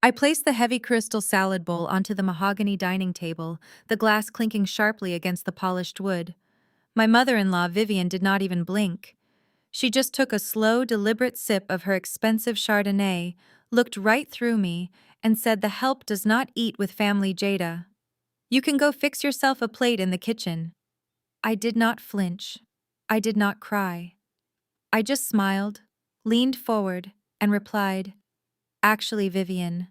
I placed the heavy crystal salad bowl onto the mahogany dining table, the glass clinking sharply against the polished wood. My mother-in-law, Vivian, did not even blink. She just took a slow, deliberate sip of her expensive chardonnay, looked right through me, and said, "The help does not eat with family, Jada. You can go fix yourself a plate in the kitchen." I did not flinch. I did not cry. I just smiled, leaned forward, and replied, "Actually, Vivian,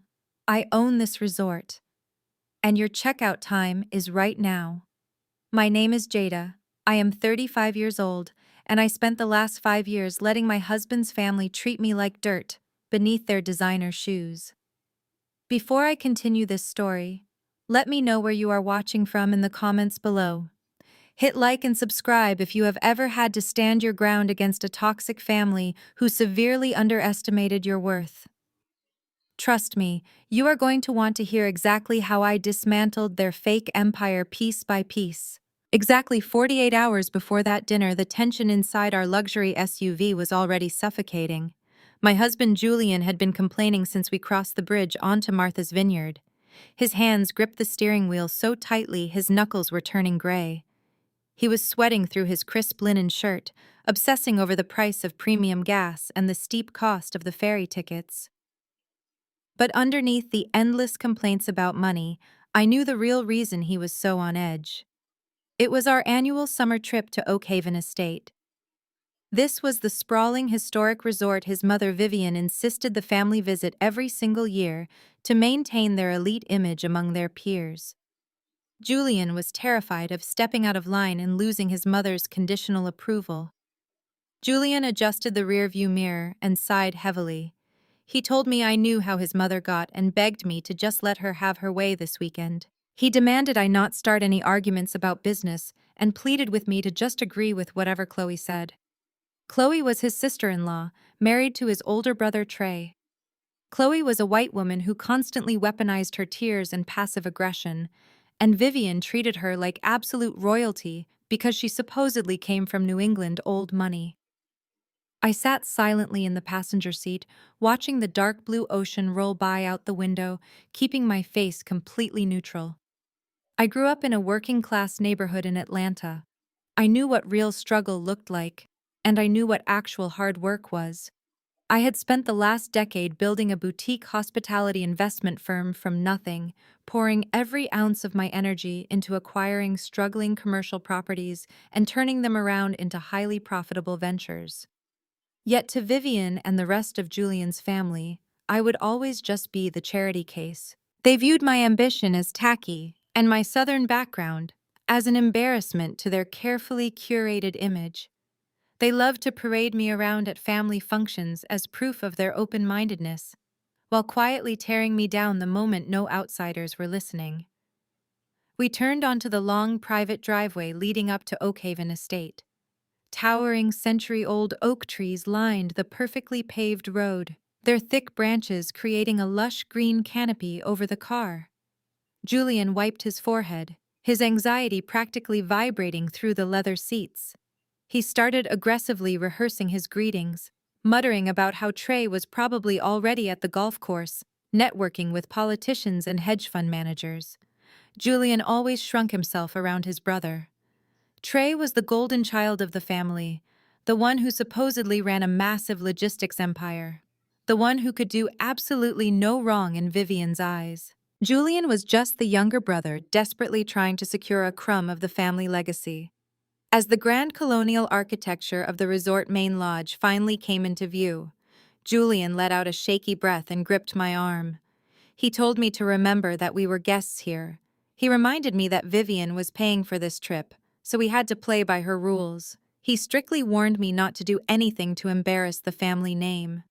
I own this resort, and your checkout time is right now. My name is Jada. I am 35 years old, and I spent the last 5 years letting my husband's family treat me like dirt beneath their designer shoes." Before I continue this story, let me know where you are watching from in the comments below. Hit like and subscribe if you have ever had to stand your ground against a toxic family who severely underestimated your worth. Trust me, you are going to want to hear exactly how I dismantled their fake empire piece by piece. Exactly 48 hours before that dinner, the tension inside our luxury SUV was already suffocating. My husband Julian had been complaining since we crossed the bridge onto Martha's Vineyard. His hands gripped the steering wheel so tightly his knuckles were turning gray. He was sweating through his crisp linen shirt, obsessing over the price of premium gas and the steep cost of the ferry tickets. But underneath the endless complaints about money, I knew the real reason he was so on edge. It was our annual summer trip to Oakhaven Estate. This was the sprawling historic resort his mother Vivian insisted the family visit every single year to maintain their elite image among their peers. Julian was terrified of stepping out of line and losing his mother's conditional approval. Julian adjusted the rearview mirror and sighed heavily. He told me I knew how his mother got and begged me to just let her have her way this weekend. He demanded I not start any arguments about business and pleaded with me to just agree with whatever Chloe said. Chloe was his sister-in-law, married to his older brother Trey. Chloe was a white woman who constantly weaponized her tears and passive aggression, and Vivian treated her like absolute royalty because she supposedly came from New England old money. I sat silently in the passenger seat, watching the dark blue ocean roll by out the window, keeping my face completely neutral. I grew up in a working-class neighborhood in Atlanta. I knew what real struggle looked like, and I knew what actual hard work was. I had spent the last decade building a boutique hospitality investment firm from nothing, pouring every ounce of my energy into acquiring struggling commercial properties and turning them around into highly profitable ventures. Yet to Vivian and the rest of Julian's family, I would always just be the charity case. They viewed my ambition as tacky and my Southern background as an embarrassment to their carefully curated image. They loved to parade me around at family functions as proof of their open-mindedness, while quietly tearing me down the moment no outsiders were listening. We turned onto the long private driveway leading up to Oakhaven Estate. Towering century-old oak trees lined the perfectly paved road, their thick branches creating a lush green canopy over the car. Julian wiped his forehead, his anxiety practically vibrating through the leather seats. He started aggressively rehearsing his greetings, muttering about how Trey was probably already at the golf course, networking with politicians and hedge fund managers. Julian always shrunk himself around his brother. Trey was the golden child of the family, the one who supposedly ran a massive logistics empire, the one who could do absolutely no wrong in Vivian's eyes. Julian was just the younger brother desperately trying to secure a crumb of the family legacy. As the grand colonial architecture of the resort main lodge finally came into view, Julian let out a shaky breath and gripped my arm. He told me to remember that we were guests here. He reminded me that Vivian was paying for this trip, so we had to play by her rules. He strictly warned me not to do anything to embarrass the family name.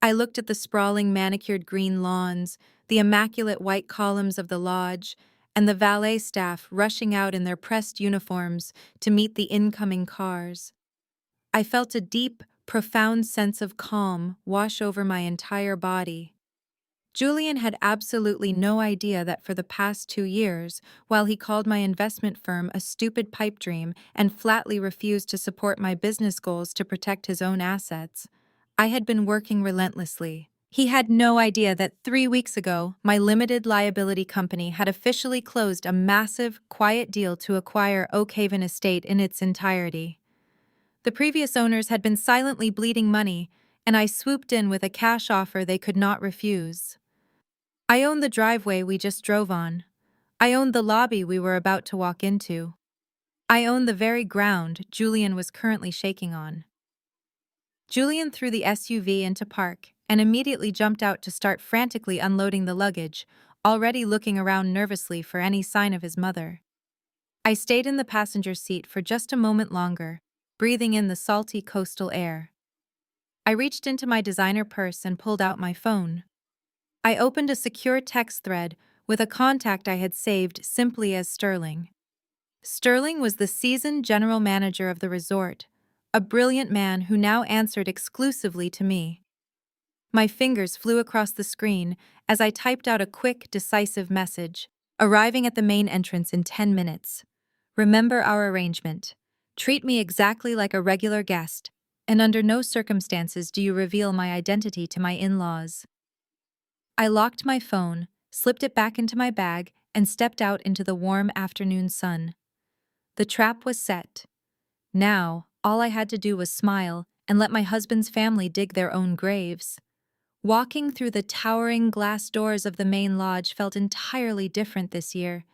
I looked at the sprawling manicured green lawns, the immaculate white columns of the lodge, and the valet staff rushing out in their pressed uniforms to meet the incoming cars. I felt a deep, profound sense of calm wash over my entire body. Julian had absolutely no idea that for the past 2 years, while he called my investment firm a stupid pipe dream and flatly refused to support my business goals to protect his own assets, I had been working relentlessly, He had no idea that 3 weeks ago, my limited liability company had officially closed a massive, quiet deal to acquire Oak Haven Estate in its entirety. The previous owners had been silently bleeding money, and I swooped in with a cash offer they could not refuse. I owned the driveway we just drove on. I owned the lobby we were about to walk into. I owned the very ground Julian was currently shaking on. Julian threw the SUV into park and immediately jumped out to start frantically unloading the luggage, already looking around nervously for any sign of his mother. I stayed in the passenger seat for just a moment longer, breathing in the salty coastal air. I reached into my designer purse and pulled out my phone. I opened a secure text thread with a contact I had saved simply as Sterling. Sterling was the seasoned general manager of the resort, a brilliant man who now answered exclusively to me. My fingers flew across the screen as I typed out a quick, decisive message, arriving at the main entrance in 10 minutes. Remember our arrangement. Treat me exactly like a regular guest, and under no circumstances do you reveal my identity to my in-laws. I locked my phone, slipped it back into my bag, and stepped out into the warm afternoon sun. The trap was set. Now, all I had to do was smile and let my husband's family dig their own graves. Walking through the towering glass doors of the main lodge felt entirely different this year.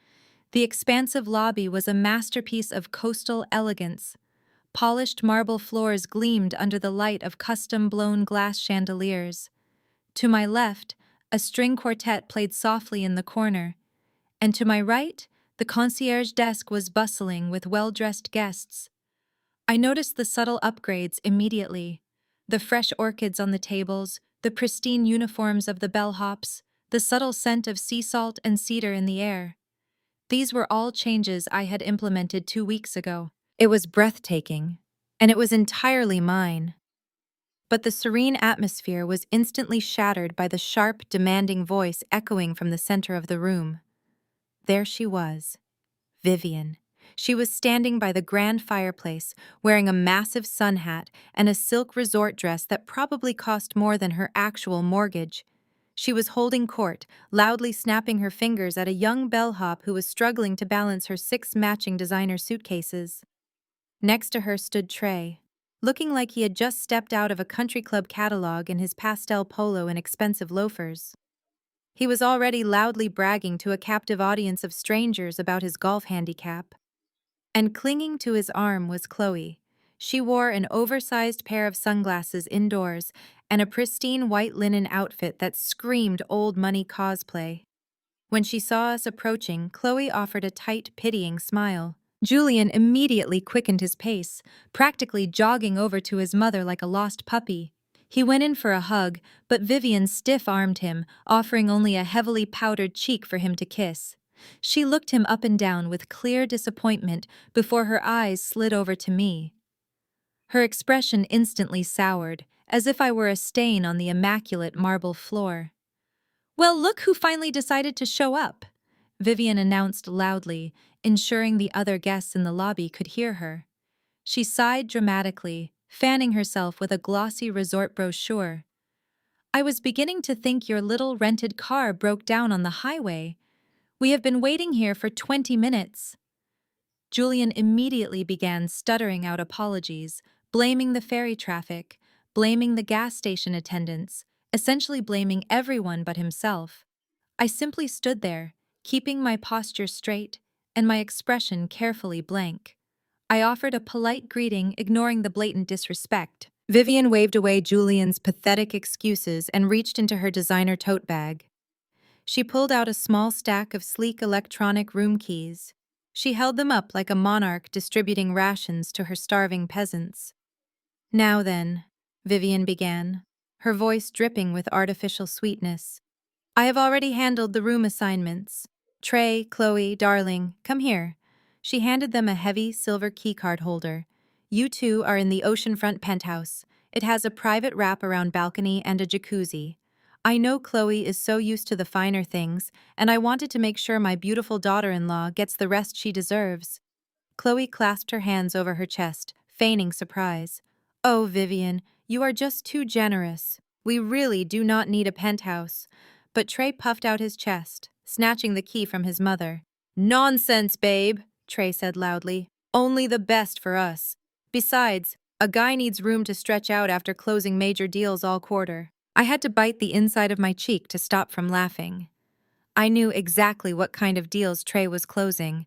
The expansive lobby was a masterpiece of coastal elegance. Polished marble floors gleamed under the light of custom-blown glass chandeliers. To my left, a string quartet played softly in the corner, and to my right, the concierge desk was bustling with well-dressed guests. I noticed the subtle upgrades immediately. The fresh orchids on the tables, the pristine uniforms of the bellhops, the subtle scent of sea salt and cedar in the air. These were all changes I had implemented 2 weeks ago. It was breathtaking, and it was entirely mine. But the serene atmosphere was instantly shattered by the sharp, demanding voice echoing from the center of the room. There she was, Vivian. She was standing by the grand fireplace, wearing a massive sun hat and a silk resort dress that probably cost more than her actual mortgage. She was holding court, loudly snapping her fingers at a young bellhop who was struggling to balance her 6 matching designer suitcases. Next to her stood Trey, looking like he had just stepped out of a country club catalog in his pastel polo and expensive loafers. He was already loudly bragging to a captive audience of strangers about his golf handicap. And clinging to his arm was Chloe. She wore an oversized pair of sunglasses indoors and a pristine white linen outfit that screamed old money cosplay. When she saw us approaching, Chloe offered a tight, pitying smile. Julian immediately quickened his pace, practically jogging over to his mother like a lost puppy. He went in for a hug, but Vivian stiff-armed him, offering only a heavily powdered cheek for him to kiss. She looked him up and down with clear disappointment before her eyes slid over to me. Her expression instantly soured, as if I were a stain on the immaculate marble floor. "Well, look who finally decided to show up," Vivian announced loudly, ensuring the other guests in the lobby could hear her. She sighed dramatically, fanning herself with a glossy resort brochure. "I was beginning to think your little rented car broke down on the highway. We have been waiting here for 20 minutes. Julian immediately began stuttering out apologies, blaming the ferry traffic, blaming the gas station attendants, essentially blaming everyone but himself. I simply stood there, keeping my posture straight and my expression carefully blank. I offered a polite greeting, ignoring the blatant disrespect. Vivian waved away Julian's pathetic excuses and reached into her designer tote bag. She pulled out a small stack of sleek electronic room keys. She held them up like a monarch distributing rations to her starving peasants. "Now then," Vivian began, her voice dripping with artificial sweetness. "I have already handled the room assignments. Trey, Chloe, darling, come here." She handed them a heavy silver keycard holder. "You two are in the oceanfront penthouse. It has a private wrap-around balcony and a jacuzzi. I know Chloe is so used to the finer things, and I wanted to make sure my beautiful daughter-in-law gets the rest she deserves." Chloe clasped her hands over her chest, feigning surprise. "Oh, Vivian, you are just too generous. We really do not need a penthouse. But Trey puffed out his chest, snatching the key from his mother. Nonsense, babe, Trey said loudly. Only the best for us. Besides, a guy needs room to stretch out after closing major deals all quarter. I had to bite the inside of my cheek to stop from laughing. I knew exactly what kind of deals Trey was closing.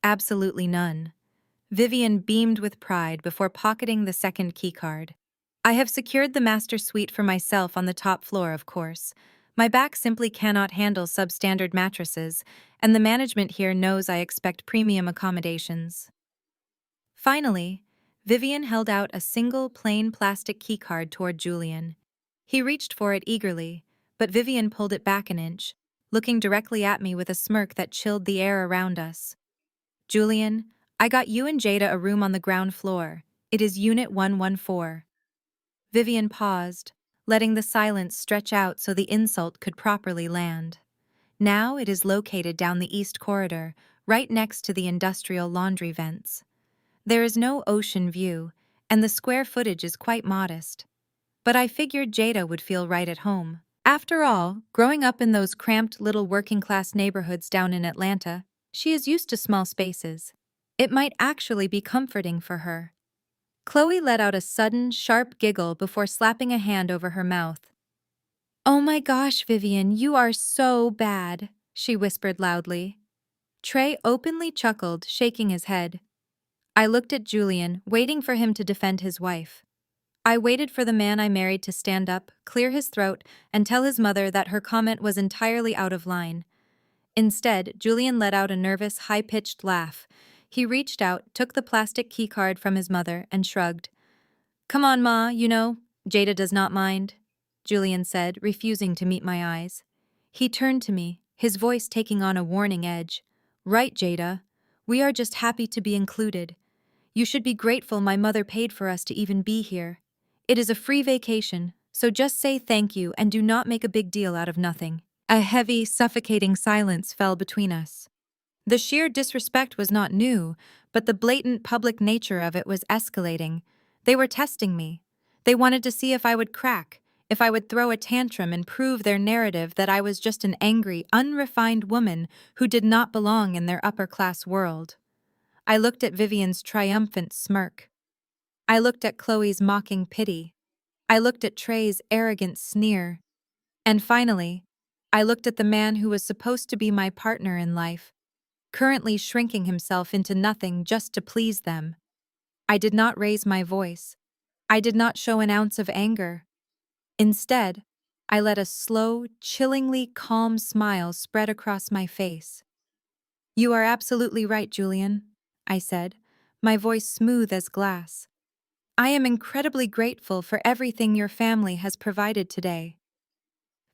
Absolutely none. Vivian beamed with pride before pocketing the second keycard. I have secured the master suite for myself on the top floor, of course. My back simply cannot handle substandard mattresses, and the management here knows I expect premium accommodations. Finally, Vivian held out a single plain plastic keycard toward Julian. He reached for it eagerly, but Vivian pulled it back an inch, looking directly at me with a smirk that chilled the air around us. Julian, I got you and Jada a room on the ground floor. It is Unit 114. Vivian paused, letting the silence stretch out so the insult could properly land. Now it is located down the east corridor, right next to the industrial laundry vents. There is no ocean view, and the square footage is quite modest. But I figured Jada would feel right at home. After all, growing up in those cramped little working-class neighborhoods down in Atlanta, she is used to small spaces. It might actually be comforting for her. Chloe let out a sudden, sharp giggle before slapping a hand over her mouth. "Oh my gosh, Vivian, you are so bad," she whispered loudly. Trey openly chuckled, shaking his head. I looked at Julian, waiting for him to defend his wife. I waited for the man I married to stand up, clear his throat, and tell his mother that her comment was entirely out of line. Instead, Julian let out a nervous, high-pitched laugh. He reached out, took the plastic keycard from his mother, and shrugged. "Come on, Ma, you know, Jada does not mind," Julian said, refusing to meet my eyes. He turned to me, his voice taking on a warning edge. "Right, Jada. We are just happy to be included. You should be grateful my mother paid for us to even be here. It is a free vacation, so just say thank you and do not make a big deal out of nothing." A heavy, suffocating silence fell between us. The sheer disrespect was not new, but the blatant public nature of it was escalating. They were testing me. They wanted to see if I would crack, if I would throw a tantrum and prove their narrative that I was just an angry, unrefined woman who did not belong in their upper-class world. I looked at Vivian's triumphant smirk. I looked at Chloe's mocking pity. I looked at Trey's arrogant sneer. And finally, I looked at the man who was supposed to be my partner in life, currently shrinking himself into nothing just to please them. I did not raise my voice. I did not show an ounce of anger. Instead, I let a slow, chillingly calm smile spread across my face. "You are absolutely right, Julian," I said, my voice smooth as glass. "I am incredibly grateful for everything your family has provided today."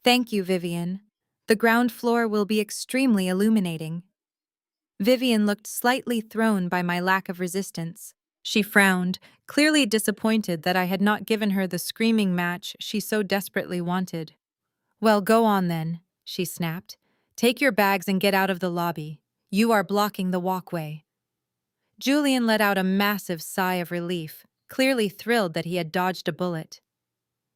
"Thank you, Vivian. The ground floor will be extremely illuminating." Vivian looked slightly thrown by my lack of resistance. She frowned, clearly disappointed that I had not given her the screaming match she so desperately wanted. "Well, go on then," she snapped. "Take your bags and get out of the lobby. You are blocking the walkway." Julian let out a massive sigh of relief, clearly thrilled that he had dodged a bullet.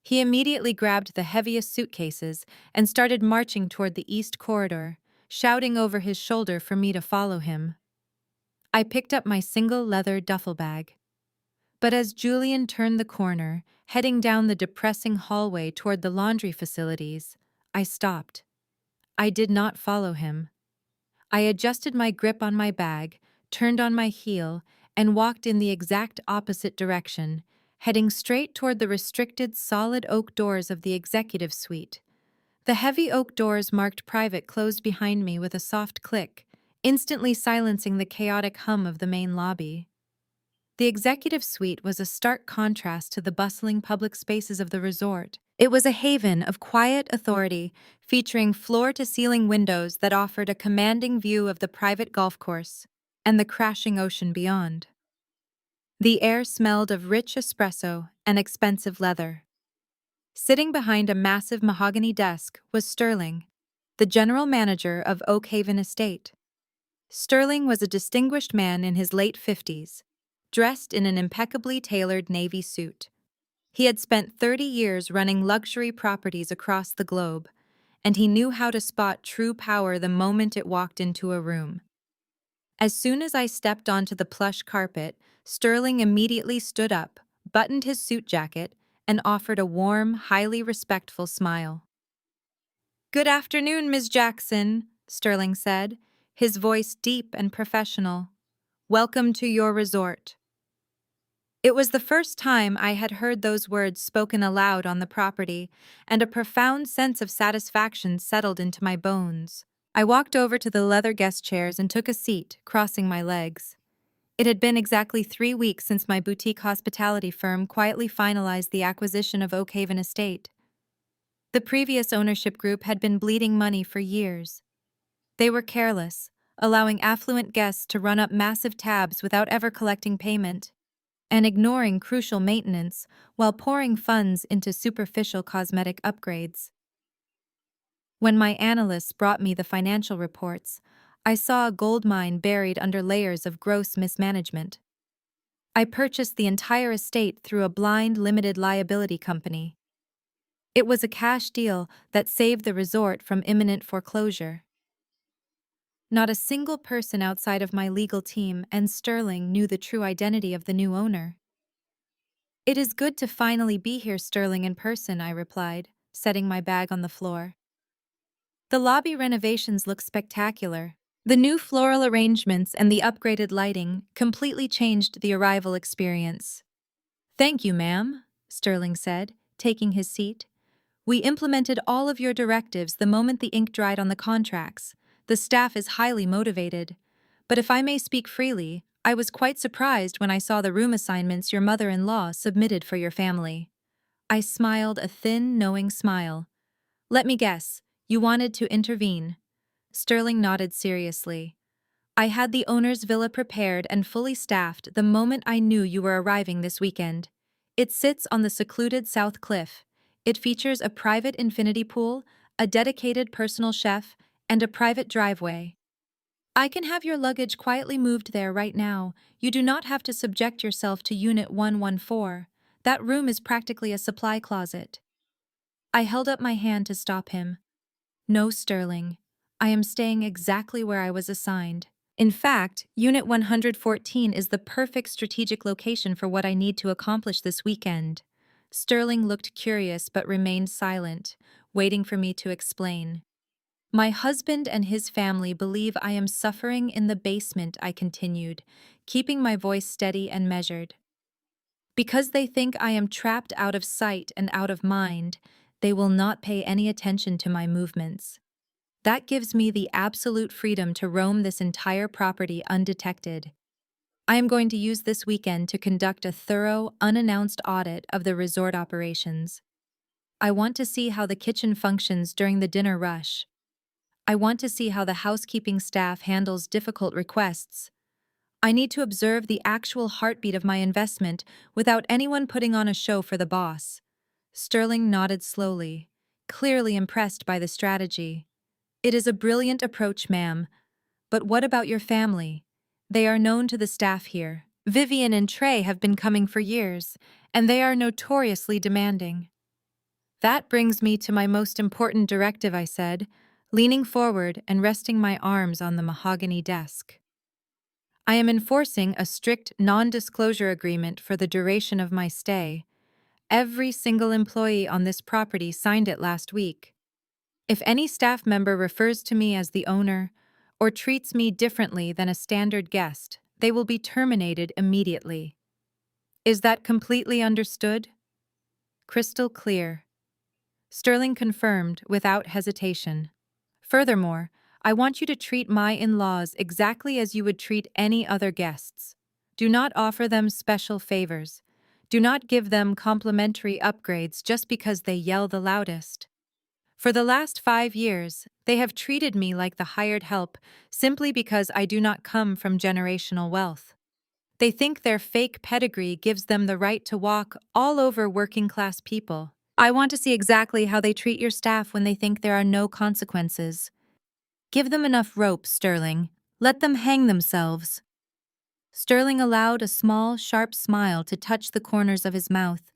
He immediately grabbed the heaviest suitcases and started marching toward the east corridor, shouting over his shoulder for me to follow him. I picked up my single leather duffel bag. But as Julian turned the corner, heading down the depressing hallway toward the laundry facilities, I stopped. I did not follow him. I adjusted my grip on my bag, turned on my heel, and walked in the exact opposite direction, heading straight toward the restricted solid oak doors of the executive suite. The heavy oak doors marked private closed behind me with a soft click, instantly silencing the chaotic hum of the main lobby. The executive suite was a stark contrast to the bustling public spaces of the resort. It was a haven of quiet authority, featuring floor-to-ceiling windows that offered a commanding view of the private golf course and the crashing ocean beyond. The air smelled of rich espresso and expensive leather. Sitting behind a massive mahogany desk was Sterling, the general manager of Oak Haven Estate. Sterling was a distinguished man in his late 50s, dressed in an impeccably tailored navy suit. He had spent 30 years running luxury properties across the globe, and he knew how to spot true power the moment it walked into a room. As soon as I stepped onto the plush carpet, Sterling immediately stood up, buttoned his suit jacket, and offered a warm, highly respectful smile. "Good afternoon, Ms. Jackson," Sterling said, his voice deep and professional. "Welcome to your resort." It was the first time I had heard those words spoken aloud on the property, and a profound sense of satisfaction settled into my bones. I walked over to the leather guest chairs and took a seat, crossing my legs. It had been exactly 3 weeks since my boutique hospitality firm quietly finalized the acquisition of Oakhaven Estate. The previous ownership group had been bleeding money for years. They were careless, allowing affluent guests to run up massive tabs without ever collecting payment, and ignoring crucial maintenance while pouring funds into superficial cosmetic upgrades. When my analysts brought me the financial reports, I saw a gold mine buried under layers of gross mismanagement. I purchased the entire estate through a blind limited liability company. It was a cash deal that saved the resort from imminent foreclosure. Not a single person outside of my legal team and Sterling knew the true identity of the new owner. "It is good to finally be here, Sterling, in person," I replied, setting my bag on the floor. "The lobby renovations look spectacular." The new floral arrangements and the upgraded lighting completely changed the arrival experience. "Thank you, ma'am," Sterling said, taking his seat. "We implemented all of your directives the moment the ink dried on the contracts. The staff is highly motivated. But if I may speak freely, I was quite surprised when I saw the room assignments your mother-in-law submitted for your family." I smiled a thin, knowing smile. "Let me guess, you wanted to intervene." Sterling nodded seriously. "I had the owner's villa prepared and fully staffed the moment I knew you were arriving this weekend. It sits on the secluded South Cliff. It features a private infinity pool, a dedicated personal chef, and a private driveway. I can have your luggage quietly moved there right now. You do not have to subject yourself to Unit 114. That room is practically a supply closet." I held up my hand to stop him. "No, Sterling. I am staying exactly where I was assigned. In fact, Unit 114 is the perfect strategic location for what I need to accomplish this weekend." Sterling looked curious but remained silent, waiting for me to explain. "My husband and his family believe I am suffering in the basement," I continued, keeping my voice steady and measured. "Because they think I am trapped out of sight and out of mind, they will not pay any attention to my movements. That gives me the absolute freedom to roam this entire property undetected. I am going to use this weekend to conduct a thorough, unannounced audit of the resort operations. I want to see how the kitchen functions during the dinner rush. I want to see how the housekeeping staff handles difficult requests. I need to observe the actual heartbeat of my investment without anyone putting on a show for the boss." Sterling nodded slowly, clearly impressed by the strategy. "It is a brilliant approach, ma'am. But what about your family? They are known to the staff here. Vivian and Trey have been coming for years, and they are notoriously demanding." "That brings me to my most important directive," I said, leaning forward and resting my arms on the mahogany desk. "I am enforcing a strict non-disclosure agreement for the duration of my stay. Every single employee on this property signed it last week. If any staff member refers to me as the owner or treats me differently than a standard guest, they will be terminated immediately. Is that completely understood?" "Crystal clear," Sterling confirmed without hesitation. "Furthermore, I want you to treat my in-laws exactly as you would treat any other guests. Do not offer them special favors. Do not give them complimentary upgrades just because they yell the loudest. For the last 5 years, they have treated me like the hired help simply because I do not come from generational wealth. They think their fake pedigree gives them the right to walk all over working-class people. I want to see exactly how they treat your staff when they think there are no consequences. Give them enough rope, Sterling. Let them hang themselves." Sterling allowed a small, sharp smile to touch the corners of his mouth,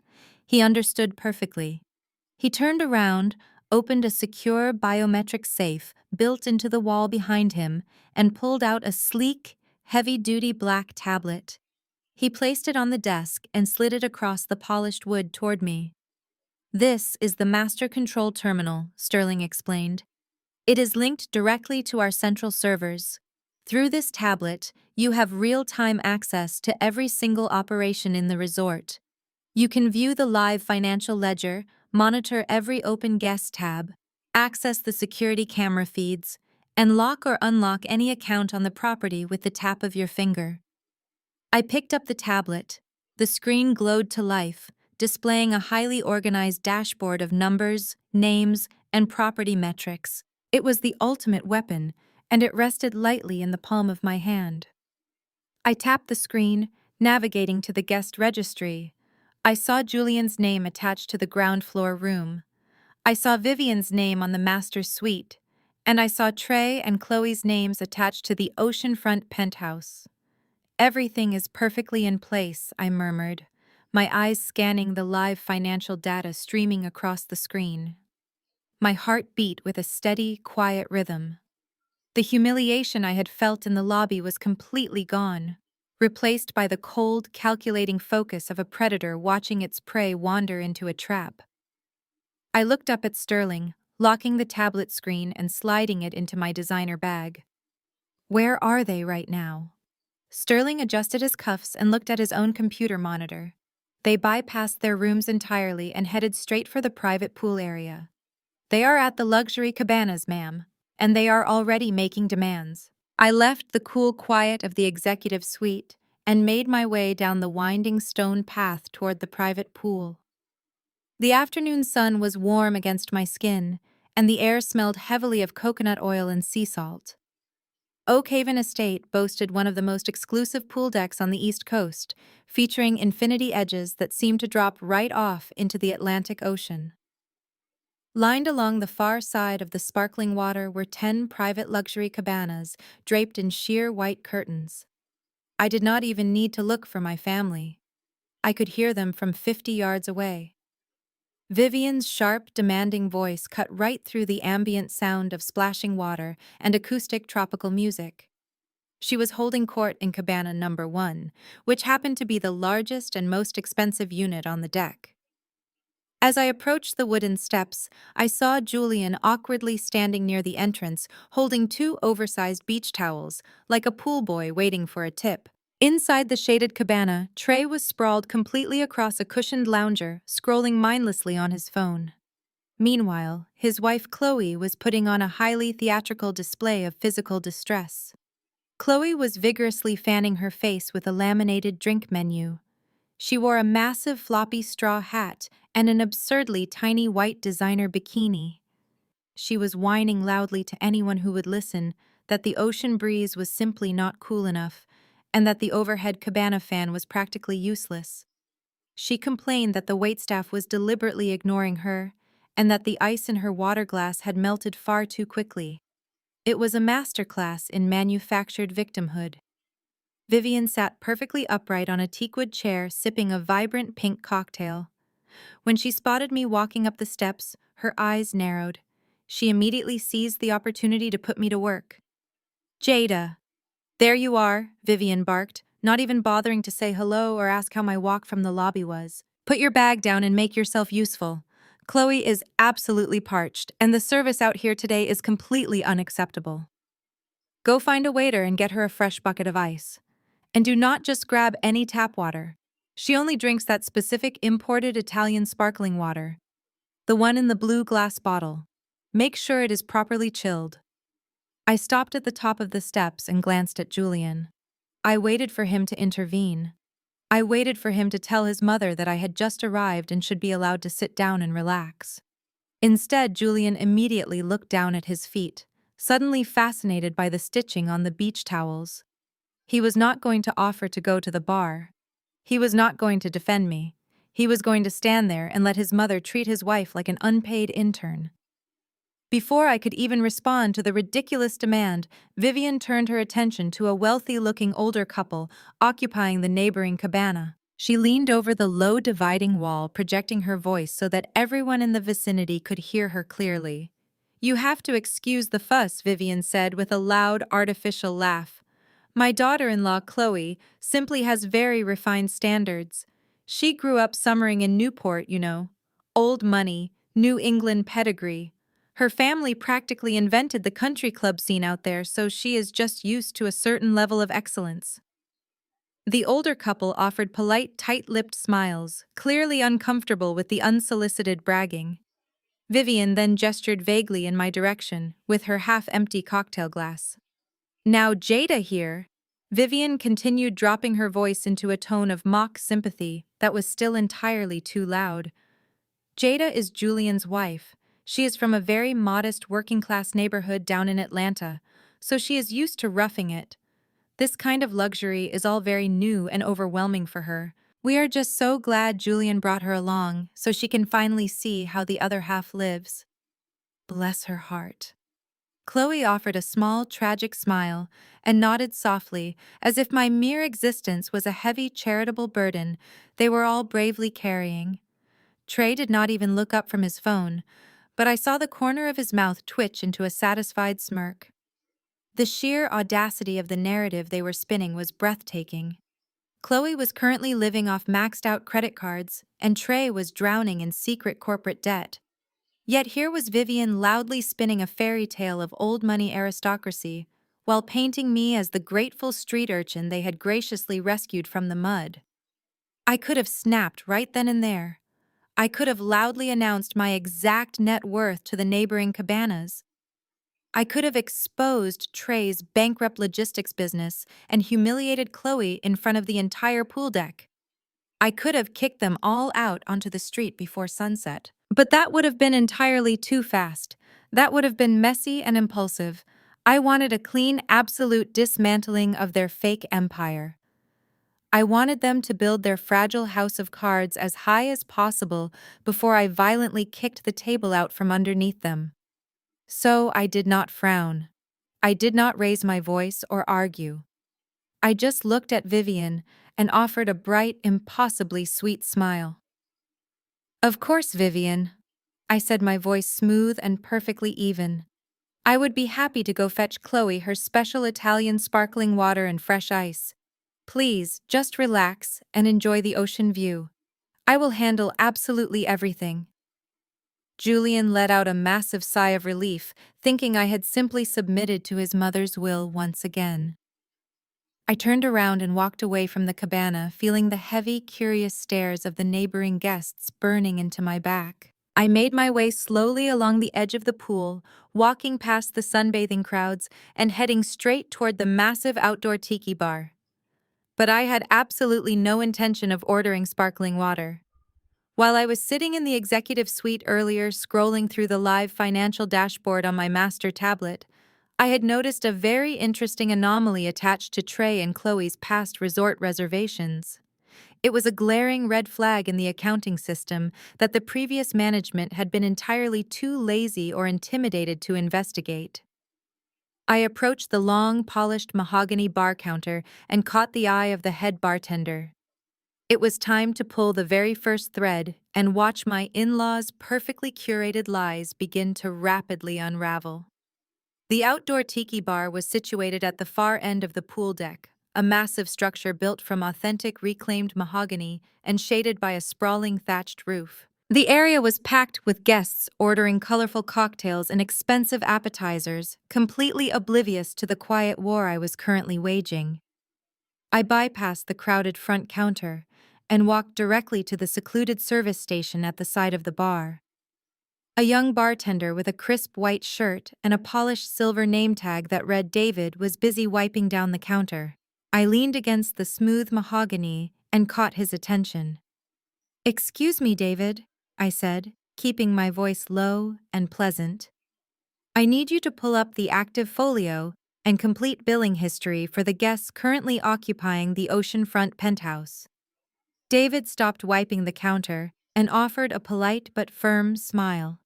He understood perfectly. He turned around, opened a secure biometric safe built into the wall behind him, and pulled out a sleek, heavy-duty black tablet. He placed it on the desk and slid it across the polished wood toward me. "This is the master control terminal," Sterling explained. "It is linked directly to our central servers. Through this tablet, you have real-time access to every single operation in the resort. You can view the live financial ledger, monitor every open guest tab, access the security camera feeds, and lock or unlock any account on the property with the tap of your finger." I picked up the tablet. The screen glowed to life, displaying a highly organized dashboard of numbers, names, and property metrics. It was the ultimate weapon, and it rested lightly in the palm of my hand. I tapped the screen, navigating to the guest registry. I saw Julian's name attached to the ground floor room. I saw Vivian's name on the master suite, and I saw Trey and Chloe's names attached to the oceanfront penthouse. "Everything is perfectly in place," I murmured, my eyes scanning the live financial data streaming across the screen. My heart beat with a steady, quiet rhythm. The humiliation I had felt in the lobby was completely gone, replaced by the cold, calculating focus of a predator watching its prey wander into a trap. I looked up at Sterling, locking the tablet screen and sliding it into my designer bag. "Where are they right now?" Sterling adjusted his cuffs and looked at his own computer monitor. "They bypassed their rooms entirely and headed straight for the private pool area. They are at the luxury cabanas, ma'am, and they are already making demands." I left the cool quiet of the executive suite and made my way down the winding stone path toward the private pool. The afternoon sun was warm against my skin, and the air smelled heavily of coconut oil and sea salt. Oak Haven Estate boasted one of the most exclusive pool decks on the East Coast, featuring infinity edges that seemed to drop right off into the Atlantic Ocean. Lined along the far side of the sparkling water were 10 private luxury cabanas draped in sheer white curtains. I did not even need to look for my family. I could hear them from 50 yards away. Vivian's sharp, demanding voice cut right through the ambient sound of splashing water and acoustic tropical music. She was holding court in cabana number 1, which happened to be the largest and most expensive unit on the deck. As I approached the wooden steps, I saw Julian awkwardly standing near the entrance, holding 2 oversized beach towels, like a pool boy waiting for a tip. Inside the shaded cabana, Trey was sprawled completely across a cushioned lounger, scrolling mindlessly on his phone. Meanwhile, his wife Chloe was putting on a highly theatrical display of physical distress. Chloe was vigorously fanning her face with a laminated drink menu. She wore a massive floppy straw hat and an absurdly tiny white designer bikini. She was whining loudly to anyone who would listen that the ocean breeze was simply not cool enough, and that the overhead cabana fan was practically useless. She complained that the waitstaff was deliberately ignoring her, and that the ice in her water glass had melted far too quickly. It was a masterclass in manufactured victimhood. Vivian sat perfectly upright on a teakwood chair, sipping a vibrant pink cocktail. When she spotted me walking up the steps, her eyes narrowed. She immediately seized the opportunity to put me to work. "Jada." "There you are," Vivian barked, not even bothering to say hello or ask how my walk from the lobby was. "Put your bag down and make yourself useful. Chloe is absolutely parched, and the service out here today is completely unacceptable. Go find a waiter and get her a fresh bucket of ice. And do not just grab any tap water. She only drinks that specific imported Italian sparkling water, the one in the blue glass bottle. Make sure it is properly chilled." I stopped at the top of the steps and glanced at Julian. I waited for him to intervene. I waited for him to tell his mother that I had just arrived and should be allowed to sit down and relax. Instead, Julian immediately looked down at his feet, suddenly fascinated by the stitching on the beach towels. He was not going to offer to go to the bar. He was not going to defend me. He was going to stand there and let his mother treat his wife like an unpaid intern. Before I could even respond to the ridiculous demand, Vivian turned her attention to a wealthy-looking older couple occupying the neighboring cabana. She leaned over the low dividing wall, projecting her voice so that everyone in the vicinity could hear her clearly. "You have to excuse the fuss," Vivian said with a loud, artificial laugh. "My daughter-in-law, Chloe, simply has very refined standards. She grew up summering in Newport, you know. Old money, New England pedigree. Her family practically invented the country club scene out there, so she is just used to a certain level of excellence." The older couple offered polite, tight-lipped smiles, clearly uncomfortable with the unsolicited bragging. Vivian then gestured vaguely in my direction, with her half-empty cocktail glass. "Now Jada here," Vivian continued, dropping her voice into a tone of mock sympathy that was still entirely too loud. "Jada is Julian's wife. She is from a very modest working-class neighborhood down in Atlanta, so she is used to roughing it. This kind of luxury is all very new and overwhelming for her. We are just so glad Julian brought her along so she can finally see how the other half lives." Bless her heart. Chloe offered a small, tragic smile and nodded softly, as if my mere existence was a heavy charitable burden they were all bravely carrying. Trey did not even look up from his phone, but I saw the corner of his mouth twitch into a satisfied smirk. The sheer audacity of the narrative they were spinning was breathtaking. Chloe was currently living off maxed-out credit cards, and Trey was drowning in secret corporate debt. Yet here was Vivian loudly spinning a fairy tale of old money aristocracy, while painting me as the grateful street urchin they had graciously rescued from the mud. I could have snapped right then and there. I could have loudly announced my exact net worth to the neighboring cabanas. I could have exposed Trey's bankrupt logistics business and humiliated Chloe in front of the entire pool deck. I could have kicked them all out onto the street before sunset. But that would have been entirely too fast. That would have been messy and impulsive. I wanted a clean, absolute dismantling of their fake empire. I wanted them to build their fragile house of cards as high as possible before I violently kicked the table out from underneath them. So I did not frown. I did not raise my voice or argue. I just looked at Vivian and offered a bright, impossibly sweet smile. "Of course, Vivian," I said, my voice smooth and perfectly even. "I would be happy to go fetch Chloe her special Italian sparkling water and fresh ice. Please, just relax and enjoy the ocean view. I will handle absolutely everything." Julian let out a massive sigh of relief, thinking I had simply submitted to his mother's will once again. I turned around and walked away from the cabana, feeling the heavy, curious stares of the neighboring guests burning into my back. I made my way slowly along the edge of the pool, walking past the sunbathing crowds and heading straight toward the massive outdoor tiki bar. But I had absolutely no intention of ordering sparkling water. While I was sitting in the executive suite earlier, scrolling through the live financial dashboard on my master tablet, I had noticed a very interesting anomaly attached to Trey and Chloe's past resort reservations. It was a glaring red flag in the accounting system that the previous management had been entirely too lazy or intimidated to investigate. I approached the long, polished mahogany bar counter and caught the eye of the head bartender. It was time to pull the very first thread and watch my in-laws' perfectly curated lies begin to rapidly unravel. The outdoor tiki bar was situated at the far end of the pool deck, a massive structure built from authentic reclaimed mahogany and shaded by a sprawling thatched roof. The area was packed with guests ordering colorful cocktails and expensive appetizers, completely oblivious to the quiet war I was currently waging. I bypassed the crowded front counter and walked directly to the secluded service station at the side of the bar. A young bartender with a crisp white shirt and a polished silver name tag that read David was busy wiping down the counter. I leaned against the smooth mahogany and caught his attention. "Excuse me, David," I said, keeping my voice low and pleasant. "I need you to pull up the active folio and complete billing history for the guests currently occupying the oceanfront penthouse." David stopped wiping the counter and offered a polite but firm smile.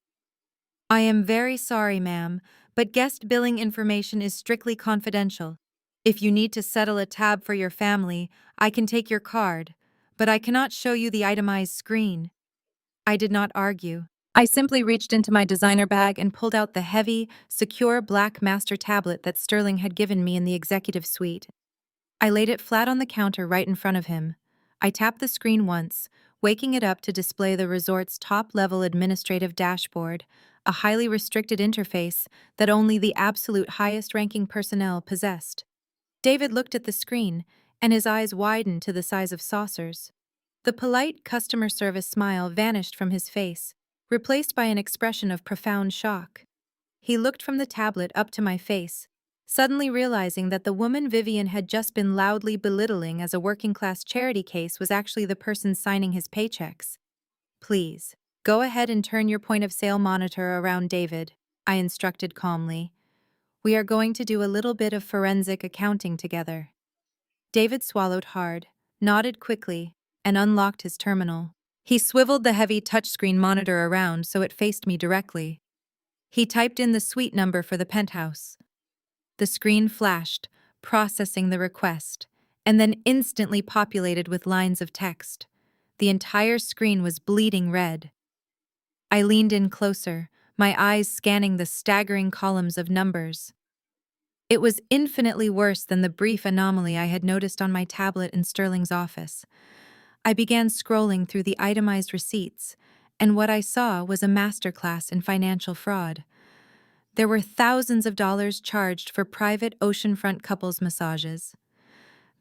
"I am very sorry, ma'am, but guest billing information is strictly confidential. If you need to settle a tab for your family, I can take your card, But I cannot show you the itemized screen. I did not argue. I simply reached into my designer bag and pulled out the heavy, secure black master tablet that Sterling had given me in the executive suite. I laid it flat on the counter right in front of him. I tapped the screen once, waking it up to display the resort's top-level administrative dashboard, a highly restricted interface that only the absolute highest-ranking personnel possessed. David looked at the screen, and his eyes widened to the size of saucers. The polite customer service smile vanished from his face, replaced by an expression of profound shock. He looked from the tablet up to my face, suddenly realizing that the woman Vivian had just been loudly belittling as a working-class charity case was actually the person signing his paychecks. "Please, go ahead and turn your point-of-sale monitor around, David," I instructed calmly. "We are going to do a little bit of forensic accounting together." David swallowed hard, nodded quickly, and unlocked his terminal. He swiveled the heavy touchscreen monitor around so it faced me directly. He typed in the suite number for the penthouse. The screen flashed, processing the request, and then instantly populated with lines of text. The entire screen was bleeding red. I leaned in closer, my eyes scanning the staggering columns of numbers. It was infinitely worse than the brief anomaly I had noticed on my tablet in Sterling's office. I began scrolling through the itemized receipts, and what I saw was a masterclass in financial fraud. There were thousands of dollars charged for private oceanfront couples massages.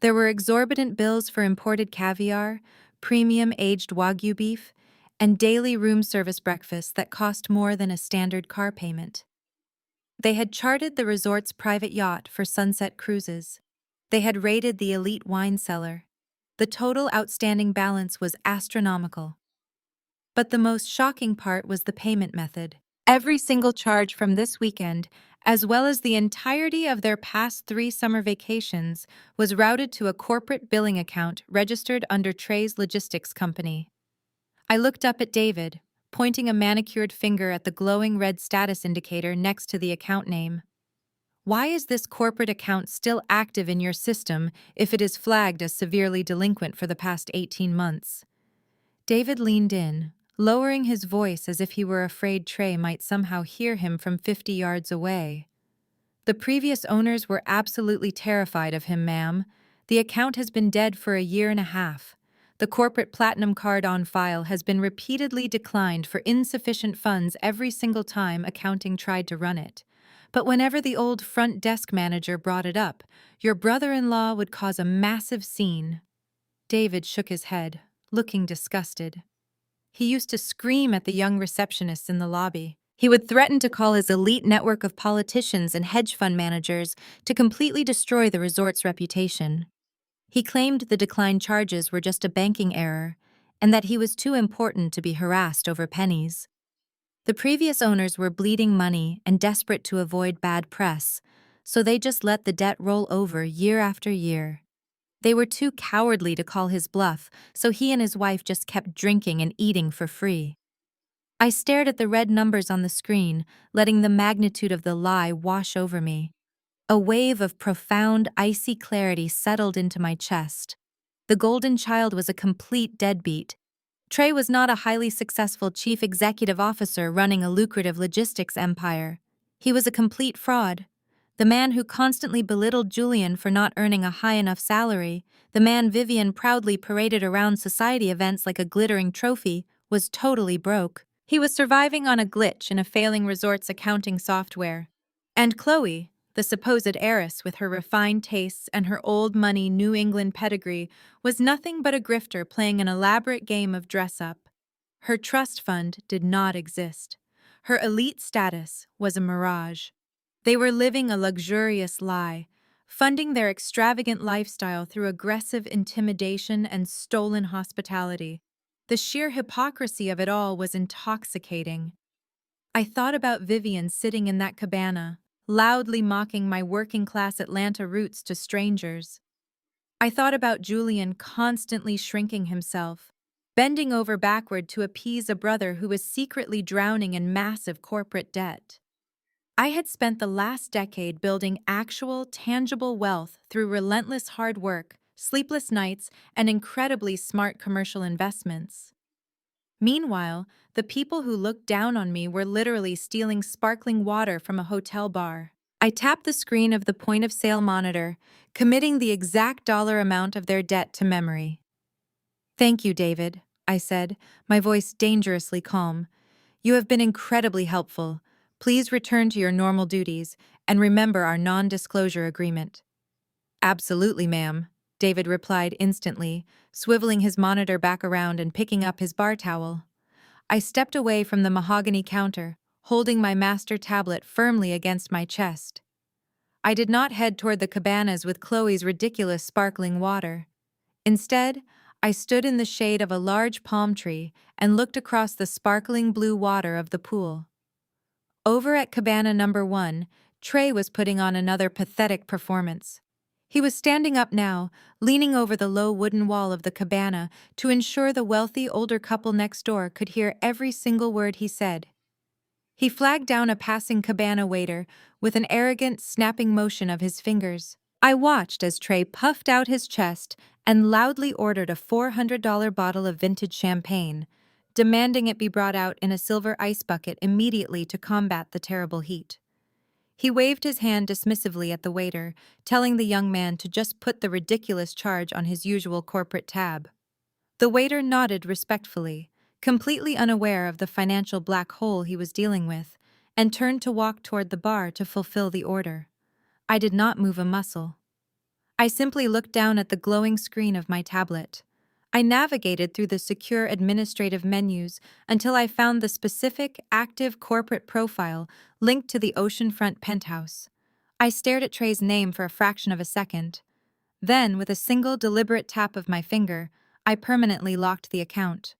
There were exorbitant bills for imported caviar, premium aged Wagyu beef, and daily room service breakfasts that cost more than a standard car payment. They had chartered the resort's private yacht for sunset cruises. They had raided the elite wine cellar. The total outstanding balance was astronomical. But the most shocking part was the payment method. Every single charge from this weekend, as well as the entirety of their past 3 summer vacations, was routed to a corporate billing account registered under Trey's Logistics Company. I looked up at David, pointing a manicured finger at the glowing red status indicator next to the account name. "Why is this corporate account still active in your system if it is flagged as severely delinquent for the past 18 months? David leaned in, lowering his voice as if he were afraid Trey might somehow hear him from 50 yards away. "The previous owners were absolutely terrified of him, ma'am. The account has been dead for a year and a half. The corporate platinum card on file has been repeatedly declined for insufficient funds every single time accounting tried to run it. But whenever the old front desk manager brought it up, your brother-in-law would cause a massive scene." David shook his head, looking disgusted. He used to scream at the young receptionists in the lobby. He would threaten to call his elite network of politicians and hedge fund managers to completely destroy the resort's reputation. He claimed the declined charges were just a banking error, and that he was too important to be harassed over pennies. The previous owners were bleeding money and desperate to avoid bad press, so they just let the debt roll over year after year. They were too cowardly to call his bluff, so he and his wife just kept drinking and eating for free. I stared at the red numbers on the screen, letting the magnitude of the lie wash over me. A wave of profound, icy clarity settled into my chest. The golden child was a complete deadbeat. Trey was not a highly successful chief executive officer running a lucrative logistics empire. He was a complete fraud. The man who constantly belittled Julian for not earning a high enough salary, the man Vivian proudly paraded around society events like a glittering trophy, was totally broke. He was surviving on a glitch in a failing resort's accounting software. And Chloe, the supposed heiress with her refined tastes and her old-money New England pedigree, was nothing but a grifter playing an elaborate game of dress-up. Her trust fund did not exist. Her elite status was a mirage. They were living a luxurious lie, funding their extravagant lifestyle through aggressive intimidation and stolen hospitality. The sheer hypocrisy of it all was intoxicating. I thought about Vivian sitting in that cabana, loudly mocking my working-class Atlanta roots to strangers. I thought about Julian constantly shrinking himself, bending over backward to appease a brother who was secretly drowning in massive corporate debt. I had spent the last decade building actual, tangible wealth through relentless hard work sleepless nights, and incredibly smart commercial investments. Meanwhile, the people who looked down on me were literally stealing sparkling water from a hotel bar. I tapped the screen of the point of sale monitor, committing the exact dollar amount of their debt to memory. "Thank you, David," I said, my voice dangerously calm. "You have been incredibly helpful. Please return to your normal duties and remember our non-disclosure agreement." "Absolutely, ma'am," David replied instantly, swiveling his monitor back around and picking up his bar towel. I stepped away from the mahogany counter, holding my master tablet firmly against my chest. I did not head toward the cabanas with Chloe's ridiculous sparkling water. Instead, I stood in the shade of a large palm tree and looked across the sparkling blue water of the pool. Over at cabana number 1, Trey was putting on another pathetic performance. He was standing up now, leaning over the low wooden wall of the cabana to ensure the wealthy older couple next door could hear every single word he said. He flagged down a passing cabana waiter with an arrogant, snapping motion of his fingers. I watched as Trey puffed out his chest and loudly ordered a $400 bottle of vintage champagne, demanding it be brought out in a silver ice bucket immediately to combat the terrible heat. He waved his hand dismissively at the waiter, telling the young man to just put the ridiculous charge on his usual corporate tab. The waiter nodded respectfully, completely unaware of the financial black hole he was dealing with, and turned to walk toward the bar to fulfill the order. I did not move a muscle. I simply looked down at the glowing screen of my tablet. I navigated through the secure administrative menus until I found the specific, active corporate profile linked to the oceanfront penthouse. I stared at Trey's name for a fraction of a second. Then, with a single deliberate tap of my finger, I permanently locked the account.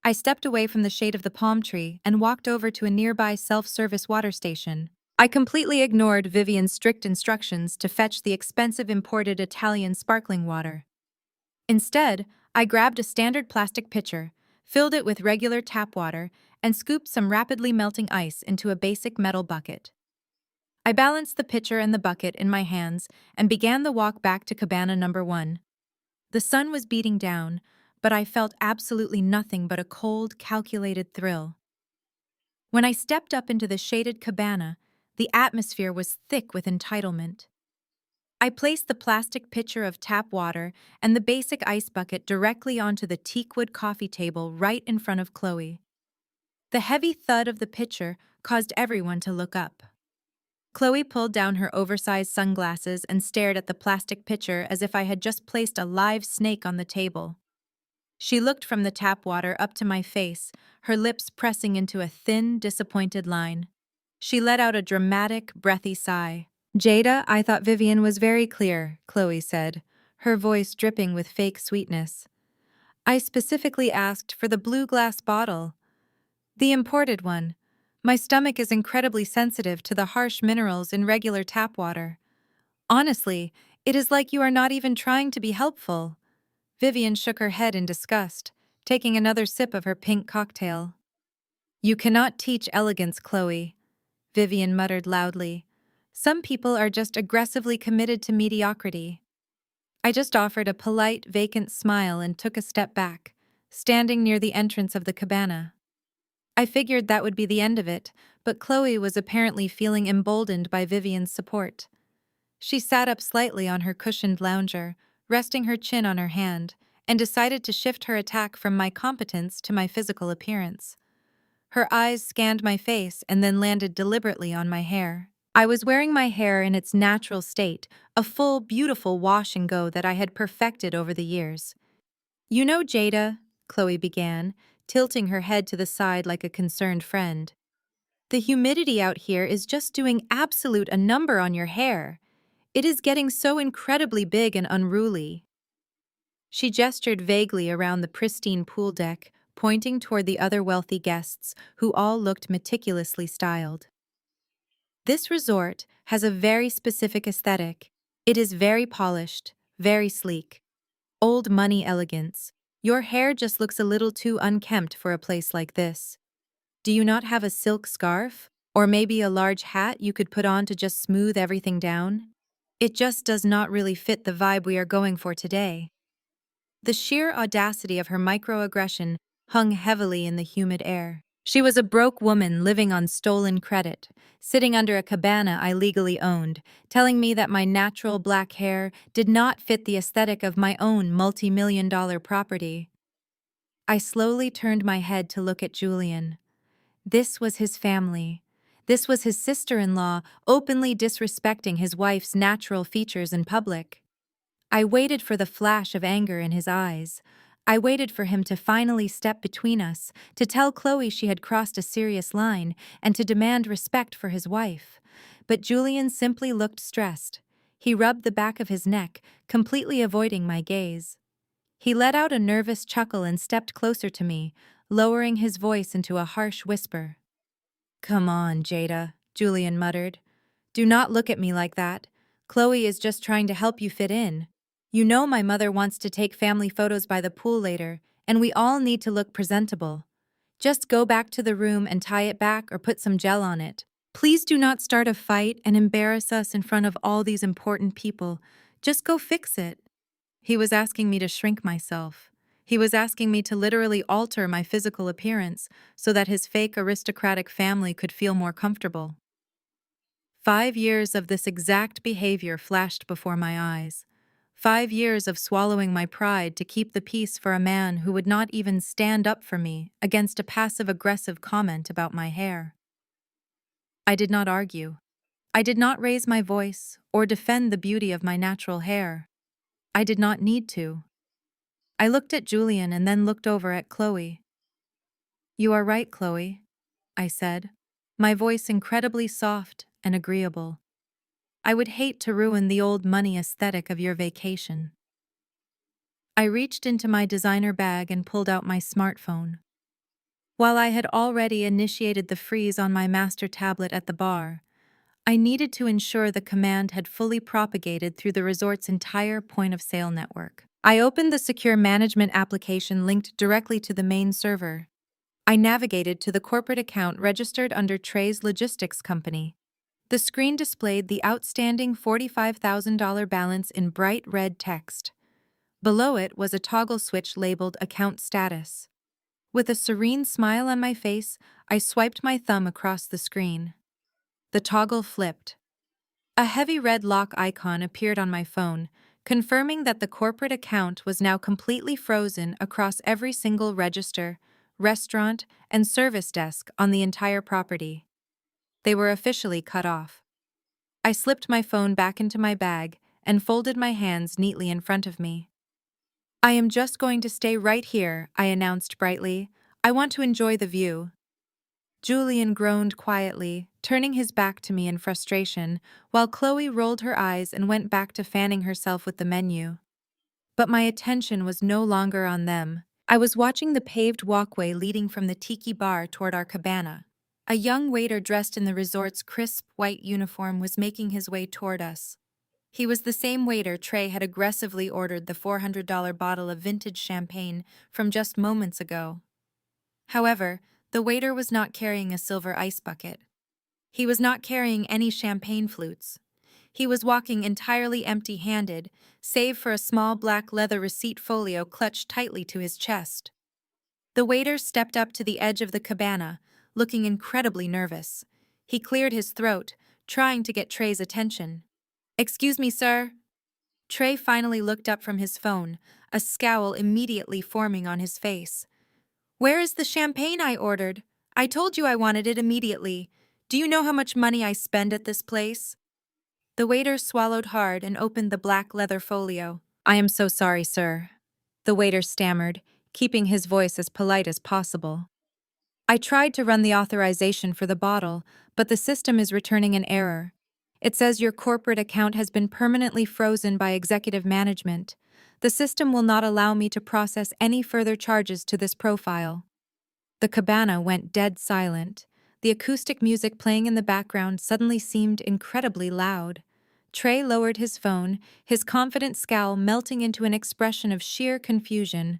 I stepped away from the shade of the palm tree and walked over to a nearby self-service water station. I completely ignored Vivian's strict instructions to fetch the expensive imported Italian sparkling water. Instead, I grabbed a standard plastic pitcher, filled it with regular tap water, and scooped some rapidly melting ice into a basic metal bucket. I balanced the pitcher and the bucket in my hands and began the walk back to cabana number 1. The sun was beating down, but I felt absolutely nothing but a cold, calculated thrill. When I stepped up into the shaded cabana, the atmosphere was thick with entitlement. I placed the plastic pitcher of tap water and the basic ice bucket directly onto the teakwood coffee table right in front of Chloe. The heavy thud of the pitcher caused everyone to look up. Chloe pulled down her oversized sunglasses and stared at the plastic pitcher as if I had just placed a live snake on the table. She looked from the tap water up to my face, her lips pressing into a thin, disappointed line. She let out a dramatic, breathy sigh. "Jada, I thought Vivian was very clear," Chloe said, her voice dripping with fake sweetness. "I specifically asked for the blue glass bottle. The imported one. My stomach is incredibly sensitive to the harsh minerals in regular tap water. Honestly, it is like you are not even trying to be helpful." Vivian shook her head in disgust, taking another sip of her pink cocktail. "You cannot teach elegance, Chloe," Vivian muttered loudly. "Some people are just aggressively committed to mediocrity." I just offered a polite, vacant smile and took a step back, standing near the entrance of the cabana. I figured that would be the end of it, but Chloe was apparently feeling emboldened by Vivian's support. She sat up slightly on her cushioned lounger, resting her chin on her hand, and decided to shift her attack from my competence to my physical appearance. Her eyes scanned my face and then landed deliberately on my hair. I was wearing my hair in its natural state, a full, beautiful wash and go that I had perfected over the years. "You know, Jada," Chloe began, tilting her head to the side like a concerned friend, "the humidity out here is just doing absolute a number on your hair. It is getting so incredibly big and unruly." She gestured vaguely around the pristine pool deck, pointing toward the other wealthy guests, who all looked meticulously styled. "This resort has a very specific aesthetic. It is very polished, very sleek. Old money elegance. Your hair just looks a little too unkempt for a place like this. Do you not have a silk scarf? Or maybe a large hat you could put on to just smooth everything down?" It just does not really fit the vibe we are going for today. The sheer audacity of her microaggression hung heavily in the humid air. She was a broke woman living on stolen credit, sitting under a cabana I legally owned, telling me that my natural black hair did not fit the aesthetic of my own multi-million-dollar property. I slowly turned my head to look at Julian. This was his family. This was his sister-in-law openly disrespecting his wife's natural features in public. I waited for the flash of anger in his eyes. I waited for him to finally step between us, to tell Chloe she had crossed a serious line, and to demand respect for his wife. But Julian simply looked stressed. He rubbed the back of his neck, completely avoiding my gaze. He let out a nervous chuckle and stepped closer to me, lowering his voice into a harsh whisper. "Come on, Jada," Julian muttered. "Do not look at me like that. Chloe is just trying to help you fit in. You know my mother wants to take family photos by the pool later, and we all need to look presentable. Just go back to the room and tie it back or put some gel on it. Please do not start a fight and embarrass us in front of all these important people. Just go fix it." He was asking me to shrink myself. He was asking me to literally alter my physical appearance so that his fake aristocratic family could feel more comfortable. 5 years of this exact behavior flashed before my eyes. 5 years of swallowing my pride to keep the peace for a man who would not even stand up for me against a passive-aggressive comment about my hair. I did not argue. I did not raise my voice or defend the beauty of my natural hair. I did not need to. I looked at Julian and then looked over at Chloe. "You are right, Chloe," I said, my voice incredibly soft and agreeable. "I would hate to ruin the old money aesthetic of your vacation." I reached into my designer bag and pulled out my smartphone. While I had already initiated the freeze on my master tablet at the bar, I needed to ensure the command had fully propagated through the resort's entire point-of-sale network. I opened the secure management application linked directly to the main server. I navigated to the corporate account registered under Trey's logistics company. The screen displayed the outstanding $45,000 balance in bright red text. Below it was a toggle switch labeled Account Status. With a serene smile on my face, I swiped my thumb across the screen. The toggle flipped. A heavy red lock icon appeared on my phone, confirming that the corporate account was now completely frozen across every single register, restaurant, and service desk on the entire property. They were officially cut off. I slipped my phone back into my bag and folded my hands neatly in front of me. "I am just going to stay right here," I announced brightly. "I want to enjoy the view." Julian groaned quietly, turning his back to me in frustration, while Chloe rolled her eyes and went back to fanning herself with the menu. But my attention was no longer on them. I was watching the paved walkway leading from the tiki bar toward our cabana. A young waiter dressed in the resort's crisp white uniform was making his way toward us. He was the same waiter Trey had aggressively ordered the $400 bottle of vintage champagne from just moments ago. However, the waiter was not carrying a silver ice bucket. He was not carrying any champagne flutes. He was walking entirely empty-handed, save for a small black leather receipt folio clutched tightly to his chest. The waiter stepped up to the edge of the cabana, looking incredibly nervous. He cleared his throat, trying to get Trey's attention. "Excuse me, sir." Trey finally looked up from his phone, a scowl immediately forming on his face. "Where is the champagne I ordered? I told you I wanted it immediately. Do you know how much money I spend at this place?" The waiter swallowed hard and opened the black leather folio. "I am so sorry, sir," the waiter stammered, keeping his voice as polite as possible. "I tried to run the authorization for the bottle, but the system is returning an error. It says your corporate account has been permanently frozen by executive management. The system will not allow me to process any further charges to this profile." The cabana went dead silent. The acoustic music playing in the background suddenly seemed incredibly loud. Trey lowered his phone, his confident scowl melting into an expression of sheer confusion.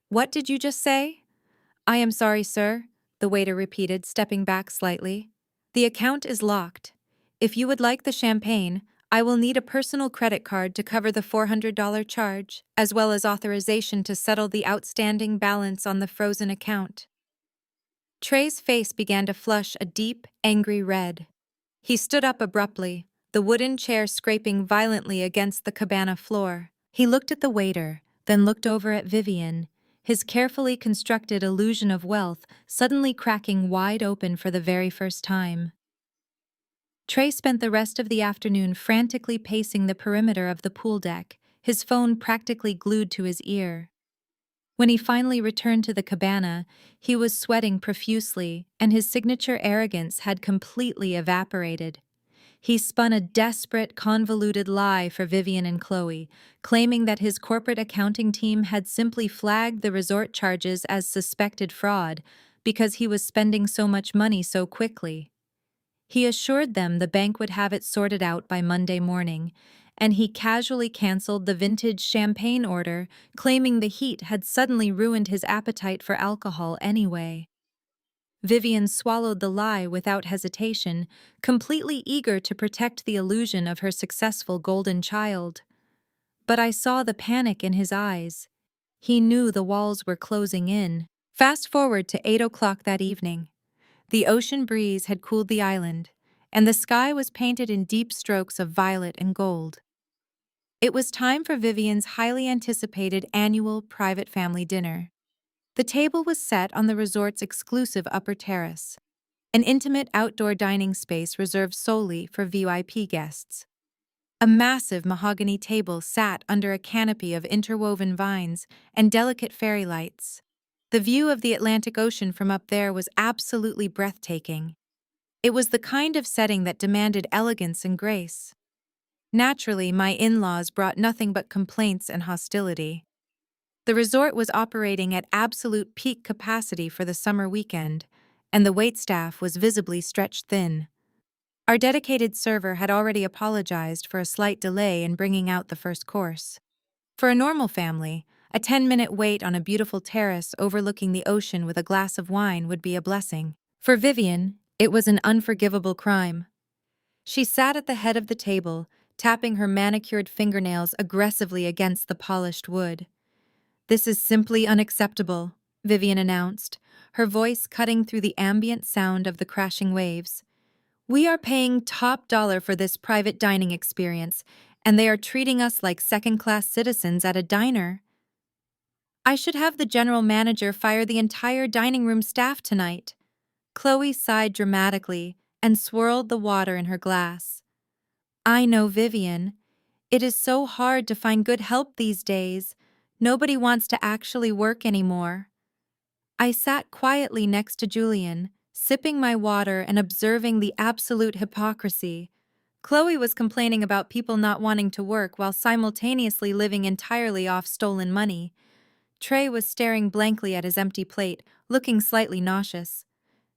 "What did you just say?" "I am sorry, sir," the waiter repeated, stepping back slightly. "The account is locked. If you would like the champagne, I will need a personal credit card to cover the $400 charge, as well as authorization to settle the outstanding balance on the frozen account. Trey's face began to flush a deep, angry red. He stood up abruptly, the wooden chair scraping violently against the cabana floor. He looked at the waiter, then looked over at Vivian, his carefully constructed illusion of wealth suddenly cracking wide open for the very first time. Trey spent the rest of the afternoon frantically pacing the perimeter of the pool deck, his phone practically glued to his ear. When he finally returned to the cabana, he was sweating profusely, and his signature arrogance had completely evaporated. He spun a desperate, convoluted lie for Vivian and Chloe, claiming that his corporate accounting team had simply flagged the resort charges as suspected fraud because he was spending so much money so quickly. He assured them the bank would have it sorted out by Monday morning, and he casually canceled the vintage champagne order, claiming the heat had suddenly ruined his appetite for alcohol anyway. Vivian swallowed the lie without hesitation, completely eager to protect the illusion of her successful golden child. But I saw the panic in his eyes. He knew the walls were closing in. Fast forward to 8 o'clock that evening. The ocean breeze had cooled the island, and the sky was painted in deep strokes of violet and gold. It was time for Vivian's highly anticipated annual private family dinner. The table was set on the resort's exclusive upper terrace, an intimate outdoor dining space reserved solely for VIP guests. A massive mahogany table sat under a canopy of interwoven vines and delicate fairy lights. The view of the Atlantic Ocean from up there was absolutely breathtaking. It was the kind of setting that demanded elegance and grace. Naturally, my in-laws brought nothing but complaints and hostility. The resort was operating at absolute peak capacity for the summer weekend, and the waitstaff was visibly stretched thin. Our dedicated server had already apologized for a slight delay in bringing out the first course. For a normal family, a 10-minute wait on a beautiful terrace overlooking the ocean with a glass of wine would be a blessing. For Vivian, it was an unforgivable crime. She sat at the head of the table, tapping her manicured fingernails aggressively against the polished wood. "This is simply unacceptable," Vivian announced, her voice cutting through the ambient sound of the crashing waves. "We are paying top dollar for this private dining experience, and they are treating us like second-class citizens at a diner. I should have the general manager fire the entire dining room staff tonight." Chloe sighed dramatically and swirled the water in her glass. "I know, Vivian. It is so hard to find good help these days. Nobody wants to actually work anymore." I sat quietly next to Julian, sipping my water and observing the absolute hypocrisy. Chloe was complaining about people not wanting to work while simultaneously living entirely off stolen money. Trey was staring blankly at his empty plate, looking slightly nauseous.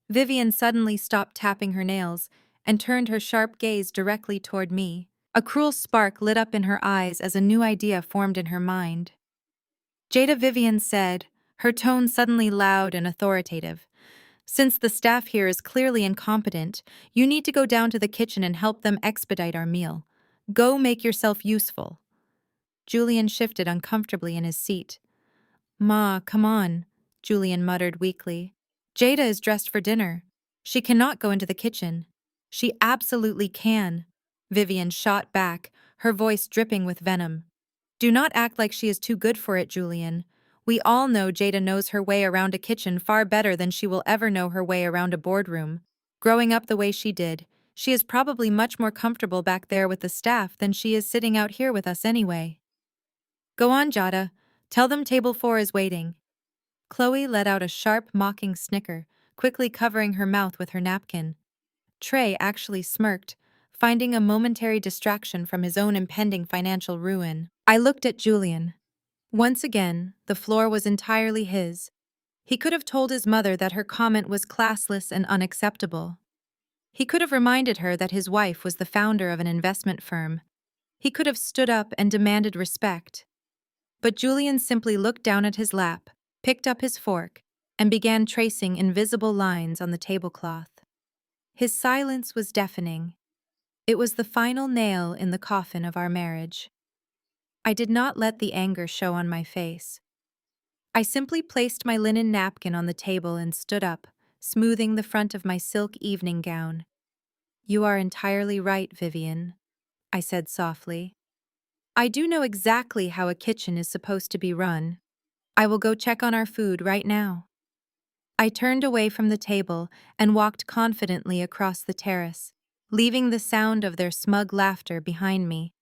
Vivian suddenly stopped tapping her nails and turned her sharp gaze directly toward me. A cruel spark lit up in her eyes as a new idea formed in her mind. "Jada," Vivian said, her tone suddenly loud and authoritative. "Since the staff here is clearly incompetent, you need to go down to the kitchen and help them expedite our meal. Go make yourself useful." Julian shifted uncomfortably in his seat. "Ma, come on," Julian muttered weakly. "Jada is dressed for dinner. She cannot go into the kitchen." "She absolutely can," Vivian shot back, her voice dripping with venom. "Do not act like she is too good for it, Julian. We all know Jada knows her way around a kitchen far better than she will ever know her way around a boardroom. Growing up the way she did, she is probably much more comfortable back there with the staff than she is sitting out here with us anyway. Go on, Jada. Tell them table 4 is waiting." Chloe let out a sharp, mocking snicker, quickly covering her mouth with her napkin. Trey actually smirked, finding a momentary distraction from his own impending financial ruin. I looked at Julian. Once again, the floor was entirely his. He could have told his mother that her comment was classless and unacceptable. He could have reminded her that his wife was the founder of an investment firm. He could have stood up and demanded respect. But Julian simply looked down at his lap, picked up his fork, and began tracing invisible lines on the tablecloth. His silence was deafening. It was the final nail in the coffin of our marriage. I did not let the anger show on my face. I simply placed my linen napkin on the table and stood up, smoothing the front of my silk evening gown. "You are entirely right, Vivian," I said softly. "I do know exactly how a kitchen is supposed to be run. I will go check on our food right now." I turned away from the table and walked confidently across the terrace, leaving the sound of their smug laughter behind me.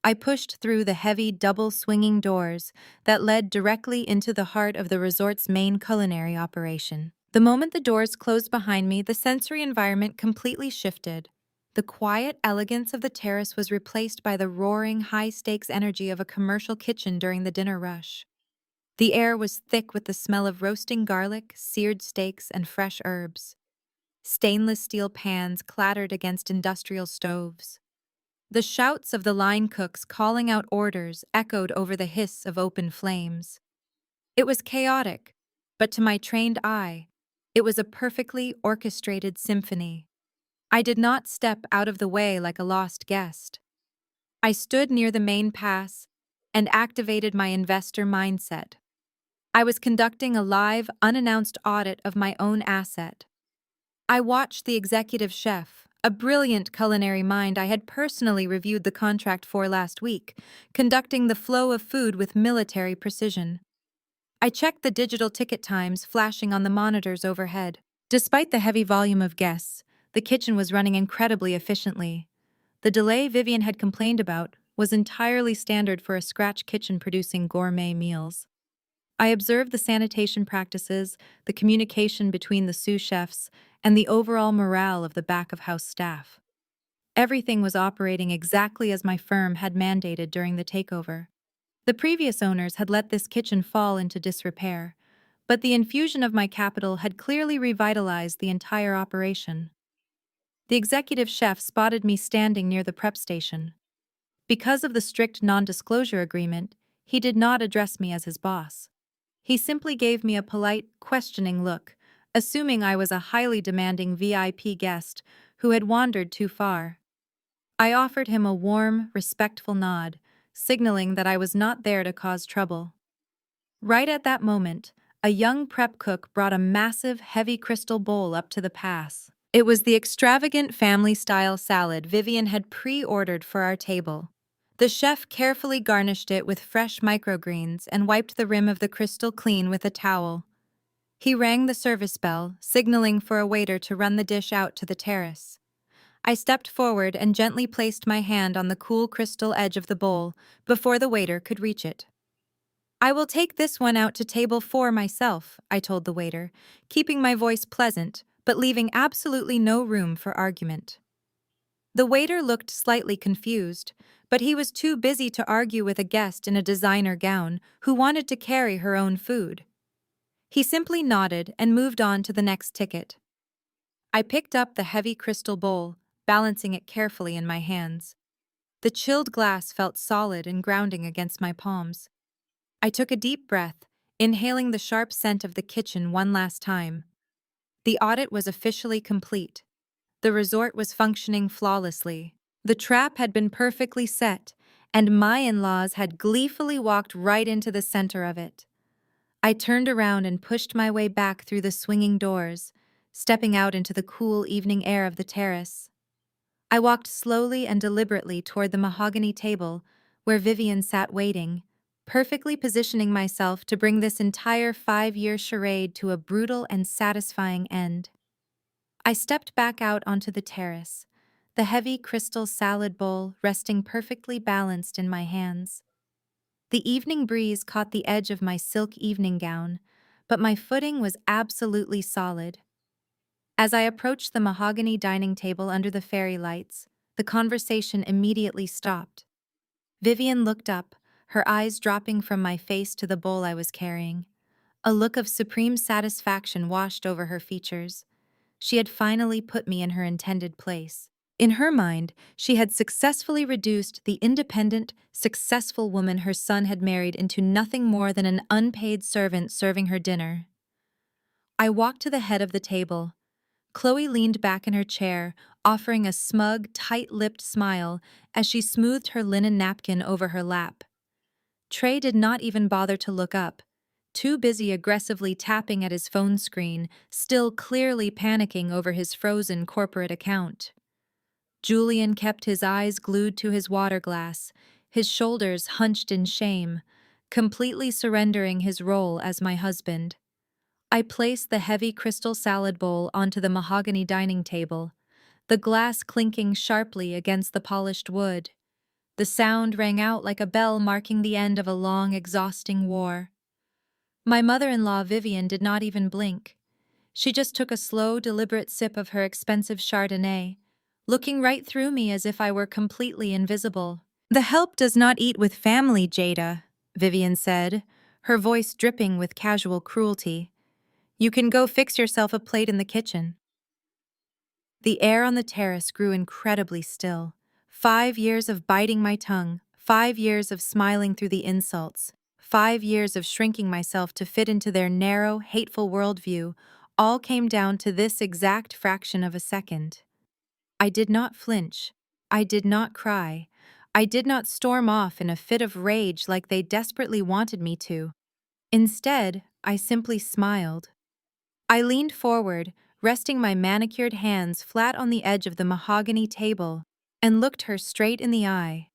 I pushed through the heavy double-swinging doors that led directly into the heart of the resort's main culinary operation. The moment the doors closed behind me, the sensory environment completely shifted. The quiet elegance of the terrace was replaced by the roaring, high-stakes energy of a commercial kitchen during the dinner rush. The air was thick with the smell of roasting garlic, seared steaks, and fresh herbs. Stainless steel pans clattered against industrial stoves. The shouts of the line cooks calling out orders echoed over the hiss of open flames. It was chaotic, but to my trained eye, it was a perfectly orchestrated symphony. I did not step out of the way like a lost guest. I stood near the main pass and activated my investor mindset. I was conducting a live, unannounced audit of my own asset. I watched the executive chef, a brilliant culinary mind I had personally reviewed the contract for last week, conducting the flow of food with military precision. I checked the digital ticket times flashing on the monitors overhead. Despite the heavy volume of guests, the kitchen was running incredibly efficiently. The delay Vivian had complained about was entirely standard for a scratch kitchen producing gourmet meals. I observed the sanitation practices, the communication between the sous chefs, and the overall morale of the back-of-house staff. Everything was operating exactly as my firm had mandated during the takeover. The previous owners had let this kitchen fall into disrepair, but the infusion of my capital had clearly revitalized the entire operation. The executive chef spotted me standing near the prep station. Because of the strict non-disclosure agreement, he did not address me as his boss. He simply gave me a polite, questioning look, assuming I was a highly demanding VIP guest who had wandered too far. I offered him a warm, respectful nod, signaling that I was not there to cause trouble. Right at that moment, a young prep cook brought a massive, heavy crystal bowl up to the pass. It was the extravagant family-style salad Vivian had pre-ordered for our table. The chef carefully garnished it with fresh microgreens and wiped the rim of the crystal clean with a towel. He rang the service bell, signaling for a waiter to run the dish out to the terrace. I stepped forward and gently placed my hand on the cool crystal edge of the bowl before the waiter could reach it. "I will take this one out to table 4 myself," I told the waiter, keeping my voice pleasant but leaving absolutely no room for argument. The waiter looked slightly confused, but he was too busy to argue with a guest in a designer gown who wanted to carry her own food. He simply nodded and moved on to the next ticket. I picked up the heavy crystal bowl, balancing it carefully in my hands. The chilled glass felt solid and grounding against my palms. I took a deep breath, inhaling the sharp scent of the kitchen one last time. The audit was officially complete. The resort was functioning flawlessly. The trap had been perfectly set, and my in-laws had gleefully walked right into the center of it. I turned around and pushed my way back through the swinging doors, stepping out into the cool evening air of the terrace. I walked slowly and deliberately toward the mahogany table where Vivian sat waiting, perfectly positioning myself to bring this entire 5-year charade to a brutal and satisfying end. I stepped back out onto the terrace, the heavy crystal salad bowl resting perfectly balanced in my hands. The evening breeze caught the edge of my silk evening gown, but my footing was absolutely solid. As I approached the mahogany dining table under the fairy lights, the conversation immediately stopped. Vivian looked up, her eyes dropping from my face to the bowl I was carrying. A look of supreme satisfaction washed over her features. She had finally put me in her intended place. In her mind, she had successfully reduced the independent, successful woman her son had married into nothing more than an unpaid servant serving her dinner. I walked to the head of the table. Chloe leaned back in her chair, offering a smug, tight-lipped smile as she smoothed her linen napkin over her lap. Trey did not even bother to look up, too busy aggressively tapping at his phone screen, still clearly panicking over his frozen corporate account. Julian kept his eyes glued to his water glass, his shoulders hunched in shame, completely surrendering his role as my husband. I placed the heavy crystal salad bowl onto the mahogany dining table, the glass clinking sharply against the polished wood. The sound rang out like a bell marking the end of a long, exhausting war. My mother-in-law, Vivian, did not even blink. She just took a slow, deliberate sip of her expensive chardonnay, looking right through me as if I were completely invisible. "The help does not eat with family, Jada," Vivian said, her voice dripping with casual cruelty. "You can go fix yourself a plate in the kitchen." The air on the terrace grew incredibly still. 5 years of biting my tongue, 5 years of smiling through the insults, 5 years of shrinking myself to fit into their narrow, hateful worldview, all came down to this exact fraction of a second. I did not flinch. I did not cry. I did not storm off in a fit of rage like they desperately wanted me to. Instead, I simply smiled. I leaned forward, resting my manicured hands flat on the edge of the mahogany table, and looked her straight in the eye.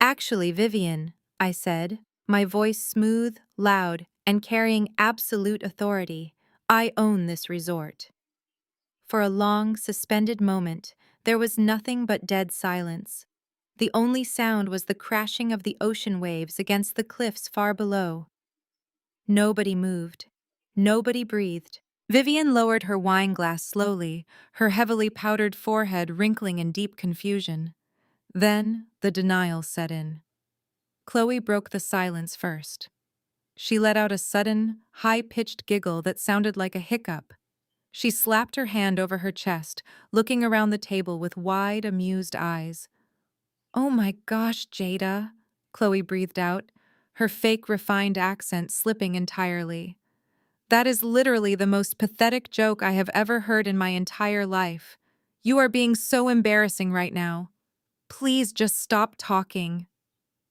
"Actually, Vivian," I said, my voice smooth, loud, and carrying absolute authority, "I own this resort." For a long, suspended moment, there was nothing but dead silence. The only sound was the crashing of the ocean waves against the cliffs far below. Nobody moved. Nobody breathed. Vivian lowered her wine glass slowly, her heavily powdered forehead wrinkling in deep confusion. Then the denial set in. Chloe broke the silence first. She let out a sudden, high-pitched giggle that sounded like a hiccup. She slapped her hand over her chest, looking around the table with wide, amused eyes. "Oh my gosh, Jada," Chloe breathed out, her fake, refined accent slipping entirely. "That is literally the most pathetic joke I have ever heard in my entire life. You are being so embarrassing right now. Please just stop talking."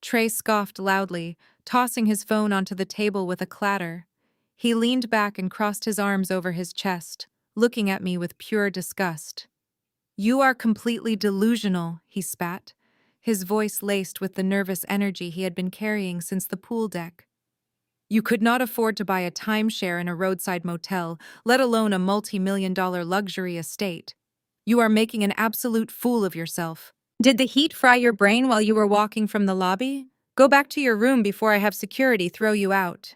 Trey scoffed loudly, tossing his phone onto the table with a clatter. He leaned back and crossed his arms over his chest, looking at me with pure disgust. "You are completely delusional," he spat, his voice laced with the nervous energy he had been carrying since the pool deck. "You could not afford to buy a timeshare in a roadside motel, let alone a multi-million-dollar luxury estate. You are making an absolute fool of yourself. Did the heat fry your brain while you were walking from the lobby? Go back to your room before I have security throw you out."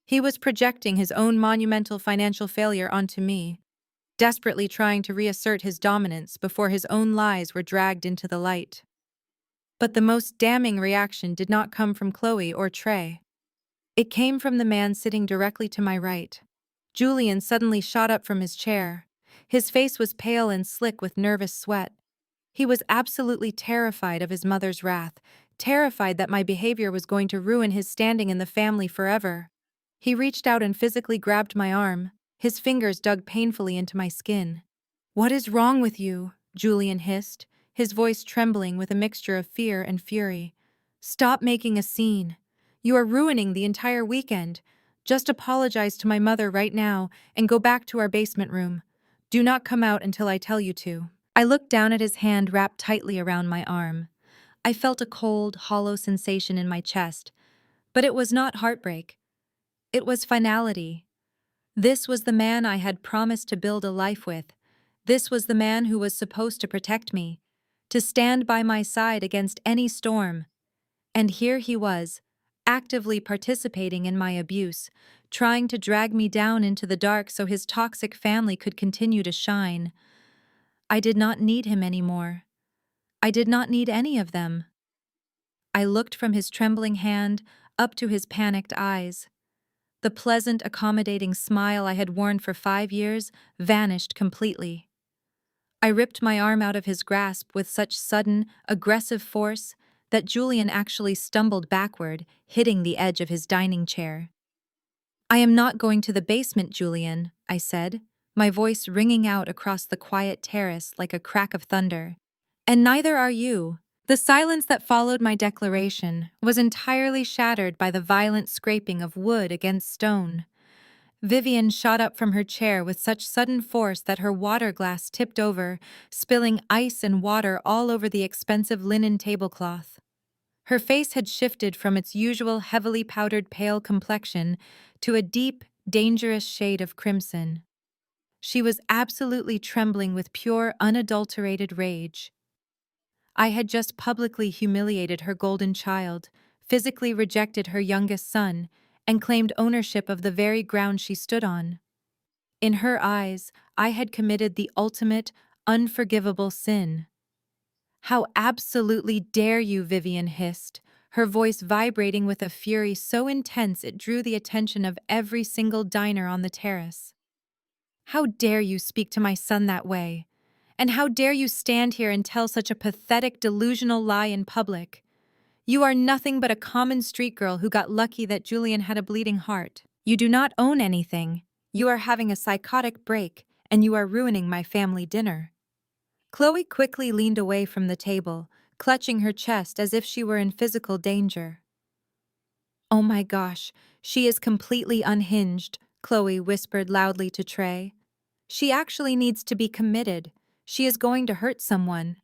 He was projecting his own monumental financial failure onto me, desperately trying to reassert his dominance before his own lies were dragged into the light. But the most damning reaction did not come from Chloe or Trey. It came from the man sitting directly to my right. Julian suddenly shot up from his chair. His face was pale and slick with nervous sweat. He was absolutely terrified of his mother's wrath, terrified that my behavior was going to ruin his standing in the family forever. He reached out and physically grabbed my arm. His fingers dug painfully into my skin. "What is wrong with you?" Julian hissed, his voice trembling with a mixture of fear and fury. "Stop making a scene. You are ruining the entire weekend. Just apologize to my mother right now and go back to our basement room. Do not come out until I tell you to." I looked down at his hand wrapped tightly around my arm. I felt a cold, hollow sensation in my chest, but it was not heartbreak. It was finality. This was the man I had promised to build a life with. This was the man who was supposed to protect me, to stand by my side against any storm. And here he was, actively participating in my abuse, trying to drag me down into the dark so his toxic family could continue to shine. I did not need him anymore. I did not need any of them. I looked from his trembling hand up to his panicked eyes. The pleasant, accommodating smile I had worn for 5 years vanished completely. I ripped my arm out of his grasp with such sudden, aggressive force that Julian actually stumbled backward, hitting the edge of his dining chair. "I am not going to the basement, Julian," I said, my voice ringing out across the quiet terrace like a crack of thunder. And neither are you. The silence that followed my declaration was entirely shattered by the violent scraping of wood against stone. Vivian shot up from her chair with such sudden force that her water glass tipped over, spilling ice and water all over the expensive linen tablecloth. Her face had shifted from its usual heavily powdered pale complexion to a deep, dangerous shade of crimson. She was absolutely trembling with pure, unadulterated rage. I had just publicly humiliated her golden child, physically rejected her youngest son, and claimed ownership of the very ground she stood on. In her eyes, I had committed the ultimate, unforgivable sin. "How absolutely dare you," Vivian hissed, her voice vibrating with a fury so intense it drew the attention of every single diner on the terrace. "How dare you speak to my son that way? And how dare you stand here and tell such a pathetic, delusional lie in public? You are nothing but a common street girl who got lucky that Julian had a bleeding heart. You do not own anything. You are having a psychotic break, and you are ruining my family dinner." Chloe quickly leaned away from the table, clutching her chest as if she were in physical danger. "Oh my gosh, she is completely unhinged," Chloe whispered loudly to Trey. "She actually needs to be committed. She is going to hurt someone."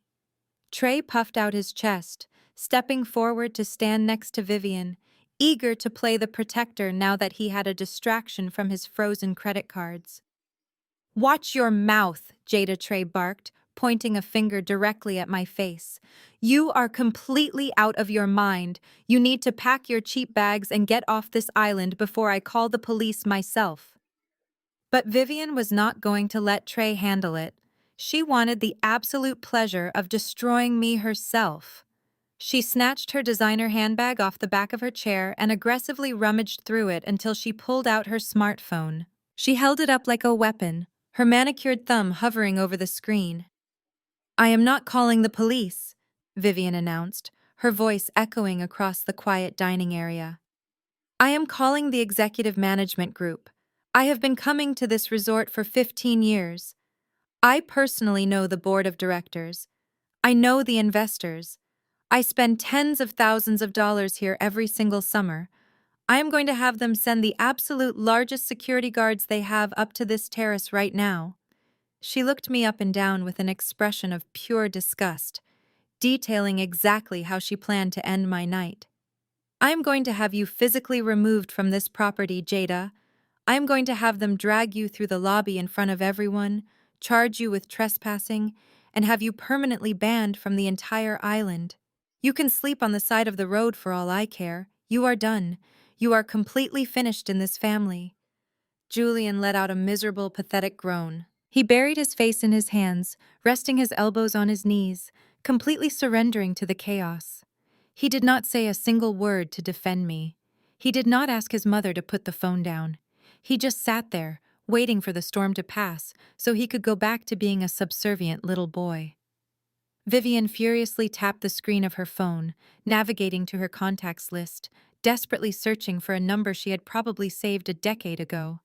Trey puffed out his chest, stepping forward to stand next to Vivian, eager to play the protector now that he had a distraction from his frozen credit cards. "Watch your mouth," Jada Trey barked, pointing a finger directly at my face. "You are completely out of your mind. You need to pack your cheap bags and get off this island before I call the police myself." But Vivian was not going to let Trey handle it. She wanted the absolute pleasure of destroying me herself. She snatched her designer handbag off the back of her chair and aggressively rummaged through it until she pulled out her smartphone. She held it up like a weapon, her manicured thumb hovering over the screen. "I am not calling the police," Vivian announced, her voice echoing across the quiet dining area. "I am calling the executive management group. I have been coming to this resort for 15 years. I personally know the board of directors. I know the investors. I spend tens of thousands of dollars here every single summer. I am going to have them send the absolute largest security guards they have up to this terrace right now." She looked me up and down with an expression of pure disgust, detailing exactly how she planned to end my night. "I am going to have you physically removed from this property, Jada. I am going to have them drag you through the lobby in front of everyone, charge you with trespassing, and have you permanently banned from the entire island. You can sleep on the side of the road for all I care. You are done. You are completely finished in this family." Julian let out a miserable, pathetic groan. He buried his face in his hands, resting his elbows on his knees, completely surrendering to the chaos. He did not say a single word to defend me. He did not ask his mother to put the phone down. He just sat there, waiting for the storm to pass so he could go back to being a subservient little boy. Vivian furiously tapped the screen of her phone, navigating to her contacts list, desperately searching for a number she had probably saved a decade ago.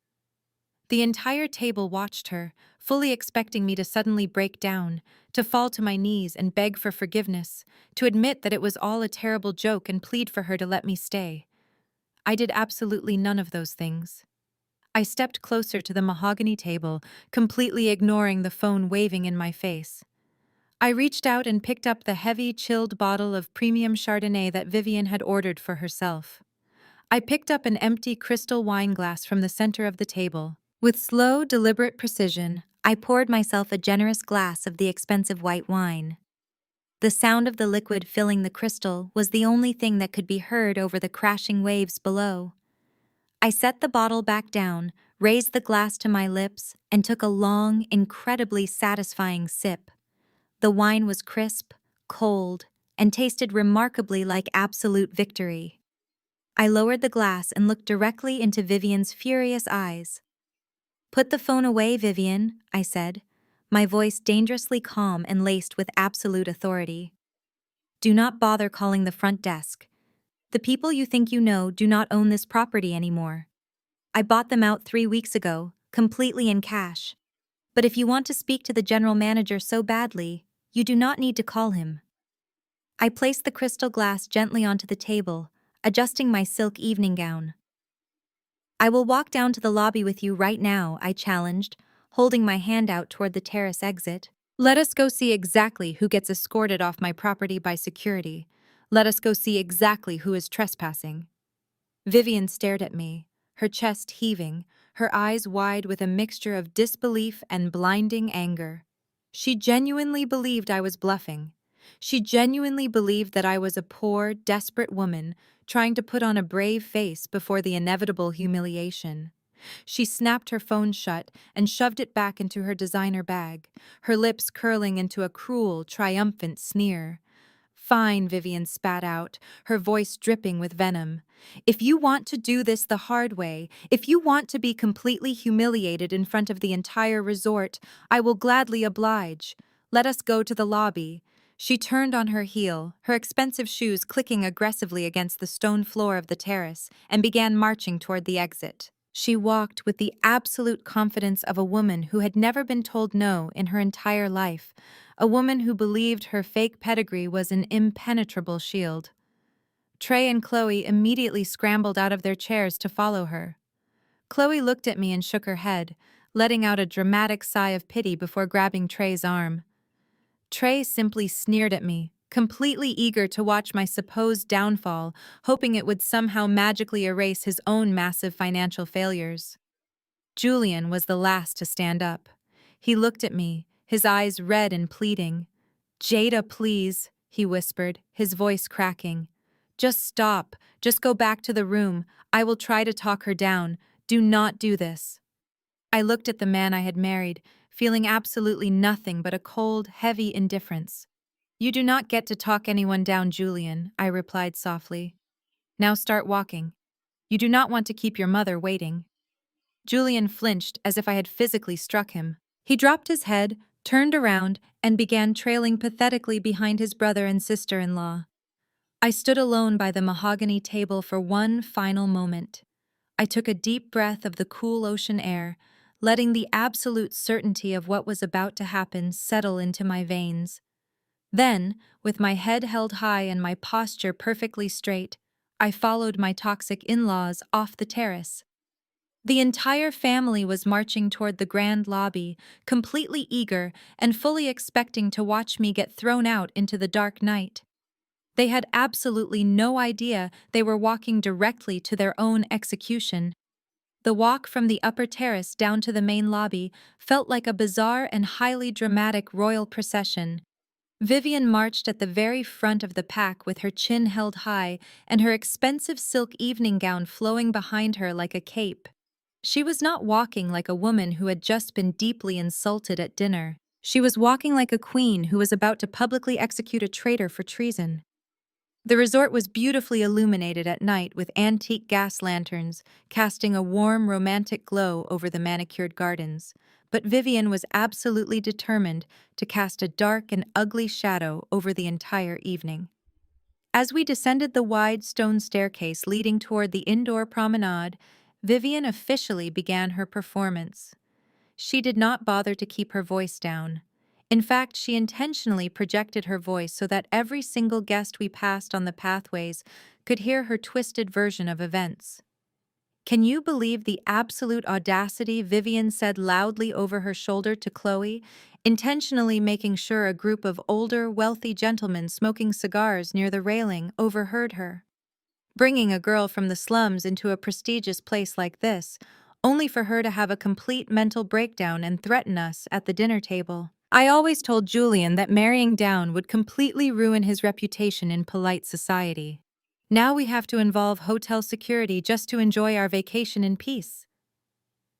The entire table watched her, fully expecting me to suddenly break down, to fall to my knees and beg for forgiveness, to admit that it was all a terrible joke and plead for her to let me stay. I did absolutely none of those things. I stepped closer to the mahogany table, completely ignoring the phone waving in my face. I reached out and picked up the heavy, chilled bottle of premium chardonnay that Vivian had ordered for herself. I picked up an empty crystal wine glass from the center of the table. With slow, deliberate precision, I poured myself a generous glass of the expensive white wine. The sound of the liquid filling the crystal was the only thing that could be heard over the crashing waves below. I set the bottle back down, raised the glass to my lips, and took a long, incredibly satisfying sip. The wine was crisp, cold, and tasted remarkably like absolute victory. I lowered the glass and looked directly into Vivian's furious eyes. "Put the phone away, Vivian," I said, my voice dangerously calm and laced with absolute authority. "Do not bother calling the front desk. The people you think you know do not own this property anymore. I bought them out 3 weeks ago, completely in cash. But if you want to speak to the general manager so badly, you do not need to call him. I placed the crystal glass gently onto the table, adjusting my silk evening gown. I will walk down to the lobby with you right now, I challenged, holding my hand out toward the terrace exit. Let us go see exactly who gets escorted off my property by security. Let us go see exactly who is trespassing. Vivian stared at me, her chest heaving, her eyes wide with a mixture of disbelief and blinding anger. She genuinely believed I was bluffing. She genuinely believed that I was a poor, desperate woman trying to put on a brave face before the inevitable humiliation. She snapped her phone shut and shoved it back into her designer bag, her lips curling into a cruel, triumphant sneer. Fine, Vivian spat out, her voice dripping with venom. If you want to do this the hard way, if you want to be completely humiliated in front of the entire resort, I will gladly oblige. Let us go to the lobby. She turned on her heel, her expensive shoes clicking aggressively against the stone floor of the terrace, and began marching toward the exit. She walked with the absolute confidence of a woman who had never been told no in her entire life, a woman who believed her fake pedigree was an impenetrable shield. Trey and Chloe immediately scrambled out of their chairs to follow her. Chloe looked at me and shook her head, letting out a dramatic sigh of pity before grabbing Trey's arm. Trey simply sneered at me, completely eager to watch my supposed downfall, hoping it would somehow magically erase his own massive financial failures. Julian was the last to stand up. He looked at me, his eyes red and pleading. "Jada, please," he whispered, his voice cracking. "Just stop. Just go back to the room. I will try to talk her down. Do not do this." I looked at the man I had married, feeling absolutely nothing but a cold, heavy indifference. "You do not get to talk anyone down, Julian," I replied softly. "Now start walking. You do not want to keep your mother waiting." Julian flinched as if I had physically struck him. He dropped his head, turned around, and began trailing pathetically behind his brother and sister-in-law. I stood alone by the mahogany table for one final moment. I took a deep breath of the cool ocean air, letting the absolute certainty of what was about to happen settle into my veins. Then, with my head held high and my posture perfectly straight, I followed my toxic in-laws off the terrace. The entire family was marching toward the grand lobby, completely eager and fully expecting to watch me get thrown out into the dark night. They had absolutely no idea they were walking directly to their own execution. The walk from the upper terrace down to the main lobby felt like a bizarre and highly dramatic royal procession. Vivian marched at the very front of the pack with her chin held high and her expensive silk evening gown flowing behind her like a cape. She was not walking like a woman who had just been deeply insulted at dinner. She was walking like a queen who was about to publicly execute a traitor for treason. The resort was beautifully illuminated at night with antique gas lanterns, casting a warm, romantic glow over the manicured gardens. But Vivian was absolutely determined to cast a dark and ugly shadow over the entire evening. As we descended the wide stone staircase leading toward the indoor promenade, Vivian officially began her performance. She did not bother to keep her voice down. In fact, she intentionally projected her voice so that every single guest we passed on the pathways could hear her twisted version of events. "Can you believe the absolute audacity?" Vivian said loudly over her shoulder to Chloe, intentionally making sure a group of older, wealthy gentlemen smoking cigars near the railing overheard her. Bringing a girl from the slums into a prestigious place like this, only for her to have a complete mental breakdown and threaten us at the dinner table. I always told Julian that marrying down would completely ruin his reputation in polite society. Now we have to involve hotel security just to enjoy our vacation in peace.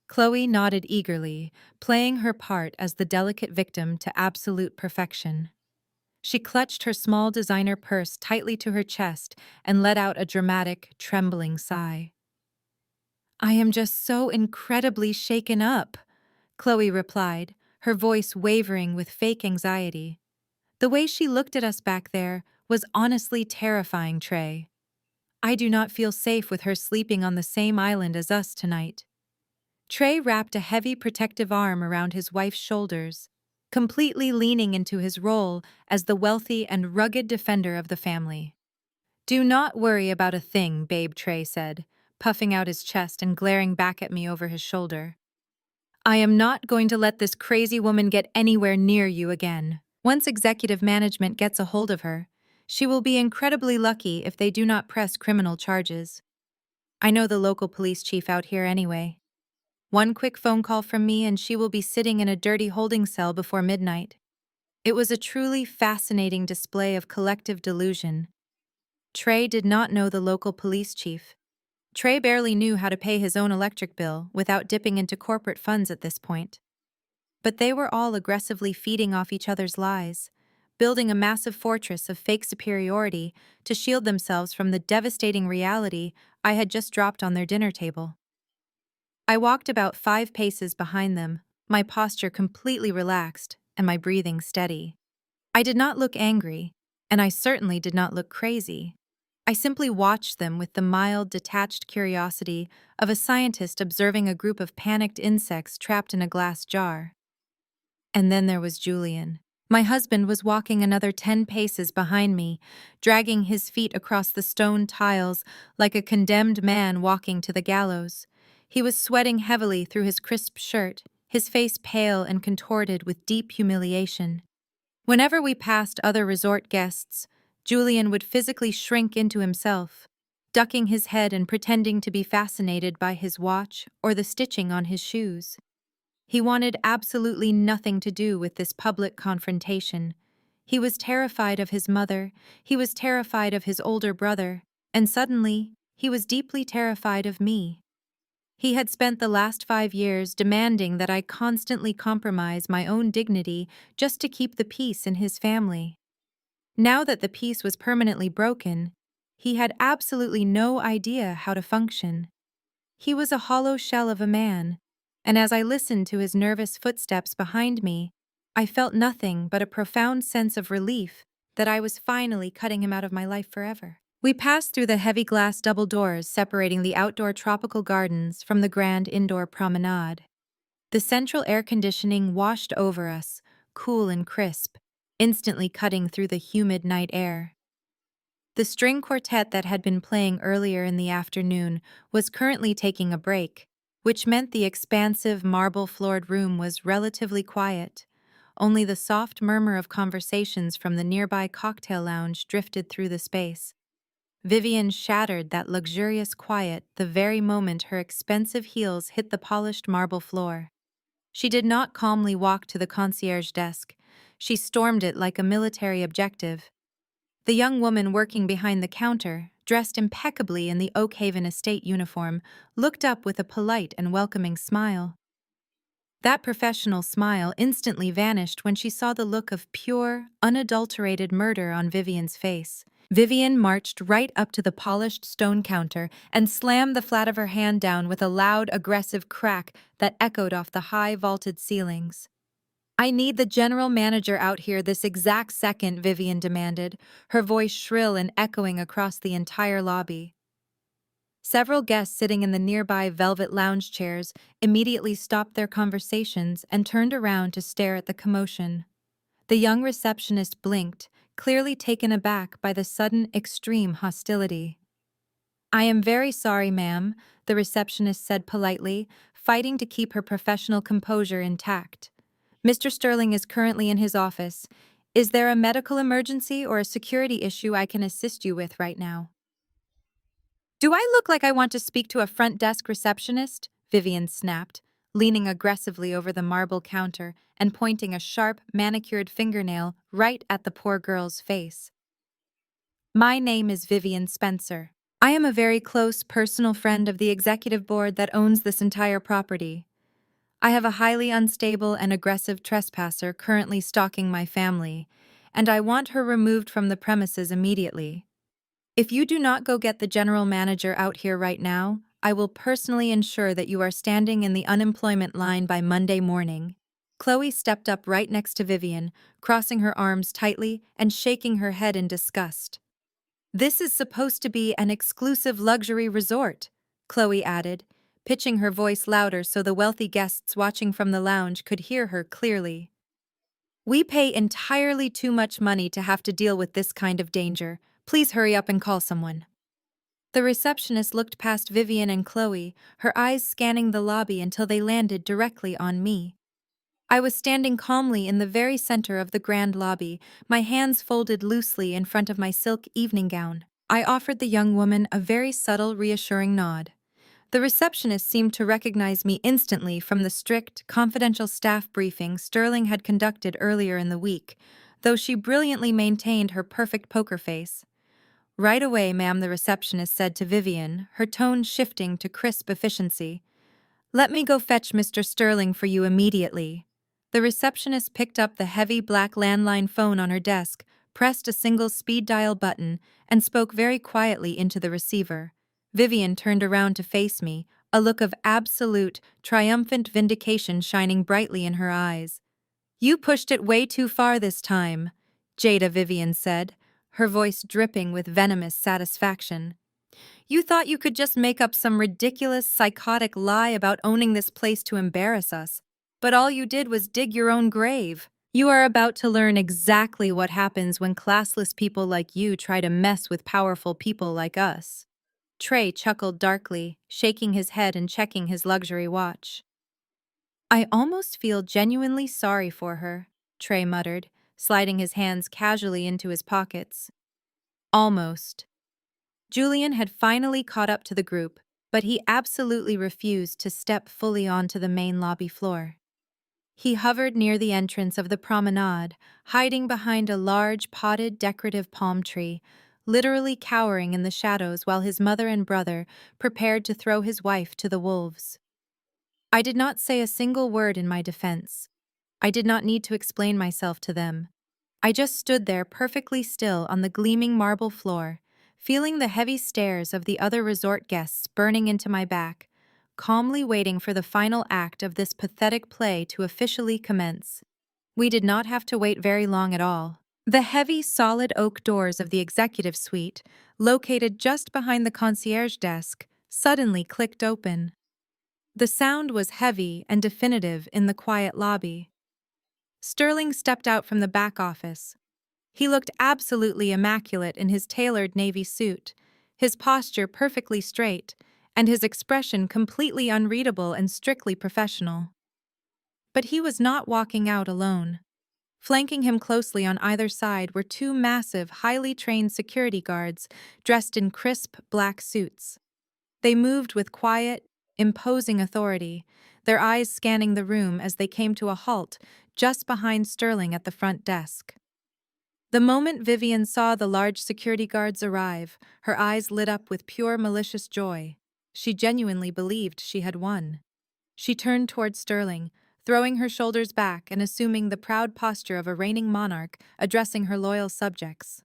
Chloe nodded eagerly, playing her part as the delicate victim to absolute perfection. She clutched her small designer purse tightly to her chest and let out a dramatic, trembling sigh. "I am just so incredibly shaken up," Chloe replied, her voice wavering with fake anxiety. The way she looked at us back there was honestly terrifying, Trey. "I do not feel safe with her sleeping on the same island as us tonight." Trey wrapped a heavy protective arm around his wife's shoulders, completely leaning into his role as the wealthy and rugged defender of the family. "Do not worry about a thing," Babe Trey said, puffing out his chest and glaring back at me over his shoulder. "I am not going to let this crazy woman get anywhere near you again. Once executive management gets a hold of her, she will be incredibly lucky if they do not press criminal charges. I know the local police chief out here anyway. One quick phone call from me and she will be sitting in a dirty holding cell before midnight." It was a truly fascinating display of collective delusion. Trey did not know the local police chief. Trey barely knew how to pay his own electric bill without dipping into corporate funds at this point. But they were all aggressively feeding off each other's lies, building a massive fortress of fake superiority to shield themselves from the devastating reality I had just dropped on their dinner table. I walked about 5 paces behind them, my posture completely relaxed and my breathing steady. I did not look angry, and I certainly did not look crazy. I simply watched them with the mild, detached curiosity of a scientist observing a group of panicked insects trapped in a glass jar. And then there was Julian. My husband was walking another 10 paces behind me, dragging his feet across the stone tiles like a condemned man walking to the gallows. He was sweating heavily through his crisp shirt, his face pale and contorted with deep humiliation. Whenever we passed other resort guests, Julian would physically shrink into himself, ducking his head and pretending to be fascinated by his watch or the stitching on his shoes. He wanted absolutely nothing to do with this public confrontation. He was terrified of his mother, he was terrified of his older brother, and suddenly, he was deeply terrified of me. He had spent the last 5 years demanding that I constantly compromise my own dignity just to keep the peace in his family. Now that the peace was permanently broken, he had absolutely no idea how to function. He was a hollow shell of a man, and as I listened to his nervous footsteps behind me, I felt nothing but a profound sense of relief that I was finally cutting him out of my life forever. We passed through the heavy glass double doors separating the outdoor tropical gardens from the grand indoor promenade. The central air conditioning washed over us, cool and crisp, instantly cutting through the humid night air. The string quartet that had been playing earlier in the afternoon was currently taking a break, which meant the expansive marble-floored room was relatively quiet. Only the soft murmur of conversations from the nearby cocktail lounge drifted through the space. Vivian shattered that luxurious quiet the very moment her expensive heels hit the polished marble floor. She did not calmly walk to the concierge desk. She stormed it like a military objective. The young woman working behind the counter, dressed impeccably in the Oakhaven estate uniform, looked up with a polite and welcoming smile. That professional smile instantly vanished when she saw the look of pure, unadulterated murder on Vivian's face. Vivian marched right up to the polished stone counter and slammed the flat of her hand down with a loud, aggressive crack that echoed off the high, vaulted ceilings. "I need the general manager out here this exact second," Vivian demanded, her voice shrill and echoing across the entire lobby. Several guests sitting in the nearby velvet lounge chairs immediately stopped their conversations and turned around to stare at the commotion. The young receptionist blinked, clearly taken aback by the sudden extreme hostility. "I am very sorry, ma'am," the receptionist said politely, fighting to keep her professional composure intact. "Mr. Sterling is currently in his office. Is there a medical emergency or a security issue I can assist you with right now?" "Do I look like I want to speak to a front desk receptionist?" Vivian snapped, leaning aggressively over the marble counter and pointing a sharp, manicured fingernail right at the poor girl's face. "My name is Vivian Spencer. I am a very close personal friend of the executive board that owns this entire property. I have a highly unstable and aggressive trespasser currently stalking my family, and I want her removed from the premises immediately. If you do not go get the general manager out here right now, I will personally ensure that you are standing in the unemployment line by Monday morning." Chloe stepped up right next to Vivian, crossing her arms tightly and shaking her head in disgust. "This is supposed to be an exclusive luxury resort," Chloe added, pitching her voice louder so the wealthy guests watching from the lounge could hear her clearly. "We pay entirely too much money to have to deal with this kind of danger. Please hurry up and call someone." The receptionist looked past Vivian and Chloe, her eyes scanning the lobby until they landed directly on me. I was standing calmly in the very center of the grand lobby, my hands folded loosely in front of my silk evening gown. I offered the young woman a very subtle, reassuring nod. The receptionist seemed to recognize me instantly from the strict, confidential staff briefing Sterling had conducted earlier in the week, though she brilliantly maintained her perfect poker face. "Right away, ma'am," the receptionist said to Vivian, her tone shifting to crisp efficiency. "Let me go fetch Mr. Sterling for you immediately." The receptionist picked up the heavy black landline phone on her desk, pressed a single speed dial button, and spoke very quietly into the receiver. Vivian turned around to face me, a look of absolute, triumphant vindication shining brightly in her eyes. "You pushed it way too far this time," Jada, Vivian said, her voice dripping with venomous satisfaction. "You thought you could just make up some ridiculous, psychotic lie about owning this place to embarrass us, but all you did was dig your own grave. You are about to learn exactly what happens when classless people like you try to mess with powerful people like us." Trey chuckled darkly, shaking his head and checking his luxury watch. "I almost feel genuinely sorry for her," Trey muttered, sliding his hands casually into his pockets. Almost. Julian had finally caught up to the group, but he absolutely refused to step fully onto the main lobby floor. He hovered near the entrance of the promenade, hiding behind a large potted decorative palm tree, literally cowering in the shadows while his mother and brother prepared to throw his wife to the wolves. I did not say a single word in my defense. I did not need to explain myself to them. I just stood there perfectly still on the gleaming marble floor, feeling the heavy stares of the other resort guests burning into my back, calmly waiting for the final act of this pathetic play to officially commence. We did not have to wait very long at all. The heavy, solid oak doors of the executive suite, located just behind the concierge desk, suddenly clicked open. The sound was heavy and definitive in the quiet lobby. Sterling stepped out from the back office. He looked absolutely immaculate in his tailored navy suit, his posture perfectly straight, and his expression completely unreadable and strictly professional. But he was not walking out alone. Flanking him closely on either side were two massive, highly trained security guards dressed in crisp black suits. They moved with quiet, imposing authority, their eyes scanning the room as they came to a halt just behind Sterling at the front desk. The moment Vivian saw the large security guards arrive, her eyes lit up with pure malicious joy. She genuinely believed she had won. She turned toward Sterling, throwing her shoulders back and assuming the proud posture of a reigning monarch, addressing her loyal subjects.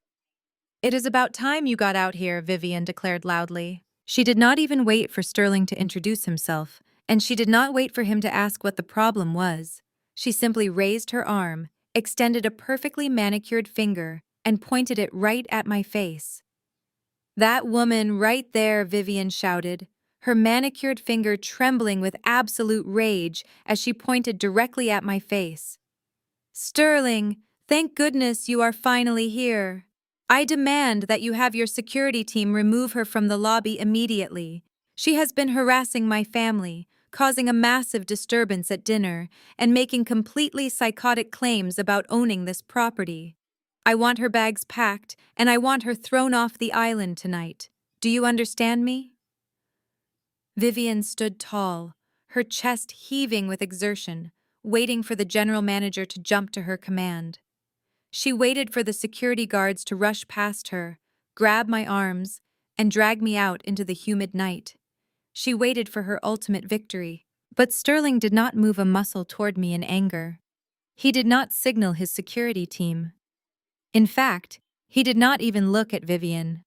"It is about time you got out here," Vivian declared loudly. She did not even wait for Sterling to introduce himself, and she did not wait for him to ask what the problem was. She simply raised her arm, extended a perfectly manicured finger, and pointed it right at my face. "That woman right there," Vivian shouted, her manicured finger trembling with absolute rage as she pointed directly at my face. "Sterling, thank goodness you are finally here. I demand that you have your security team remove her from the lobby immediately. She has been harassing my family, causing a massive disturbance at dinner, and making completely psychotic claims about owning this property. I want her bags packed, and I want her thrown off the island tonight. Do you understand me?" Vivian stood tall, her chest heaving with exertion, waiting for the general manager to jump to her command. She waited for the security guards to rush past her, grab my arms, and drag me out into the humid night. She waited for her ultimate victory. But Sterling did not move a muscle toward me in anger. He did not signal his security team. In fact, he did not even look at Vivian.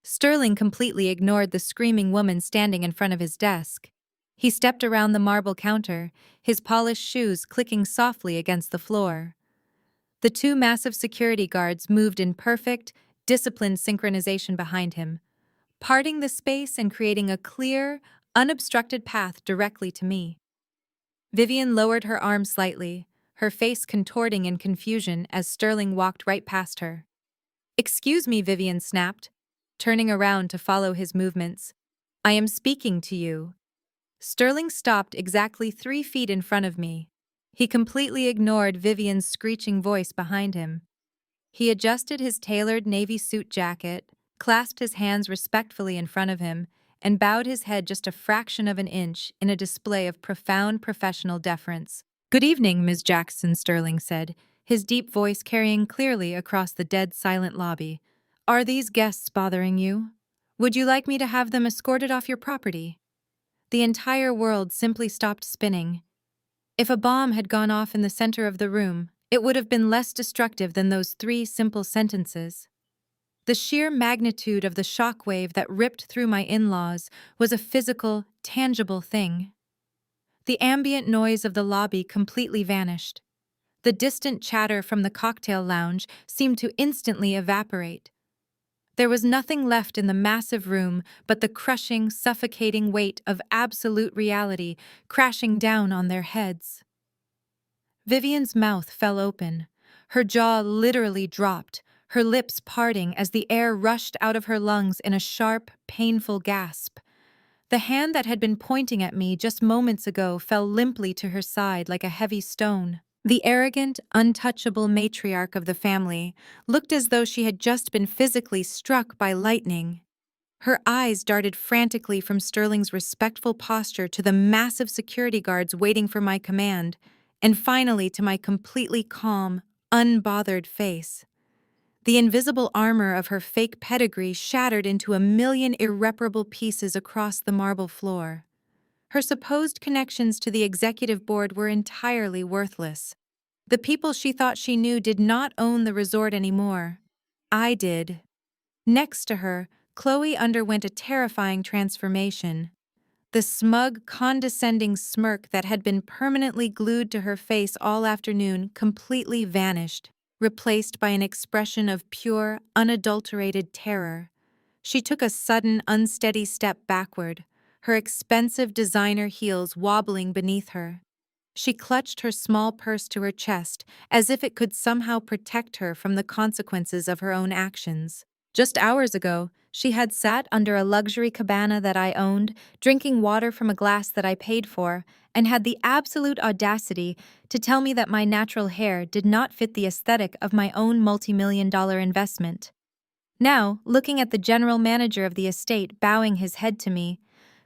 Sterling completely ignored the screaming woman standing in front of his desk. He stepped around the marble counter, his polished shoes clicking softly against the floor. The two massive security guards moved in perfect, disciplined synchronization behind him, parting the space and creating a clear, unobstructed path directly to me. Vivian lowered her arm slightly, her face contorting in confusion as Sterling walked right past her. "Excuse me," Vivian snapped, turning around to follow his movements. "I am speaking to you." Sterling stopped exactly 3 feet in front of me. He completely ignored Vivian's screeching voice behind him. He adjusted his tailored navy suit jacket, clasped his hands respectfully in front of him, and bowed his head just a fraction of an inch in a display of profound professional deference. "Good evening, Ms. Jackson," Sterling said, his deep voice carrying clearly across the dead silent lobby. "Are these guests bothering you? Would you like me to have them escorted off your property?" The entire world simply stopped spinning. If a bomb had gone off in the center of the room, it would have been less destructive than those 3 simple sentences. The sheer magnitude of the shockwave that ripped through my in-laws was a physical, tangible thing. The ambient noise of the lobby completely vanished. The distant chatter from the cocktail lounge seemed to instantly evaporate. There was nothing left in the massive room but the crushing, suffocating weight of absolute reality crashing down on their heads. Vivian's mouth fell open. Her jaw literally dropped, her lips parting as the air rushed out of her lungs in a sharp, painful gasp. The hand that had been pointing at me just moments ago fell limply to her side like a heavy stone. The arrogant, untouchable matriarch of the family looked as though she had just been physically struck by lightning. Her eyes darted frantically from Sterling's respectful posture to the massive security guards waiting for my command, and finally to my completely calm, unbothered face. The invisible armor of her fake pedigree shattered into a million irreparable pieces across the marble floor. Her supposed connections to the executive board were entirely worthless. The people she thought she knew did not own the resort anymore. I did. Next to her, Chloe underwent a terrifying transformation. The smug, condescending smirk that had been permanently glued to her face all afternoon completely vanished, replaced by an expression of pure, unadulterated terror. She took a sudden, unsteady step backward, her expensive designer heels wobbling beneath her. She clutched her small purse to her chest, as if it could somehow protect her from the consequences of her own actions. Just hours ago, she had sat under a luxury cabana that I owned, drinking water from a glass that I paid for, and had the absolute audacity to tell me that my natural hair did not fit the aesthetic of my own multi-million-dollar investment. Now, looking at the general manager of the estate bowing his head to me,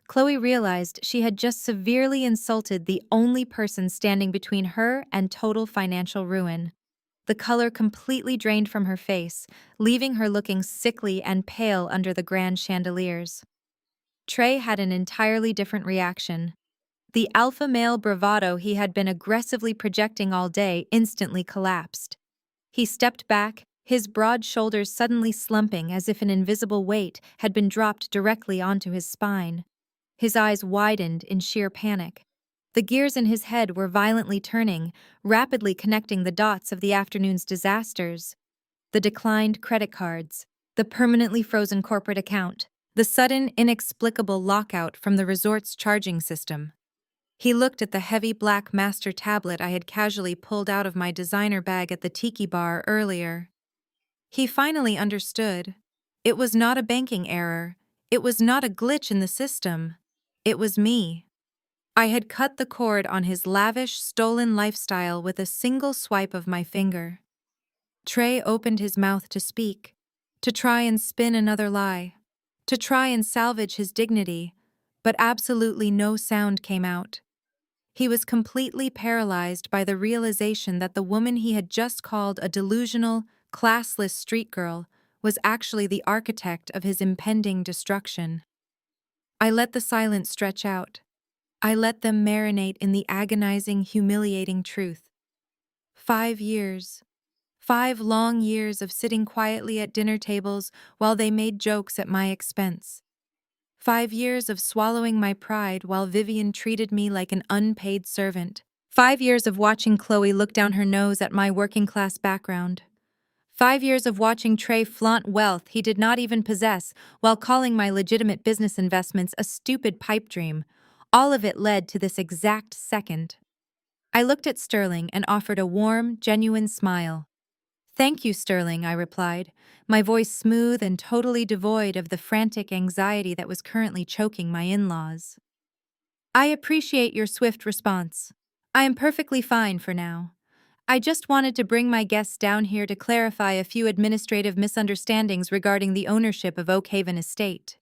Chloe realized she had just severely insulted the only person standing between her and total financial ruin. The color completely drained from her face, leaving her looking sickly and pale under the grand chandeliers. Trey had an entirely different reaction. The alpha male bravado he had been aggressively projecting all day instantly collapsed. He stepped back, his broad shoulders suddenly slumping as if an invisible weight had been dropped directly onto his spine. His eyes widened in sheer panic. The gears in his head were violently turning, rapidly connecting the dots of the afternoon's disasters. The declined credit cards, the permanently frozen corporate account, the sudden, inexplicable lockout from the resort's charging system. He looked at the heavy black master tablet I had casually pulled out of my designer bag at the tiki bar earlier. He finally understood. It was not a banking error. It was not a glitch in the system. It was me. I had cut the cord on his lavish, stolen lifestyle with a single swipe of my finger. Trey opened his mouth to speak, to try and spin another lie, to try and salvage his dignity, but absolutely no sound came out. He was completely paralyzed by the realization that the woman he had just called a delusional, classless street girl was actually the architect of his impending destruction. I let the silence stretch out. I let them marinate in the agonizing, humiliating truth. 5 years. 5 long years of sitting quietly at dinner tables while they made jokes at my expense. 5 years of swallowing my pride while Vivian treated me like an unpaid servant. 5 years of watching Chloe look down her nose at my working-class background. 5 years of watching Trey flaunt wealth he did not even possess while calling my legitimate business investments a stupid pipe dream. All of it led to this exact second. I looked at Sterling and offered a warm, genuine smile. "Thank you, Sterling," I replied, my voice smooth and totally devoid of the frantic anxiety that was currently choking my in-laws. "I appreciate your swift response. I am perfectly fine for now. I just wanted to bring my guests down here to clarify a few administrative misunderstandings regarding the ownership of Oak Haven Estate."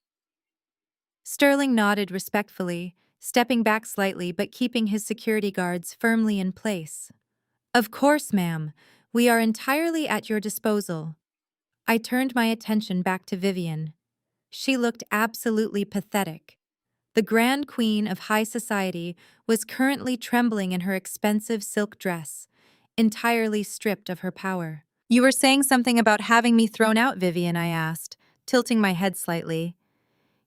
Sterling nodded respectfully, stepping back slightly but keeping his security guards firmly in place. "Of course, ma'am. We are entirely at your disposal." I turned my attention back to Vivian. She looked absolutely pathetic. The Grand Queen of High Society was currently trembling in her expensive silk dress, entirely stripped of her power. "You were saying something about having me thrown out, Vivian," I asked, tilting my head slightly.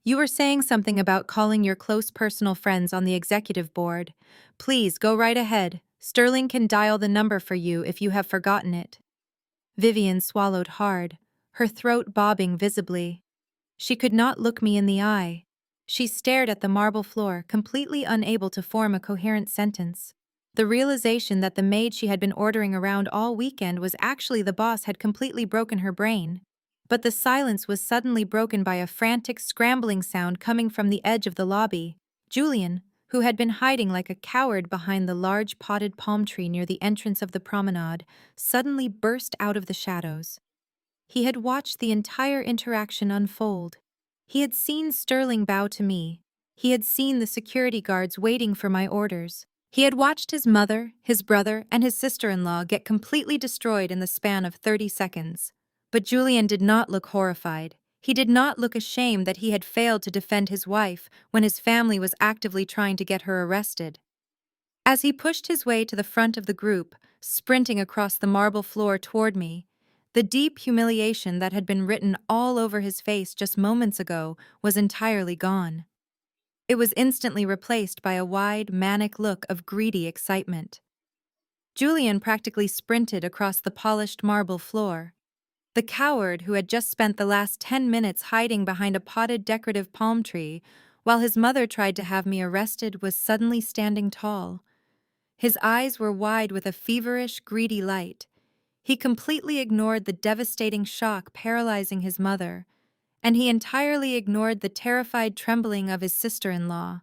"You were saying something about calling your close personal friends on the executive board. Please go right ahead. Sterling can dial the number for you if you have forgotten it." Vivian swallowed hard, her throat bobbing visibly. She could not look me in the eye. She stared at the marble floor, completely unable to form a coherent sentence. The realization that the maid she had been ordering around all weekend was actually the boss had completely broken her brain. But the silence was suddenly broken by a frantic scrambling sound coming from the edge of the lobby. Julian, who had been hiding like a coward behind the large potted palm tree near the entrance of the promenade, suddenly burst out of the shadows. He had watched the entire interaction unfold. He had seen Sterling bow to me. He had seen the security guards waiting for my orders. He had watched his mother, his brother, and his sister-in-law get completely destroyed in the span of 30 seconds. But Julian did not look horrified. He did not look ashamed that he had failed to defend his wife when his family was actively trying to get her arrested. As he pushed his way to the front of the group, sprinting across the marble floor toward me, the deep humiliation that had been written all over his face just moments ago was entirely gone. It was instantly replaced by a wide, manic look of greedy excitement. Julian practically sprinted across the polished marble floor. The coward who had just spent the last 10 minutes hiding behind a potted decorative palm tree while his mother tried to have me arrested was suddenly standing tall. His eyes were wide with a feverish, greedy light. He completely ignored the devastating shock paralyzing his mother, and he entirely ignored the terrified trembling of his sister-in-law.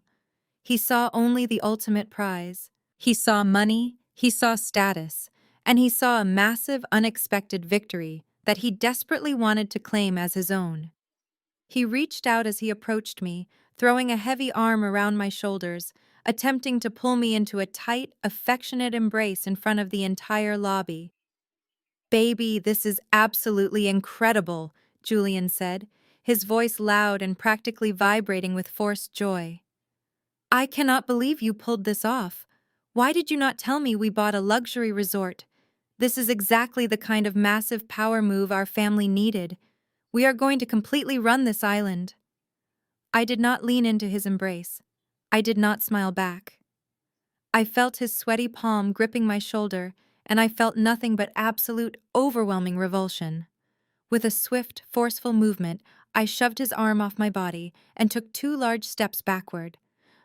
He saw only the ultimate prize. He saw money, he saw status, and he saw a massive, unexpected victory that he desperately wanted to claim as his own. He reached out as he approached me, throwing a heavy arm around my shoulders, attempting to pull me into a tight, affectionate embrace in front of the entire lobby. "Baby, this is absolutely incredible," Julian said, his voice loud and practically vibrating with forced joy. "I cannot believe you pulled this off. Why did you not tell me we bought a luxury resort? This is exactly the kind of massive power move our family needed. We are going to completely run this island." I did not lean into his embrace. I did not smile back. I felt his sweaty palm gripping my shoulder, and I felt nothing but absolute, overwhelming revulsion. With a swift, forceful movement, I shoved his arm off my body and took 2 large steps backward.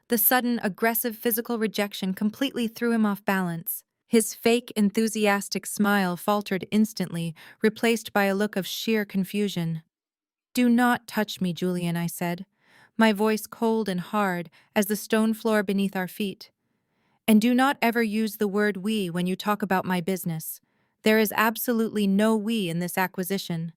The sudden, aggressive physical rejection completely threw him off balance. His fake, enthusiastic smile faltered instantly, replaced by a look of sheer confusion. "Do not touch me, Julian," I said, my voice cold and hard as the stone floor beneath our feet. "And do not ever use the word we when you talk about my business. There is absolutely no we in this acquisition."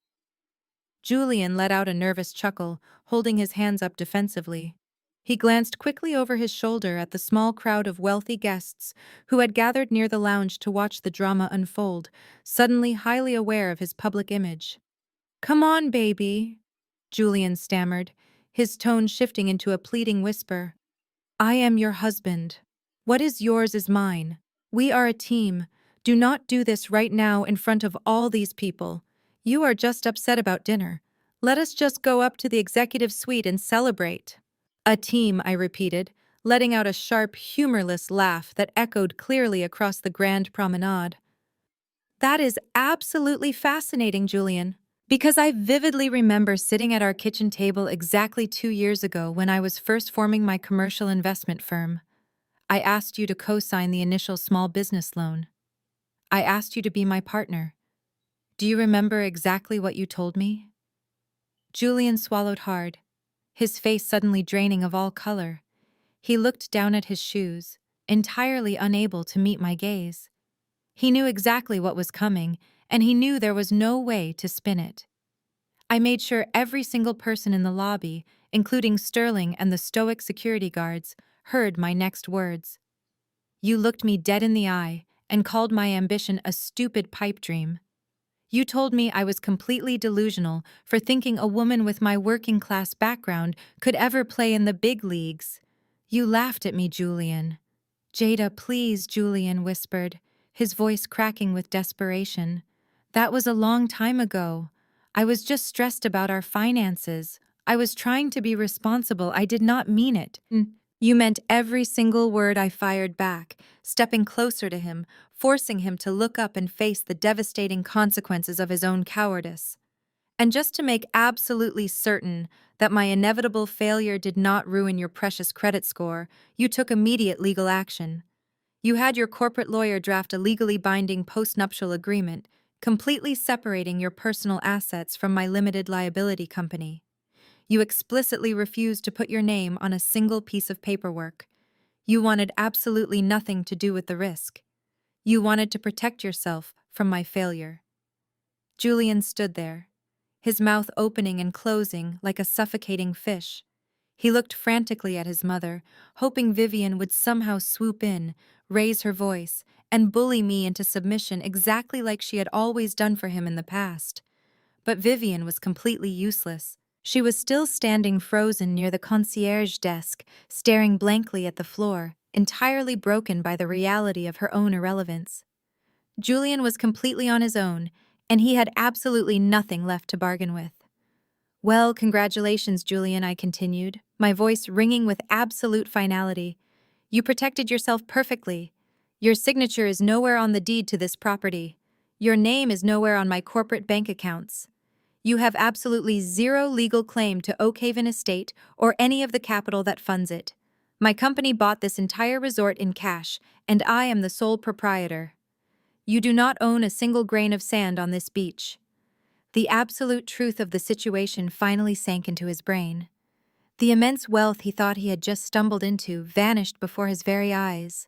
Julian let out a nervous chuckle, holding his hands up defensively. He glanced quickly over his shoulder at the small crowd of wealthy guests who had gathered near the lounge to watch the drama unfold, suddenly highly aware of his public image. "Come on, baby," Julian stammered, his tone shifting into a pleading whisper. "I am your husband. What is yours is mine. We are a team. Do not do this right now in front of all these people. You are just upset about dinner. Let us just go up to the executive suite and celebrate." "A team," I repeated, letting out a sharp, humorless laugh that echoed clearly across the grand promenade. That is absolutely fascinating, Julian. Because I vividly remember sitting at our kitchen table exactly 2 years ago when I was first forming my commercial investment firm. I asked you to co-sign the initial small business loan. I asked you to be my partner. Do you remember exactly what you told me? Julian swallowed hard, his face suddenly draining of all color. He looked down at his shoes, entirely unable to meet my gaze. He knew exactly what was coming, and he knew there was no way to spin it. I made sure every single person in the lobby, including Sterling and the stoic security guards, heard my next words. You looked me dead in the eye and called my ambition a stupid pipe dream. You told me I was completely delusional for thinking a woman with my working-class background could ever play in the big leagues. You laughed at me, Julian. Jada, please, Julian whispered, his voice cracking with desperation. That was a long time ago. I was just stressed about our finances. I was trying to be responsible. I did not mean it. You meant every single word, I fired back, stepping closer to him, forcing him to look up and face the devastating consequences of his own cowardice. And just to make absolutely certain that my inevitable failure did not ruin your precious credit score, you took immediate legal action. You had your corporate lawyer draft a legally binding postnuptial agreement, completely separating your personal assets from my limited liability company. You explicitly refused to put your name on a single piece of paperwork. You wanted absolutely nothing to do with the risk. You wanted to protect yourself from my failure. Julian stood there, his mouth opening and closing like a suffocating fish. He looked frantically at his mother, hoping Vivian would somehow swoop in, raise her voice, and bully me into submission exactly like she had always done for him in the past. But Vivian was completely useless. She was still standing frozen near the concierge desk, staring blankly at the floor, entirely broken by the reality of her own irrelevance. Julian was completely on his own, and he had absolutely nothing left to bargain with. Well, congratulations, Julian, I continued, my voice ringing with absolute finality. You protected yourself perfectly. Your signature is nowhere on the deed to this property. Your name is nowhere on my corporate bank accounts. You have absolutely zero legal claim to Oakhaven Estate or any of the capital that funds it. My company bought this entire resort in cash, and I am the sole proprietor. You do not own a single grain of sand on this beach. The absolute truth of the situation finally sank into his brain. The immense wealth he thought he had just stumbled into vanished before his very eyes.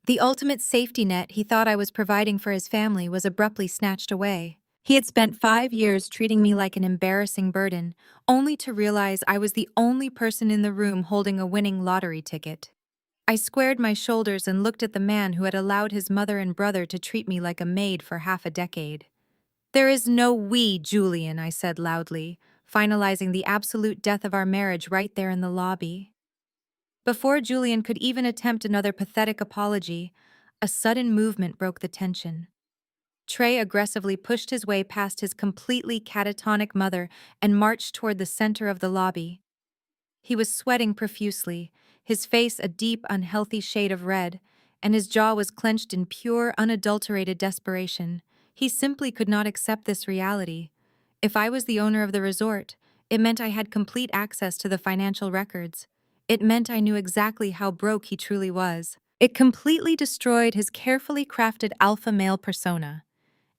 The ultimate safety net he thought I was providing for his family was abruptly snatched away. He had spent 5 years treating me like an embarrassing burden, only to realize I was the only person in the room holding a winning lottery ticket. I squared my shoulders and looked at the man who had allowed his mother and brother to treat me like a maid for half a decade. There is no we, Julian, I said loudly, finalizing the absolute death of our marriage right there in the lobby. Before Julian could even attempt another pathetic apology, a sudden movement broke the tension. Trey aggressively pushed his way past his completely catatonic mother and marched toward the center of the lobby. He was sweating profusely, his face a deep, unhealthy shade of red, and his jaw was clenched in pure, unadulterated desperation. He simply could not accept this reality. If I was the owner of the resort, it meant I had complete access to the financial records. It meant I knew exactly how broke he truly was. It completely destroyed his carefully crafted alpha male persona.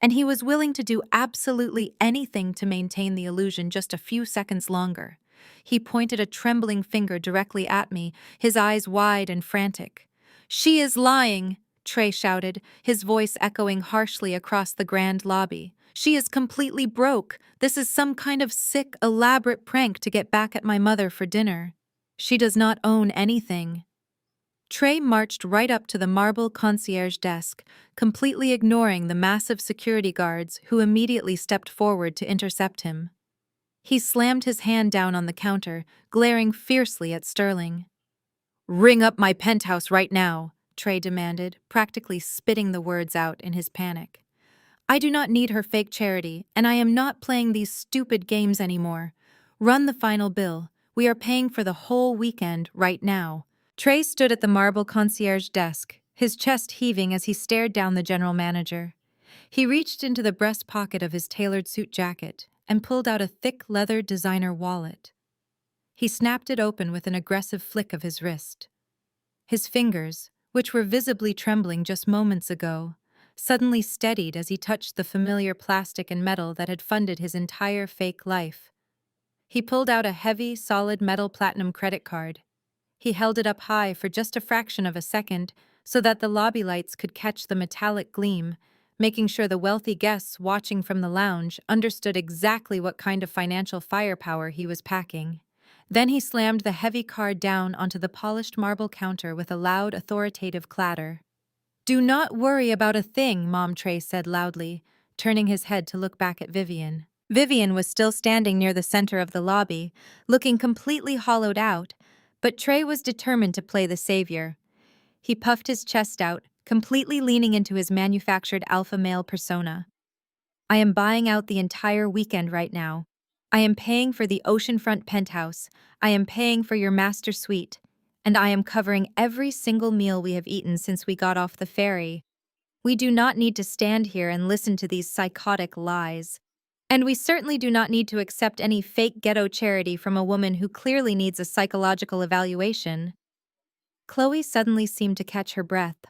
And he was willing to do absolutely anything to maintain the illusion just a few seconds longer. He pointed a trembling finger directly at me, his eyes wide and frantic. "She is lying," Trey shouted, his voice echoing harshly across the grand lobby. "She is completely broke. This is some kind of sick, elaborate prank to get back at my mother for dinner. She does not own anything." Trey marched right up to the marble concierge desk, completely ignoring the massive security guards who immediately stepped forward to intercept him. He slammed his hand down on the counter, glaring fiercely at Sterling. "Ring up my penthouse right now," Trey demanded, practically spitting the words out in his panic. "I do not need her fake charity, and I am not playing these stupid games anymore. Run the final bill. We are paying for the whole weekend right now." Trey stood at the marble concierge desk, his chest heaving as he stared down the general manager. He reached into the breast pocket of his tailored suit jacket and pulled out a thick leather designer wallet. He snapped it open with an aggressive flick of his wrist. His fingers, which were visibly trembling just moments ago, suddenly steadied as he touched the familiar plastic and metal that had funded his entire fake life. He pulled out a heavy, solid metal platinum credit card. He held it up high for just a fraction of a second so that the lobby lights could catch the metallic gleam, making sure the wealthy guests watching from the lounge understood exactly what kind of financial firepower he was packing. Then he slammed the heavy card down onto the polished marble counter with a loud, authoritative clatter. "Do not worry about a thing," Mom Trey said loudly, turning his head to look back at Vivian. Vivian was still standing near the center of the lobby, looking completely hollowed out, but Trey was determined to play the savior. He puffed his chest out, completely leaning into his manufactured alpha male persona. "I am buying out the entire weekend right now. I am paying for the oceanfront penthouse. I am paying for your master suite. And I am covering every single meal we have eaten since we got off the ferry. We do not need to stand here and listen to these psychotic lies. And we certainly do not need to accept any fake ghetto charity from a woman who clearly needs a psychological evaluation." Chloe suddenly seemed to catch her breath.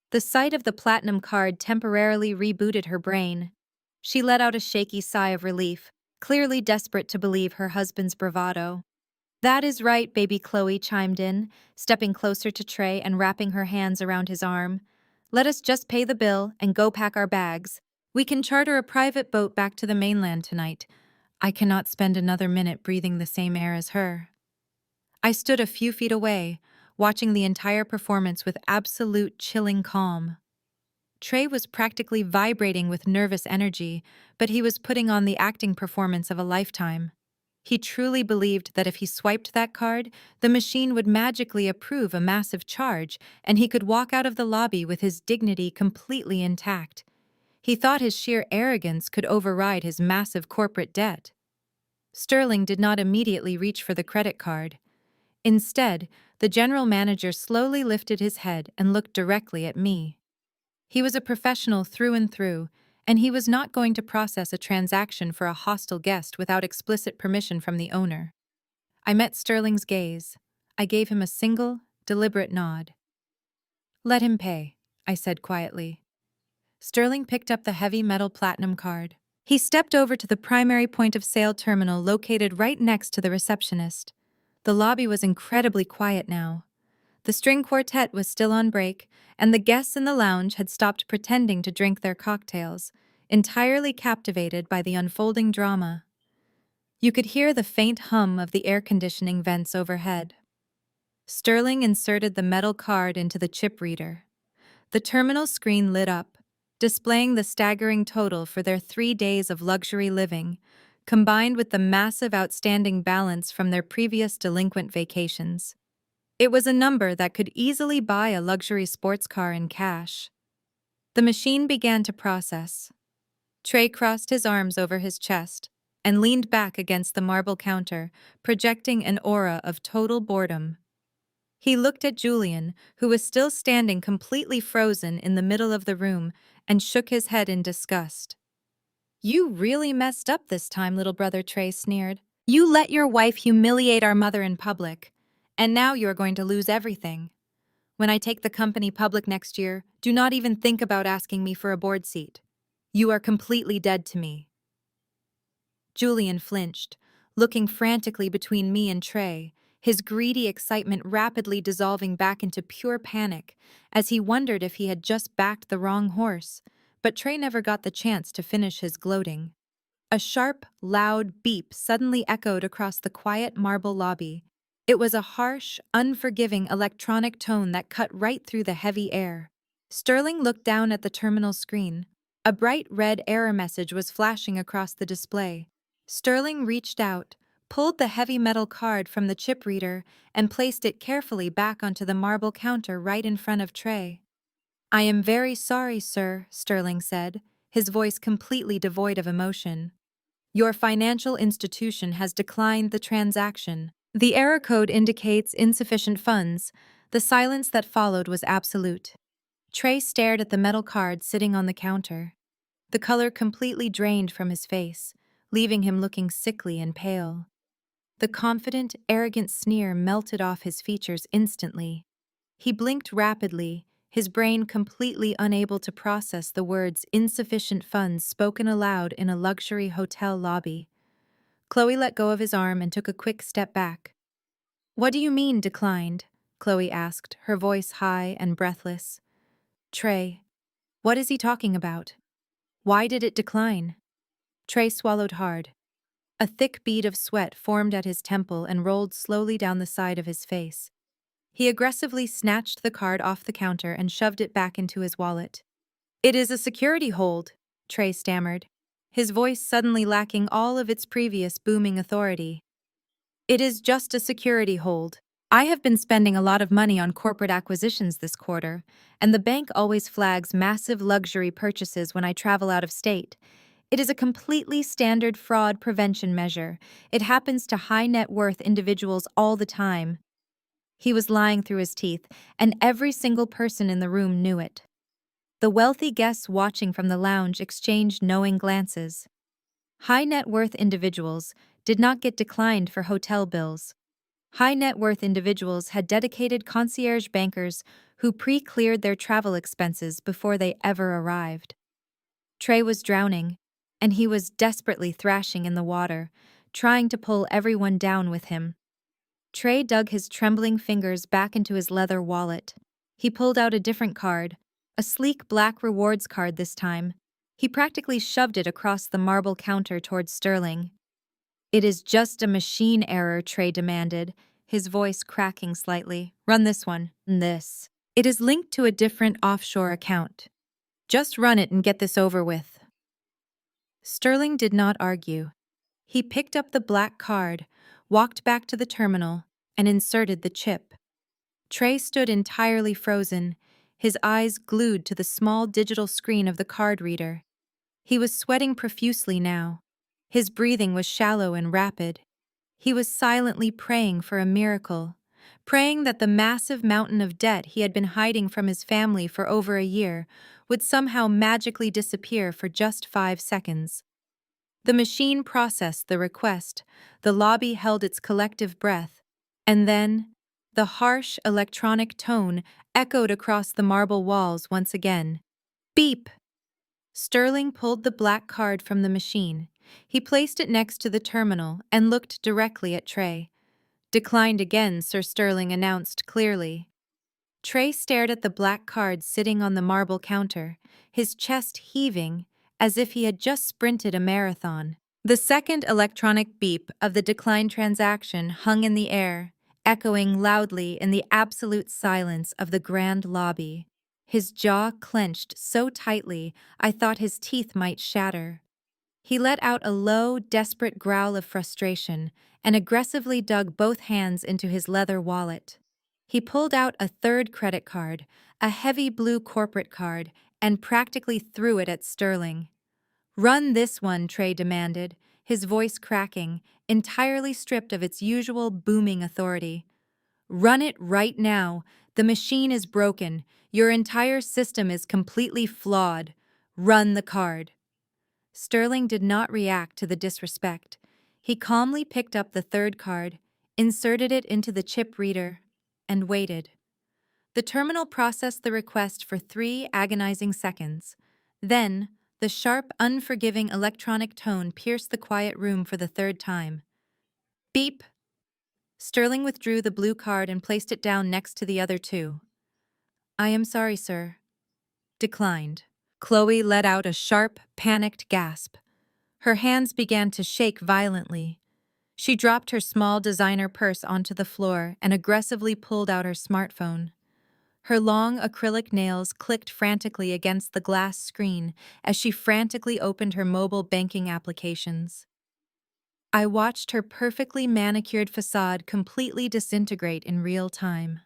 The sight of the platinum card temporarily rebooted her brain. She let out a shaky sigh of relief, clearly desperate to believe her husband's bravado. "That is right," baby Chloe chimed in, stepping closer to Trey and wrapping her hands around his arm. "Let us just pay the bill and go pack our bags. We can charter a private boat back to the mainland tonight. I cannot spend another minute breathing the same air as her." I stood a few feet away, watching the entire performance with absolute chilling calm. Trey was practically vibrating with nervous energy, but he was putting on the acting performance of a lifetime. He truly believed that if he swiped that card, the machine would magically approve a massive charge, and he could walk out of the lobby with his dignity completely intact. He thought his sheer arrogance could override his massive corporate debt. Sterling did not immediately reach for the credit card. Instead, the general manager slowly lifted his head and looked directly at me. He was a professional through and through, and he was not going to process a transaction for a hostile guest without explicit permission from the owner. I met Sterling's gaze. I gave him a single, deliberate nod. "Let him pay," I said quietly. Sterling picked up the heavy metal platinum card. He stepped over to the primary point of sale terminal located right next to the receptionist. The lobby was incredibly quiet now. The string quartet was still on break, and the guests in the lounge had stopped pretending to drink their cocktails, entirely captivated by the unfolding drama. You could hear the faint hum of the air conditioning vents overhead. Sterling inserted the metal card into the chip reader. The terminal screen lit up, displaying the staggering total for their 3 days of luxury living, combined with the massive outstanding balance from their previous delinquent vacations. It was a number that could easily buy a luxury sports car in cash. The machine began to process. Trey crossed his arms over his chest and leaned back against the marble counter, projecting an aura of total boredom. He looked at Julian, who was still standing completely frozen in the middle of the room, and shook his head in disgust. "You really messed up this time, little brother," Trey sneered. "You let your wife humiliate our mother in public, and now you are going to lose everything. When I take the company public next year, do not even think about asking me for a board seat. You are completely dead to me." Julian flinched, looking frantically between me and Trey, his greedy excitement rapidly dissolving back into pure panic as he wondered if he had just backed the wrong horse, but Trey never got the chance to finish his gloating. A sharp, loud beep suddenly echoed across the quiet marble lobby. It was a harsh, unforgiving electronic tone that cut right through the heavy air. Sterling looked down at the terminal screen. A bright red error message was flashing across the display. Sterling reached out, pulled the heavy metal card from the chip reader, and placed it carefully back onto the marble counter right in front of Trey. "I am very sorry, sir," Sterling said, his voice completely devoid of emotion. "Your financial institution has declined the transaction. The error code indicates insufficient funds." The silence that followed was absolute. Trey stared at the metal card sitting on the counter. The color completely drained from his face, leaving him looking sickly and pale. The confident, arrogant sneer melted off his features instantly. He blinked rapidly, his brain completely unable to process the words insufficient funds spoken aloud in a luxury hotel lobby. Chloe let go of his arm and took a quick step back. "What do you mean, declined?" Chloe asked, her voice high and breathless. "Trey, what is he talking about? Why did it decline?" Trey swallowed hard. A thick bead of sweat formed at his temple and rolled slowly down the side of his face. He aggressively snatched the card off the counter and shoved it back into his wallet. "It is a security hold," Trey stammered, his voice suddenly lacking all of its previous booming authority. "It is just a security hold. I have been spending a lot of money on corporate acquisitions this quarter, and the bank always flags massive luxury purchases when I travel out of state. It is a completely standard fraud prevention measure. It happens to high net worth individuals all the time." He was lying through his teeth, and every single person in the room knew it. The wealthy guests watching from the lounge exchanged knowing glances. High net worth individuals did not get declined for hotel bills. High net worth individuals had dedicated concierge bankers who pre-cleared their travel expenses before they ever arrived. Trey was drowning, and he was desperately thrashing in the water, trying to pull everyone down with him. Trey dug his trembling fingers back into his leather wallet. He pulled out a different card, a sleek black rewards card this time. He practically shoved it across the marble counter towards Sterling. "It is just a machine error," Trey demanded, his voice cracking slightly. "Run this one, and this. It is linked to a different offshore account. Just run it and get this over with." Sterling did not argue. He picked up the black card, walked back to the terminal, and inserted the chip. Trey stood entirely frozen, his eyes glued to the small digital screen of the card reader. He was sweating profusely now. His breathing was shallow and rapid. He was silently praying for a miracle, praying that the massive mountain of debt he had been hiding from his family for over a year would somehow magically disappear for just 5 seconds. The machine processed the request, the lobby held its collective breath, and then, the harsh electronic tone echoed across the marble walls once again. "Beep!" Sterling pulled the black card from the machine. He placed it next to the terminal and looked directly at Trey. "Declined again," Sir Sterling announced clearly. Trey stared at the black card sitting on the marble counter, his chest heaving as if he had just sprinted a marathon. The second electronic beep of the declined transaction hung in the air, echoing loudly in the absolute silence of the grand lobby. His jaw clenched so tightly I thought his teeth might shatter. He let out a low, desperate growl of frustration and aggressively dug both hands into his leather wallet. He pulled out a third credit card, a heavy blue corporate card, and practically threw it at Sterling. "Run this one," Trey demanded, his voice cracking, entirely stripped of its usual booming authority. "Run it right now. The machine is broken. Your entire system is completely flawed. Run the card." Sterling did not react to the disrespect. He calmly picked up the third card, inserted it into the chip reader, and waited. The terminal processed the request for 3 agonizing seconds. Then, the sharp, unforgiving electronic tone pierced the quiet room for the third time. "Beep!" Sterling withdrew the blue card and placed it down next to the other 2. "I am sorry, sir." "Declined." Chloe let out a sharp, panicked gasp. Her hands began to shake violently. She dropped her small designer purse onto the floor and aggressively pulled out her smartphone. Her long acrylic nails clicked frantically against the glass screen as she frantically opened her mobile banking applications. I watched her perfectly manicured facade completely disintegrate in real time.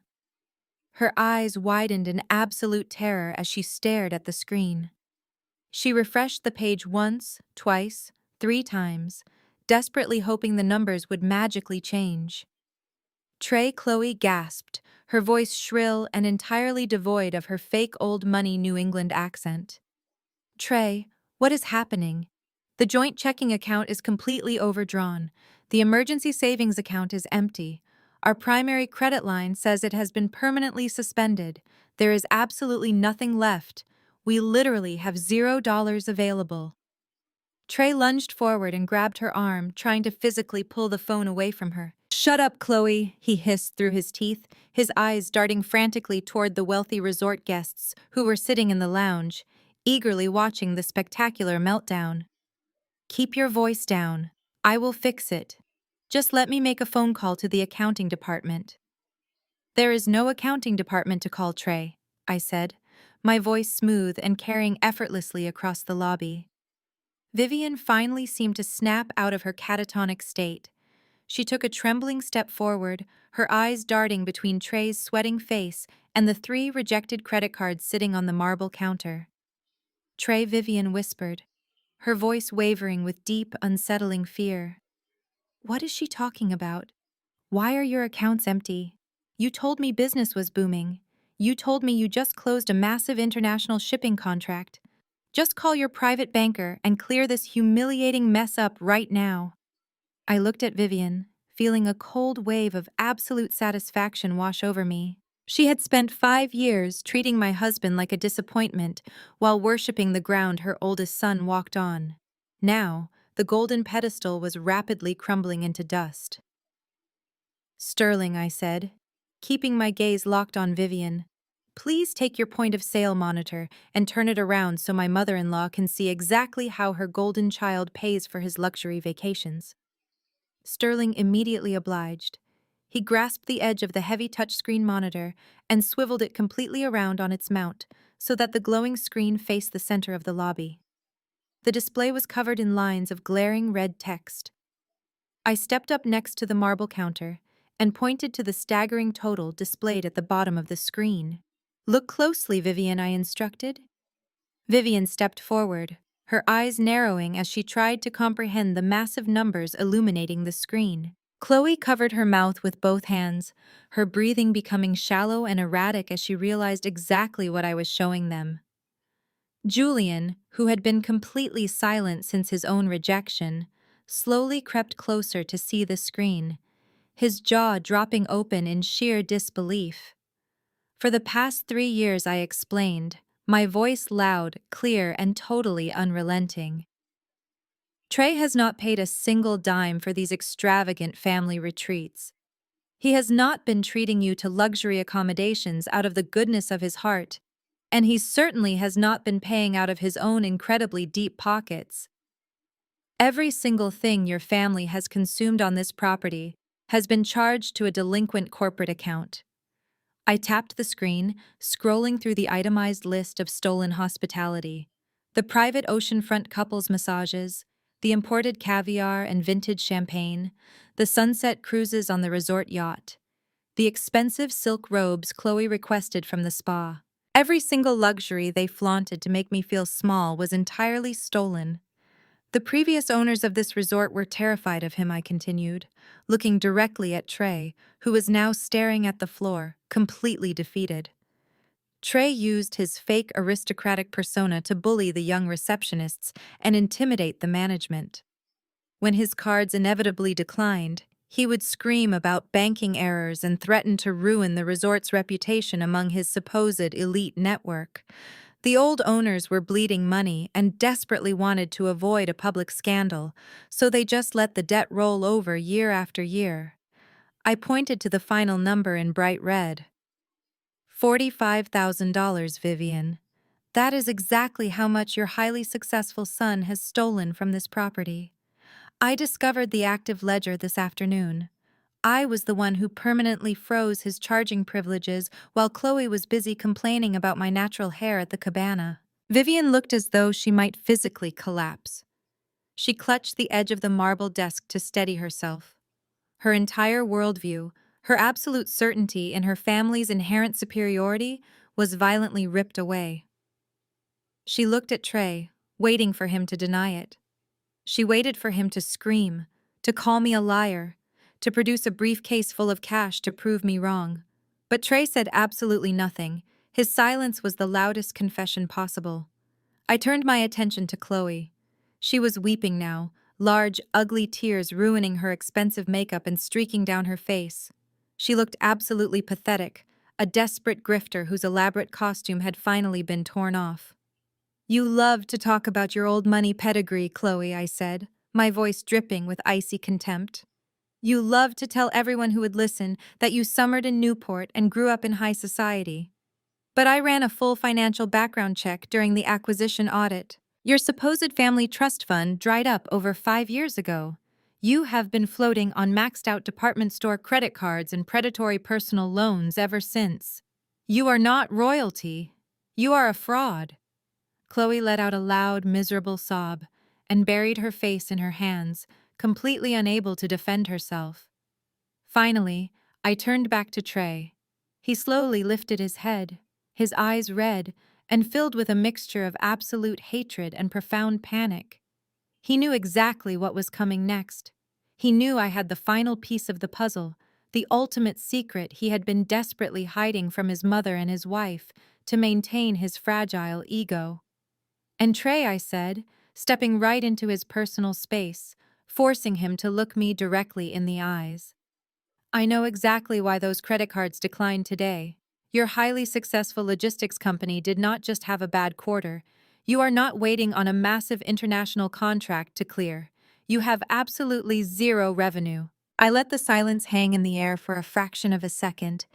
Her eyes widened in absolute terror as she stared at the screen. She refreshed the page once, twice, 3 times, desperately hoping the numbers would magically change. Chloe gasped, her voice shrill and entirely devoid of her fake old money New England accent. "Trey, What is happening? The joint checking account is completely overdrawn. The emergency savings account is empty. Our primary credit line says it has been permanently suspended. There is absolutely nothing left. We literally have $0 available. Trey lunged forward and grabbed her arm, trying to physically pull the phone away from her. "Shut up, Chloe," he hissed through his teeth, his eyes darting frantically toward the wealthy resort guests who were sitting in the lounge, eagerly watching the spectacular meltdown. "Keep your voice down. I will fix it. Just let me make a phone call to the accounting department." "There is no accounting department to call, Trey," I said, my voice smooth and carrying effortlessly across the lobby. Vivian finally seemed to snap out of her catatonic state. She took a trembling step forward, her eyes darting between Trey's sweating face and the 3 rejected credit cards sitting on the marble counter. "Trey," Vivian whispered, her voice wavering with deep, unsettling fear. "What is she talking about? Why are your accounts empty? You told me business was booming. You told me you just closed a massive international shipping contract. Just call your private banker and clear this humiliating mess up right now." I looked at Vivian, feeling a cold wave of absolute satisfaction wash over me. She had spent 5 years treating my husband like a disappointment while worshipping the ground her oldest son walked on. Now, the golden pedestal was rapidly crumbling into dust. "Sterling," I said, keeping my gaze locked on Vivian, "please take your point of sale monitor and turn it around so my mother-in-law can see exactly how her golden child pays for his luxury vacations." Sterling immediately obliged. He grasped the edge of the heavy touchscreen monitor and swiveled it completely around on its mount so that the glowing screen faced the center of the lobby. The display was covered in lines of glaring red text. I stepped up next to the marble counter and pointed to the staggering total displayed at the bottom of the screen. "Look closely, Vivian," I instructed. Vivian stepped forward, her eyes narrowing as she tried to comprehend the massive numbers illuminating the screen. Chloe covered her mouth with both hands, her breathing becoming shallow and erratic as she realized exactly what I was showing them. Julian, who had been completely silent since his own rejection, slowly crept closer to see the screen, his jaw dropping open in sheer disbelief. For the past 3 years, I explained, my voice loud, clear, and totally unrelenting. Trey has not paid a single dime for these extravagant family retreats. He has not been treating you to luxury accommodations out of the goodness of his heart, and he certainly has not been paying out of his own incredibly deep pockets. Every single thing your family has consumed on this property has been charged to a delinquent corporate account. I tapped the screen, scrolling through the itemized list of stolen hospitality. The private oceanfront couples massages, the imported caviar and vintage champagne, the sunset cruises on the resort yacht, the expensive silk robes Chloe requested from the spa. Every single luxury they flaunted to make me feel small was entirely stolen. The previous owners of this resort were terrified of him, I continued, looking directly at Trey, who was now staring at the floor, completely defeated. Trey used his fake aristocratic persona to bully the young receptionists and intimidate the management. When his cards inevitably declined, he would scream about banking errors and threaten to ruin the resort's reputation among his supposed elite network. The old owners were bleeding money and desperately wanted to avoid a public scandal, so they just let the debt roll over year after year. I pointed to the final number in bright red. $45,000, Vivian. That is exactly how much your highly successful son has stolen from this property. I discovered the active ledger this afternoon. I was the one who permanently froze his charging privileges while Chloe was busy complaining about my natural hair at the cabana. Vivian looked as though she might physically collapse. She clutched the edge of the marble desk to steady herself. Her entire worldview, her absolute certainty in her family's inherent superiority, was violently ripped away. She looked at Trey, waiting for him to deny it. She waited for him to scream, to call me a liar, to produce a briefcase full of cash to prove me wrong. But Trey said absolutely nothing. His silence was the loudest confession possible. I turned my attention to Chloe. She was weeping now, large, ugly tears ruining her expensive makeup and streaking down her face. She looked absolutely pathetic, a desperate grifter whose elaborate costume had finally been torn off. "You love to talk about your old money pedigree, Chloe," I said, my voice dripping with icy contempt. "You love to tell everyone who would listen that you summered in Newport and grew up in high society. But I ran a full financial background check during the acquisition audit. Your supposed family trust fund dried up over 5 years ago. You have been floating on maxed-out department store credit cards and predatory personal loans ever since. You are not royalty. You are a fraud." Chloe let out a loud, miserable sob and buried her face in her hands, completely unable to defend herself. Finally, I turned back to Trey. He slowly lifted his head, his eyes red and filled with a mixture of absolute hatred and profound panic. He knew exactly what was coming next. He knew I had the final piece of the puzzle, the ultimate secret he had been desperately hiding from his mother and his wife to maintain his fragile ego. "And Trey," I said, stepping right into his personal space, forcing him to look me directly in the eyes. "I know exactly why those credit cards declined today. Your highly successful logistics company did not just have a bad quarter. You are not waiting on a massive international contract to clear. You have absolutely zero revenue." I let the silence hang in the air for a fraction of a second,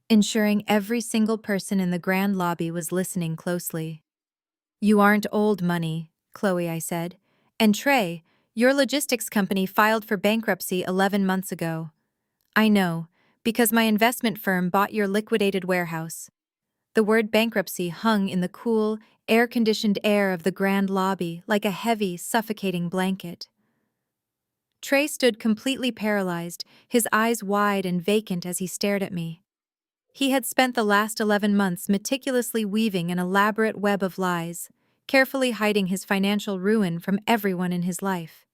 ensuring every single person in the grand lobby was listening closely. "You aren't old money," Chloe, I said. "And Trey, your logistics company filed for bankruptcy 11 months ago. I know, because my investment firm bought your liquidated warehouse." The word bankruptcy hung in the cool, air-conditioned air of the grand lobby like a heavy, suffocating blanket. Trey stood completely paralyzed, his eyes wide and vacant as he stared at me. He had spent the last 11 months meticulously weaving an elaborate web of lies, carefully hiding his financial ruin from everyone in his life.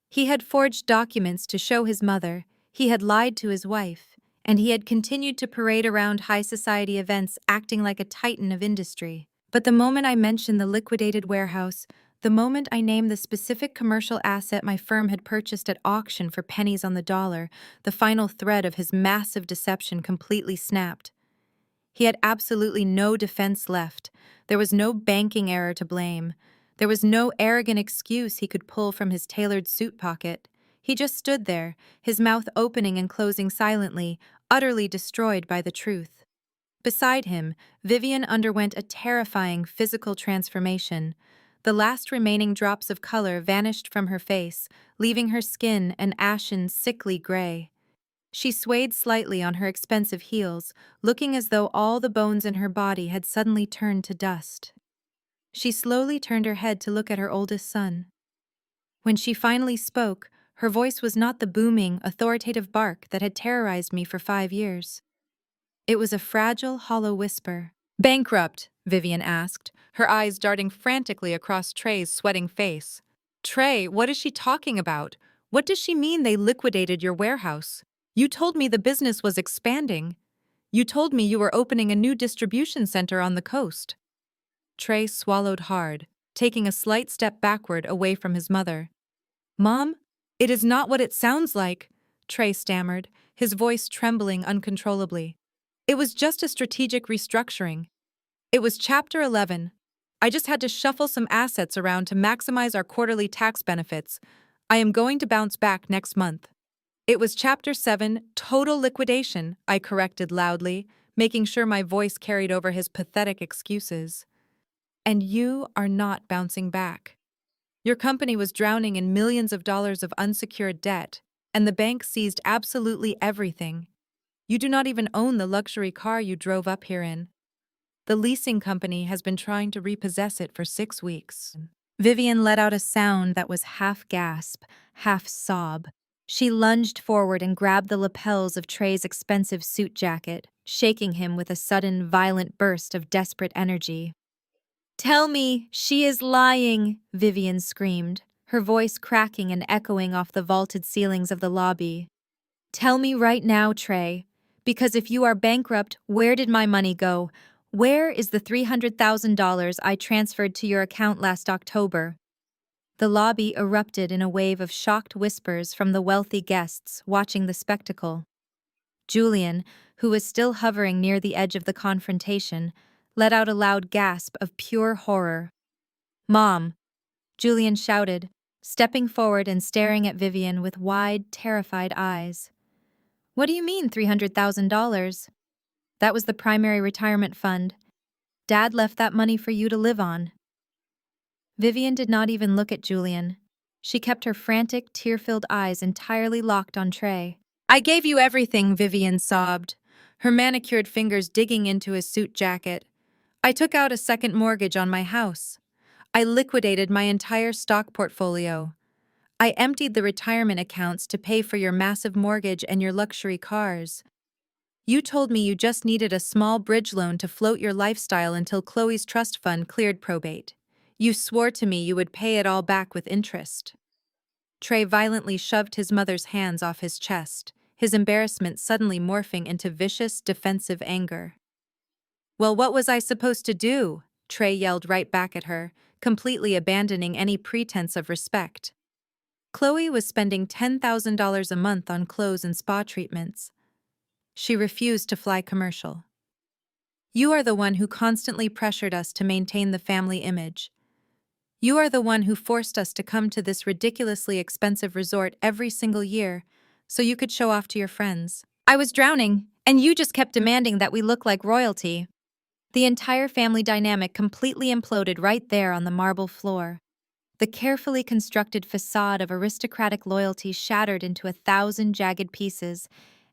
He had forged documents to show his mother, he had lied to his wife, and he had continued to parade around high society events acting like a titan of industry. But the moment I mentioned the liquidated warehouse, the moment I named the specific commercial asset my firm had purchased at auction for pennies on the dollar, the final thread of his massive deception completely snapped. He had absolutely no defense left. There was no banking error to blame. There was no arrogant excuse he could pull from his tailored suit pocket. He just stood there, his mouth opening and closing silently, utterly destroyed by the truth. Beside him, Vivian underwent a terrifying physical transformation. The last remaining drops of color vanished from her face, leaving her skin an ashen, sickly gray. She swayed slightly on her expensive heels, looking as though all the bones in her body had suddenly turned to dust. She slowly turned her head to look at her oldest son. When she finally spoke, her voice was not the booming, authoritative bark that had terrorized me for 5 years. It was a fragile, hollow whisper. "Bankrupt?" Vivian asked, her eyes darting frantically across Trey's sweating face. "Trey, what is she talking about? What does she mean they liquidated your warehouse? You told me the business was expanding. You told me you were opening a new distribution center on the coast." Trey swallowed hard, taking a slight step backward away from his mother. "Mom, it is not what it sounds like," Trey stammered, his voice trembling uncontrollably. "It was just a strategic restructuring. It was Chapter 11. I just had to shuffle some assets around to maximize our quarterly tax benefits. I am going to bounce back next month." "It was Chapter 7, total liquidation," I corrected loudly, making sure my voice carried over his pathetic excuses. "And you are not bouncing back. Your company was drowning in millions of dollars of unsecured debt, and the bank seized absolutely everything. You do not even own the luxury car you drove up here in. The leasing company has been trying to repossess it for 6 weeks." Vivian let out a sound that was half gasp, half sob. She lunged forward and grabbed the lapels of Trey's expensive suit jacket, shaking him with a sudden, violent burst of desperate energy. "Tell me, she is lying," Vivian screamed, her voice cracking and echoing off the vaulted ceilings of the lobby. "Tell me right now, Trey, because if you are bankrupt, where did my money go? Where is the $300,000 I transferred to your account last October? The lobby erupted in a wave of shocked whispers from the wealthy guests watching the spectacle. Julian, who was still hovering near the edge of the confrontation, let out a loud gasp of pure horror. "Mom!" Julian shouted, stepping forward and staring at Vivian with wide, terrified eyes. "What do you mean, $300,000? That was the primary retirement fund. Dad left that money for you to live on." Vivian did not even look at Julian. She kept her frantic, tear-filled eyes entirely locked on Trey. "I gave you everything," Vivian sobbed, her manicured fingers digging into his suit jacket. "I took out a second mortgage on my house. I liquidated my entire stock portfolio. I emptied the retirement accounts to pay for your massive mortgage and your luxury cars. You told me you just needed a small bridge loan to float your lifestyle until Chloe's trust fund cleared probate. You swore to me you would pay it all back with interest." Trey violently shoved his mother's hands off his chest, his embarrassment suddenly morphing into vicious, defensive anger. "Well, what was I supposed to do?" Trey yelled right back at her, completely abandoning any pretense of respect. Chloe was spending $10,000 a month on clothes and spa treatments. She refused to fly commercial. "You are the one who constantly pressured us to maintain the family image. You are the one who forced us to come to this ridiculously expensive resort every single year so you could show off to your friends. I was drowning, and you just kept demanding that we look like royalty." The entire family dynamic completely imploded right there on the marble floor. The carefully constructed facade of aristocratic loyalty shattered into 1,000 jagged pieces,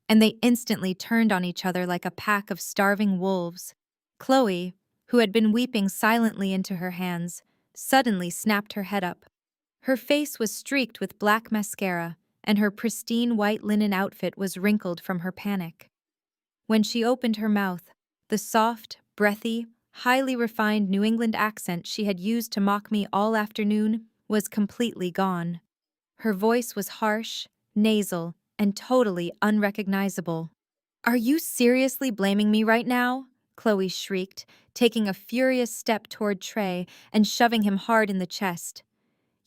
and they instantly turned on each other like a pack of starving wolves. Chloe, who had been weeping silently into her hands, suddenly snapped her head up. Her face was streaked with black mascara, and her pristine white linen outfit was wrinkled from her panic. When she opened her mouth, the soft, breathy, highly refined New England accent she had used to mock me all afternoon was completely gone. Her voice was harsh, nasal, and totally unrecognizable. "Are you seriously blaming me right now?" Chloe shrieked, taking a furious step toward Trey and shoving him hard in the chest.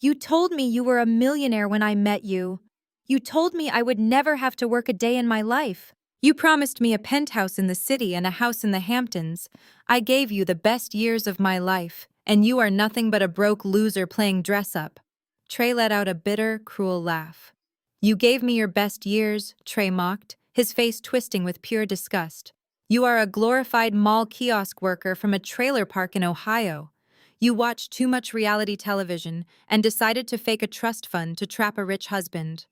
"You told me you were a millionaire when I met you. You told me I would never have to work a day in my life. You promised me a penthouse in the city and a house in the Hamptons. I gave you the best years of my life, and you are nothing but a broke loser playing dress-up." Trey let out a bitter, cruel laugh. "You gave me your best years," Trey mocked, his face twisting with pure disgust. "You are a glorified mall kiosk worker from a trailer park in Ohio. You watched too much reality television and decided to fake a trust fund to trap a rich husband."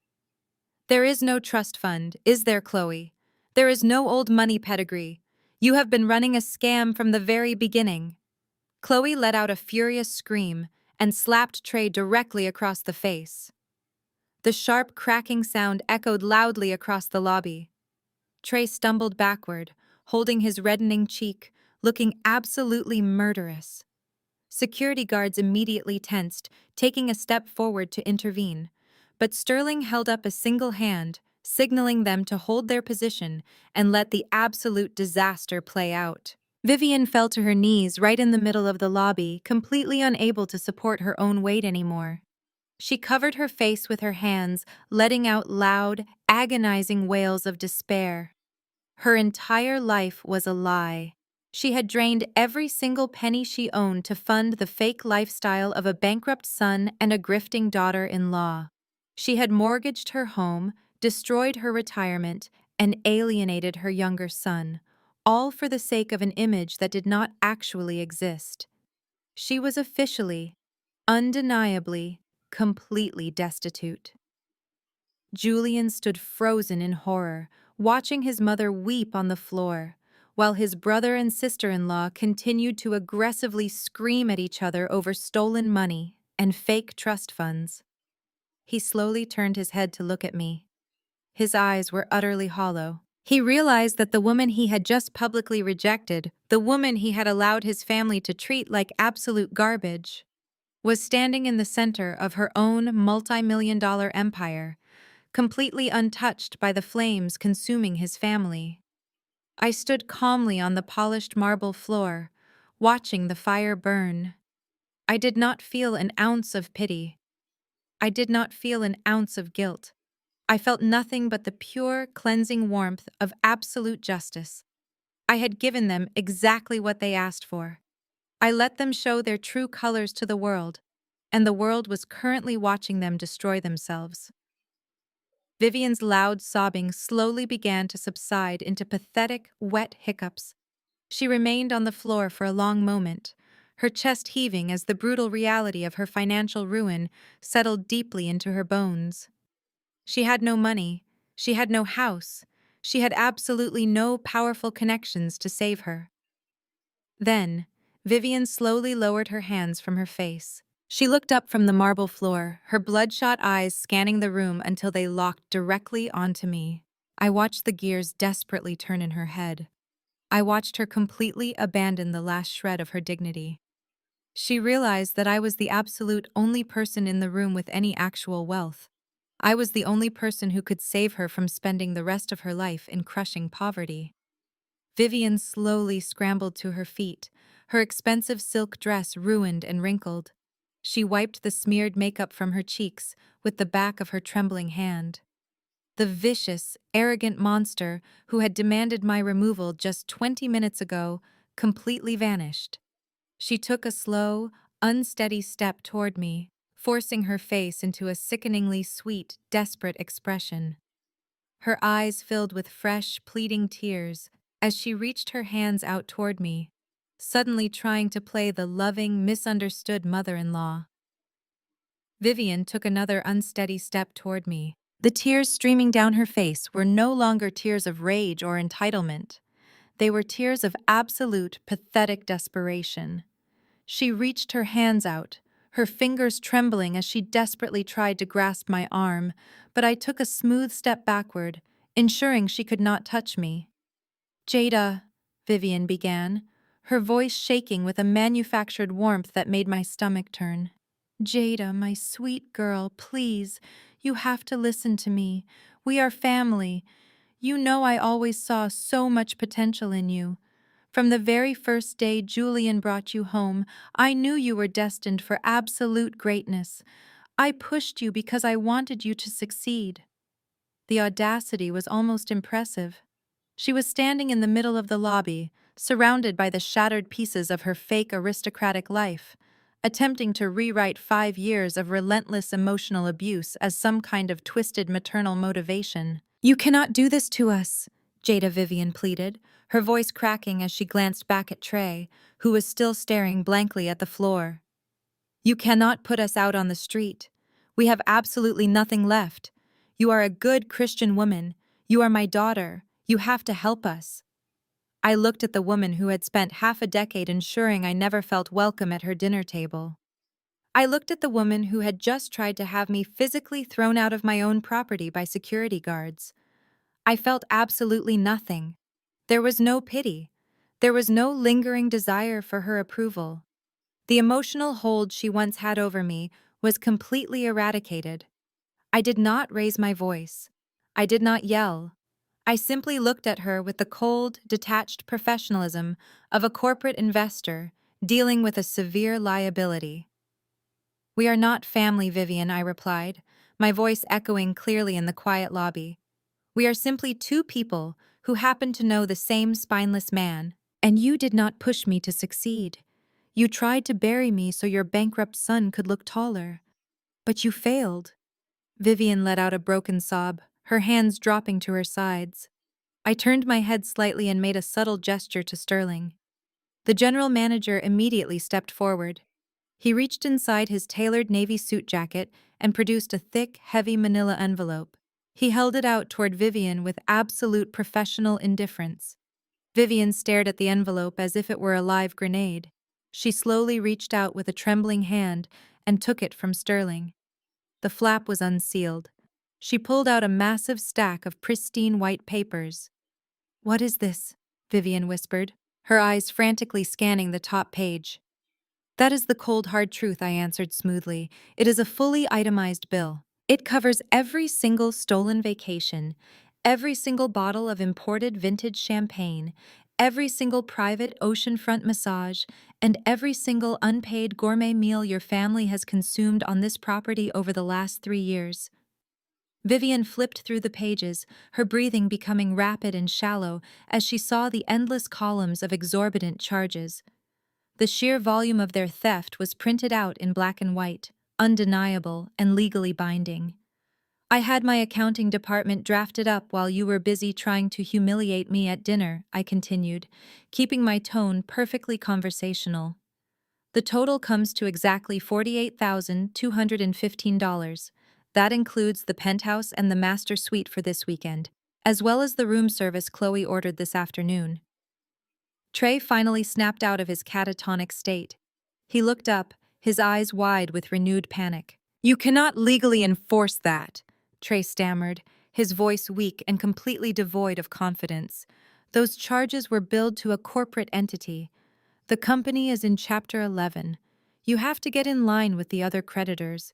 "There is no trust fund, is there, Chloe? There is no old money pedigree. You have been running a scam from the very beginning." Chloe let out a furious scream and slapped Trey directly across the face. The sharp, cracking sound echoed loudly across the lobby. Trey stumbled backward, holding his reddening cheek, looking absolutely murderous. Security guards immediately tensed, taking a step forward to intervene, but Sterling held up a single hand, signaling them to hold their position and let the absolute disaster play out. Vivian fell to her knees right in the middle of the lobby, completely unable to support her own weight anymore. She covered her face with her hands, letting out loud, agonizing wails of despair. Her entire life was a lie. She had drained every single penny she owned to fund the fake lifestyle of a bankrupt son and a grifting daughter-in-law. She had mortgaged her home, destroyed her retirement, and alienated her younger son, all for the sake of an image that did not actually exist. She was officially, undeniably, completely destitute. Julian stood frozen in horror, watching his mother weep on the floor, while his brother and sister-in-law continued to aggressively scream at each other over stolen money and fake trust funds. He slowly turned his head to look at me. His eyes were utterly hollow. He realized that the woman he had just publicly rejected, the woman he had allowed his family to treat like absolute garbage, was standing in the center of her own multi-million-dollar empire, completely untouched by the flames consuming his family. I stood calmly on the polished marble floor, watching the fire burn. I did not feel an ounce of pity. I did not feel an ounce of guilt. I felt nothing but the pure, cleansing warmth of absolute justice. I had given them exactly what they asked for. I let them show their true colors to the world, and the world was currently watching them destroy themselves. Vivian's loud sobbing slowly began to subside into pathetic, wet hiccups. She remained on the floor for a long moment, her chest heaving as the brutal reality of her financial ruin settled deeply into her bones. She had no money, she had no house, she had absolutely no powerful connections to save her. Then, Vivian slowly lowered her hands from her face. She looked up from the marble floor, her bloodshot eyes scanning the room until they locked directly onto me. I watched the gears desperately turn in her head. I watched her completely abandon the last shred of her dignity. She realized that I was the absolute only person in the room with any actual wealth. I was the only person who could save her from spending the rest of her life in crushing poverty. Vivian slowly scrambled to her feet, her expensive silk dress ruined and wrinkled. She wiped the smeared makeup from her cheeks with the back of her trembling hand. The vicious, arrogant monster who had demanded my removal just 20 minutes ago completely vanished. She took a slow, unsteady step toward me, forcing her face into a sickeningly sweet, desperate expression. Her eyes filled with fresh, pleading tears as she reached her hands out toward me, suddenly trying to play the loving, misunderstood mother-in-law. Vivian took another unsteady step toward me. The tears streaming down her face were no longer tears of rage or entitlement. They were tears of absolute, pathetic desperation. She reached her hands out, her fingers trembling as she desperately tried to grasp my arm, but I took a smooth step backward, ensuring she could not touch me. "Jada," Vivian began, her voice shaking with a manufactured warmth that made my stomach turn. "Jada, my sweet girl, please, you have to listen to me. We are family. You know I always saw so much potential in you. From the very first day Julian brought you home, I knew you were destined for absolute greatness. I pushed you because I wanted you to succeed." The audacity was almost impressive. She was standing in the middle of the lobby, surrounded by the shattered pieces of her fake aristocratic life, attempting to rewrite 5 years of relentless emotional abuse as some kind of twisted maternal motivation. "You cannot do this to us," Jada Vivian pleaded, her voice cracking as she glanced back at Trey, who was still staring blankly at the floor. "You cannot put us out on the street. We have absolutely nothing left. You are a good Christian woman. You are my daughter. You have to help us." I looked at the woman who had spent half a decade ensuring I never felt welcome at her dinner table. I looked at the woman who had just tried to have me physically thrown out of my own property by security guards. I felt absolutely nothing. There was no pity. There was no lingering desire for her approval. The emotional hold she once had over me was completely eradicated. I did not raise my voice. I did not yell. I simply looked at her with the cold, detached professionalism of a corporate investor dealing with a severe liability. "We are not family, Vivian," I replied, my voice echoing clearly in the quiet lobby. "We are simply two people who happen to know the same spineless man, and you did not push me to succeed. You tried to bury me so your bankrupt son could look taller. But you failed." Vivian let out a broken sob, her hands dropping to her sides. I turned my head slightly and made a subtle gesture to Sterling. The general manager immediately stepped forward. He reached inside his tailored navy suit jacket and produced a thick, heavy manila envelope. He held it out toward Vivian with absolute professional indifference. Vivian stared at the envelope as if it were a live grenade. She slowly reached out with a trembling hand and took it from Sterling. The flap was unsealed. She pulled out a massive stack of pristine white papers. "What is this?" Vivian whispered, her eyes frantically scanning the top page. "That is the cold hard truth," I answered smoothly. "It is a fully itemized bill. It covers every single stolen vacation, Every single bottle of imported vintage champagne, every single private oceanfront massage, and every single unpaid gourmet meal your family has consumed on this property over the last 3 years. Vivian flipped through the pages, her breathing becoming rapid and shallow as she saw the endless columns of exorbitant charges. The sheer volume of their theft was printed out in black and white, undeniable and legally binding. I had my accounting department drafted up while you were busy trying to humiliate me at dinner, I continued, keeping my tone perfectly conversational. The total comes to exactly $48,215. That includes the penthouse and the master suite for this weekend, as well as the room service Chloe ordered this afternoon. Trey finally snapped out of his catatonic state. He looked up, his eyes wide with renewed panic. "You cannot legally enforce that," Trey stammered, his voice weak and completely devoid of confidence. "Those charges were billed to a corporate entity. The company is in Chapter 11. You have to get in line with the other creditors.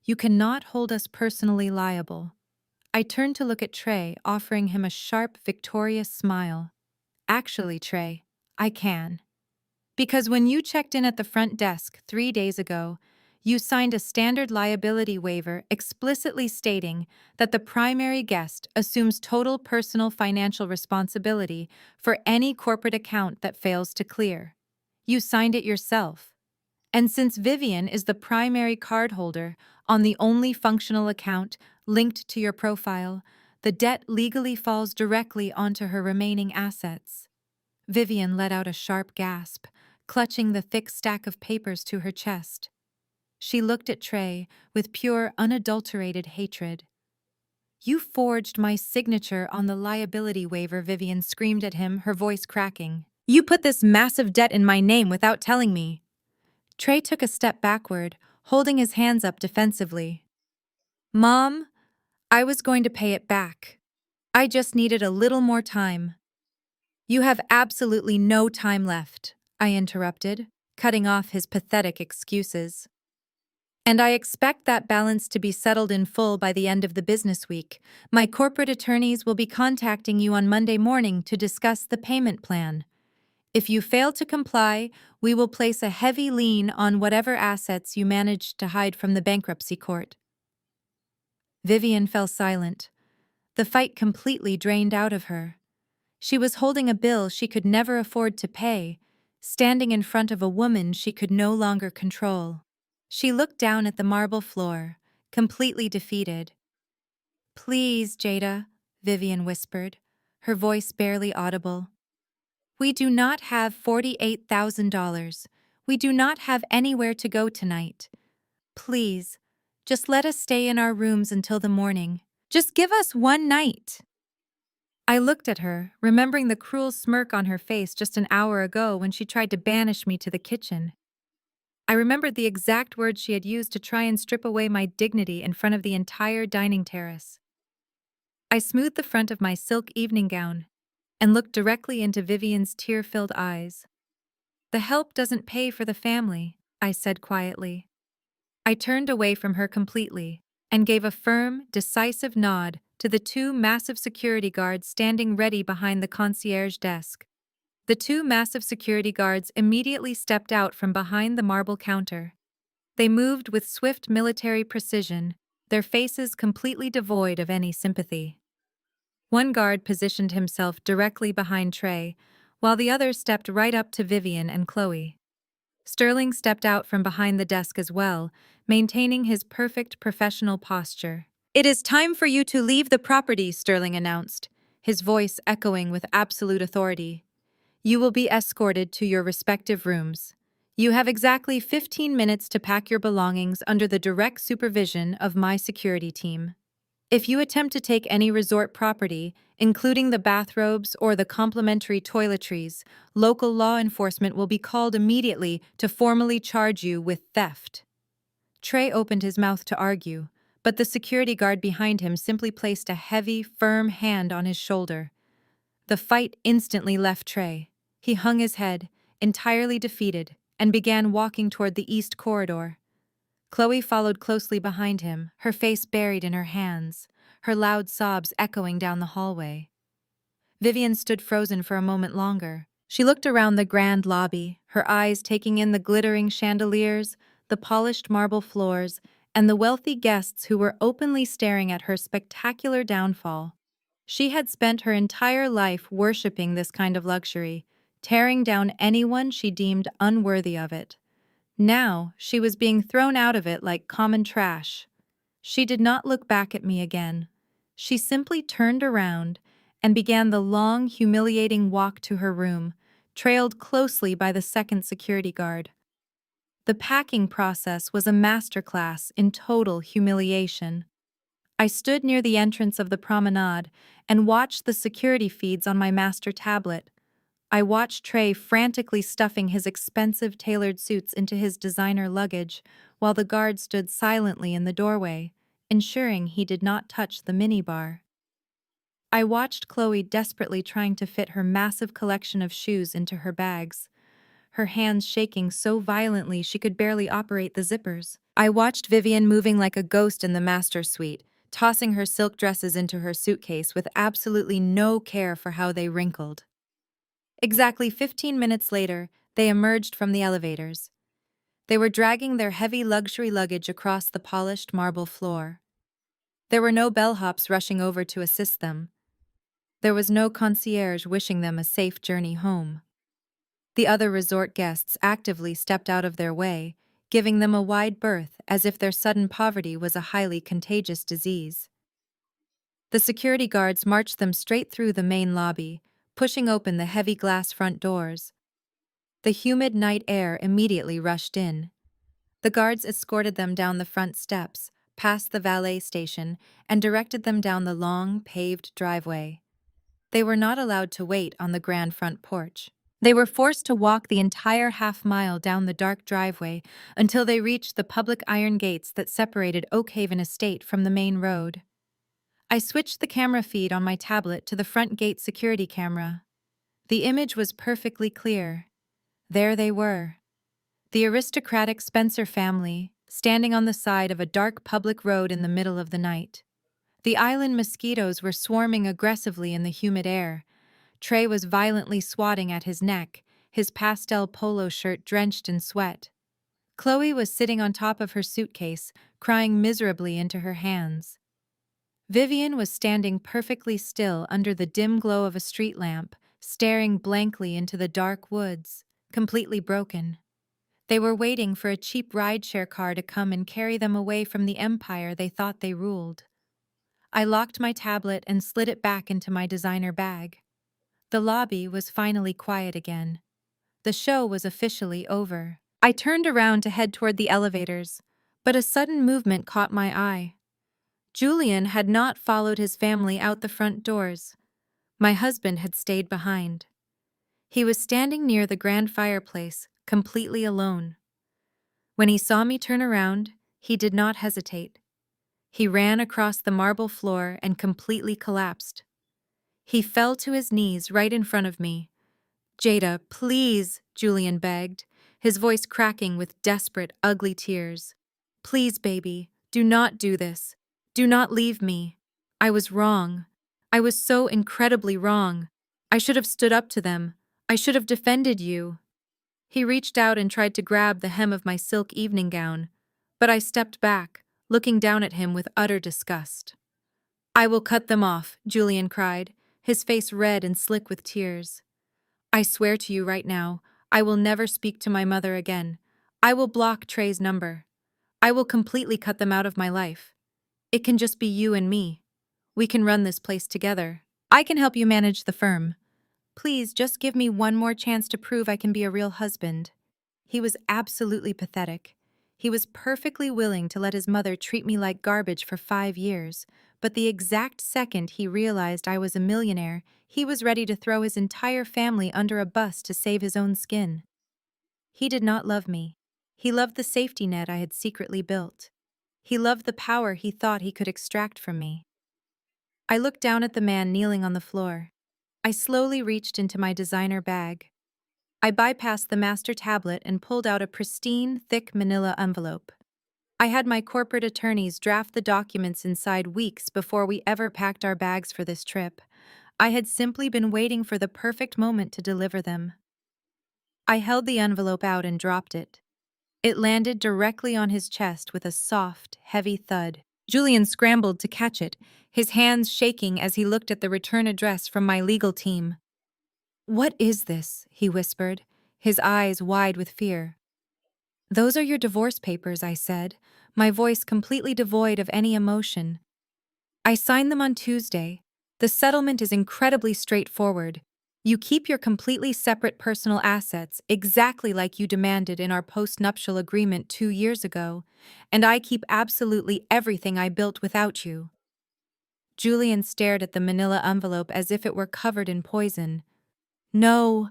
You cannot hold us personally liable." I turned to look at Trey, offering him a sharp, victorious smile. "Actually, Trey, I can. Because when you checked in at the front desk 3 days ago, you signed a standard liability waiver explicitly stating that the primary guest assumes total personal financial responsibility for any corporate account that fails to clear. You signed it yourself. And since Vivian is the primary cardholder on the only functional account linked to your profile, the debt legally falls directly onto her remaining assets." Vivian let out a sharp gasp, clutching the thick stack of papers to her chest. She looked at Trey with pure, unadulterated hatred. "You forged my signature on the liability waiver," Vivian screamed at him, her voice cracking. "You put this massive debt in my name without telling me." Trey took a step backward, holding his hands up defensively. "Mom, I was going to pay it back. I just needed a little more time." "You have absolutely no time left," I interrupted, cutting off his pathetic excuses. "And I expect that balance to be settled in full by the end of the business week. My corporate attorneys will be contacting you on Monday morning to discuss the payment plan. If you fail to comply, we will place a heavy lien on whatever assets you managed to hide from the bankruptcy court." Vivian fell silent, the fight completely drained out of her. She was holding a bill she could never afford to pay, standing in front of a woman she could no longer control. She looked down at the marble floor, completely defeated. "Please, Jada," Vivian whispered, her voice barely audible. "We do not have $48,000. We do not have anywhere to go tonight. Please, just let us stay in our rooms until the morning. Just give us one night." I looked at her, remembering the cruel smirk on her face just an hour ago when she tried to banish me to the kitchen. I remembered the exact words she had used to try and strip away my dignity in front of the entire dining terrace. I smoothed the front of my silk evening gown and looked directly into Vivian's tear-filled eyes. "The help doesn't pay for the family," I said quietly. I turned away from her completely and gave a firm, decisive nod to the two massive security guards standing ready behind the concierge desk. The two massive security guards immediately stepped out from behind the marble counter. They moved with swift military precision, their faces completely devoid of any sympathy. One guard positioned himself directly behind Trey, while the other stepped right up to Vivian and Chloe. Sterling stepped out from behind the desk as well, maintaining his perfect professional posture. "It is time for you to leave the property," Sterling announced, his voice echoing with absolute authority. "You will be escorted to your respective rooms. You have exactly 15 minutes to pack your belongings under the direct supervision of my security team. If you attempt to take any resort property, including the bathrobes or the complimentary toiletries, local law enforcement will be called immediately to formally charge you with theft." Trey opened his mouth to argue, but the security guard behind him simply placed a heavy, firm hand on his shoulder. The fight instantly left Trey. He hung his head, entirely defeated, and began walking toward the east corridor. Chloe followed closely behind him, her face buried in her hands, her loud sobs echoing down the hallway. Vivian stood frozen for a moment longer. She looked around the grand lobby, her eyes taking in the glittering chandeliers, the polished marble floors, and the wealthy guests who were openly staring at her spectacular downfall. She had spent her entire life worshipping this kind of luxury, tearing down anyone she deemed unworthy of it. Now, she was being thrown out of it like common trash. She did not look back at me again. She simply turned around and began the long, humiliating walk to her room, trailed closely by the second security guard. The packing process was a masterclass in total humiliation. I stood near the entrance of the promenade and watched the security feeds on my master tablet. I watched Trey frantically stuffing his expensive tailored suits into his designer luggage, while the guard stood silently in the doorway, ensuring he did not touch the minibar. I watched Chloe desperately trying to fit her massive collection of shoes into her bags, her hands shaking so violently she could barely operate the zippers. I watched Vivian moving like a ghost in the master suite, tossing her silk dresses into her suitcase with absolutely no care for how they wrinkled. Exactly 15 minutes later, they emerged from the elevators. They were dragging their heavy luxury luggage across the polished marble floor. There were no bellhops rushing over to assist them. There was no concierge wishing them a safe journey home. The other resort guests actively stepped out of their way, giving them a wide berth as if their sudden poverty was a highly contagious disease. The security guards marched them straight through the main lobby, pushing open the heavy glass front doors. The humid night air immediately rushed in. The guards escorted them down the front steps, past the valet station, and directed them down the long, paved driveway. They were not allowed to wait on the grand front porch. They were forced to walk the entire half-mile down the dark driveway until they reached the public iron gates that separated Oakhaven Estate from the main road. I switched the camera feed on my tablet to the front gate security camera. The image was perfectly clear. There they were. The aristocratic Spencer family, standing on the side of a dark public road in the middle of the night. The island mosquitoes were swarming aggressively in the humid air. Trey was violently swatting at his neck, his pastel polo shirt drenched in sweat. Chloe was sitting on top of her suitcase, crying miserably into her hands. Vivian was standing perfectly still under the dim glow of a street lamp, staring blankly into the dark woods, completely broken. They were waiting for a cheap rideshare car to come and carry them away from the empire they thought they ruled. I locked my tablet and slid it back into my designer bag. The lobby was finally quiet again. The show was officially over. I turned around to head toward the elevators, but a sudden movement caught my eye. Julian had not followed his family out the front doors. My husband had stayed behind. He was standing near the grand fireplace, completely alone. When he saw me turn around, he did not hesitate. He ran across the marble floor and completely collapsed. He fell to his knees right in front of me. "Jada, please," Julian begged, his voice cracking with desperate, ugly tears. "Please, baby, do not do this. Do not leave me. I was wrong. I was so incredibly wrong. I should have stood up to them. I should have defended you." He reached out and tried to grab the hem of my silk evening gown, but I stepped back, looking down at him with utter disgust. "I will cut them off," Julian cried, his face red and slick with tears. "I swear to you right now, I will never speak to my mother again. I will block Trey's number. I will completely cut them out of my life. It can just be you and me. We can run this place together. I can help you manage the firm. Please just give me one more chance to prove I can be a real husband." He was absolutely pathetic. He was perfectly willing to let his mother treat me like garbage for 5 years, but the exact second he realized I was a millionaire, he was ready to throw his entire family under a bus to save his own skin. He did not love me. He loved the safety net I had secretly built. He loved the power he thought he could extract from me. I looked down at the man kneeling on the floor. I slowly reached into my designer bag. I bypassed the master tablet and pulled out a pristine, thick manila envelope. I had my corporate attorneys draft the documents inside weeks before we ever packed our bags for this trip. I had simply been waiting for the perfect moment to deliver them. I held the envelope out and dropped it. It landed directly on his chest with a soft, heavy thud. Julian scrambled to catch it, his hands shaking as he looked at the return address from my legal team. "What is this?" he whispered, his eyes wide with fear. "Those are your divorce papers," I said, my voice completely devoid of any emotion. "I signed them on Tuesday. The settlement is incredibly straightforward. You keep your completely separate personal assets exactly like you demanded in our post-nuptial agreement 2 years ago, and I keep absolutely everything I built without you." Julian stared at the manila envelope as if it were covered in poison. "No,"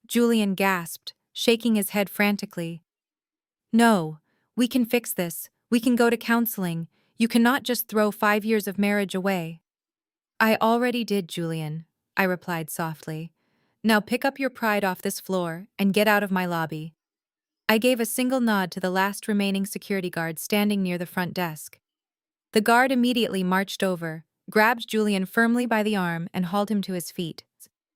Julian gasped, shaking his head frantically. "No, we can fix this. We can go to counseling. You cannot just throw 5 years of marriage away." "I already did, Julian," I replied softly. "Now pick up your pride off this floor and get out of my lobby." I gave a single nod to the last remaining security guard standing near the front desk. The guard immediately marched over, grabbed Julian firmly by the arm, and hauled him to his feet.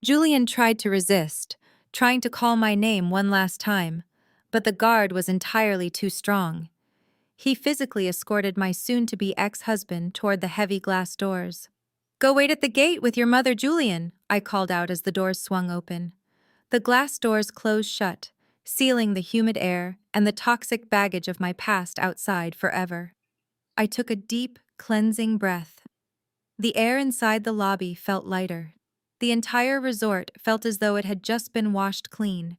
Julian tried to resist, trying to call my name one last time, but the guard was entirely too strong. He physically escorted my soon-to-be ex-husband toward the heavy glass doors. "Go wait at the gate with your mother, Julian," I called out as the doors swung open. The glass doors closed shut, sealing the humid air and the toxic baggage of my past outside forever. I took a deep, cleansing breath. The air inside the lobby felt lighter. The entire resort felt as though it had just been washed clean.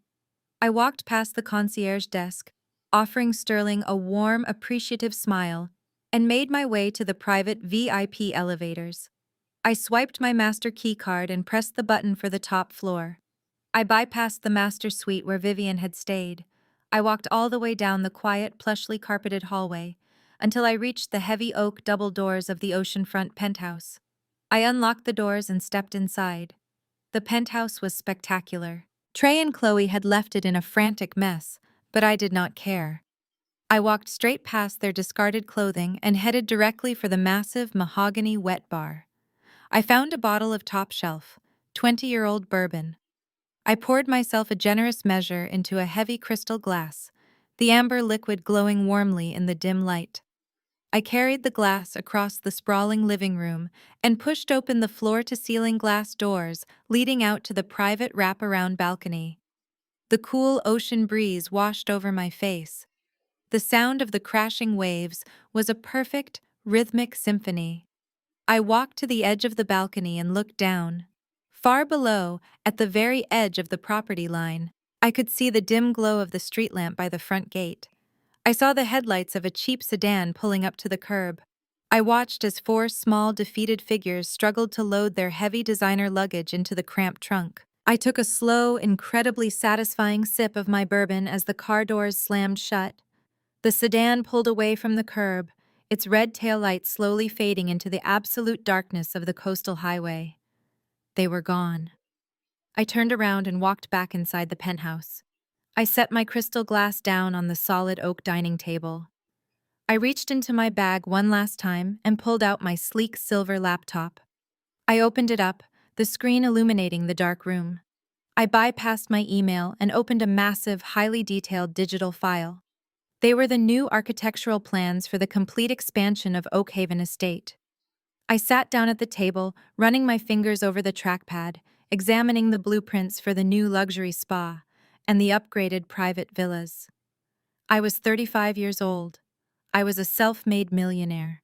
I walked past the concierge desk, offering Sterling a warm, appreciative smile, and made my way to the private VIP elevators. I swiped my master key card and pressed the button for the top floor. I bypassed the master suite where Vivian had stayed. I walked all the way down the quiet, plushly carpeted hallway until I reached the heavy oak double doors of the oceanfront penthouse. I unlocked the doors and stepped inside. The penthouse was spectacular. Trey and Chloe had left it in a frantic mess, but I did not care. I walked straight past their discarded clothing and headed directly for the massive mahogany wet bar. I found a bottle of top shelf, 20-year-old bourbon. I poured myself a generous measure into a heavy crystal glass, the amber liquid glowing warmly in the dim light. I carried the glass across the sprawling living room and pushed open the floor-to-ceiling glass doors leading out to the private wraparound balcony. The cool ocean breeze washed over my face. The sound of the crashing waves was a perfect, rhythmic symphony. I walked to the edge of the balcony and looked down. Far below, at the very edge of the property line, I could see the dim glow of the street lamp by the front gate. I saw the headlights of a cheap sedan pulling up to the curb. I watched as four small, defeated figures struggled to load their heavy designer luggage into the cramped trunk. I took a slow, incredibly satisfying sip of my bourbon as the car doors slammed shut. The sedan pulled away from the curb, its red taillights slowly fading into the absolute darkness of the coastal highway. They were gone. I turned around and walked back inside the penthouse. I set my crystal glass down on the solid oak dining table. I reached into my bag one last time and pulled out my sleek silver laptop. I opened it up, the screen illuminating the dark room. I bypassed my email and opened a massive, highly detailed digital file. They were the new architectural plans for the complete expansion of Oakhaven Estate. I sat down at the table, running my fingers over the trackpad, examining the blueprints for the new luxury spa and the upgraded private villas. I was 35 years old. I was a self-made millionaire.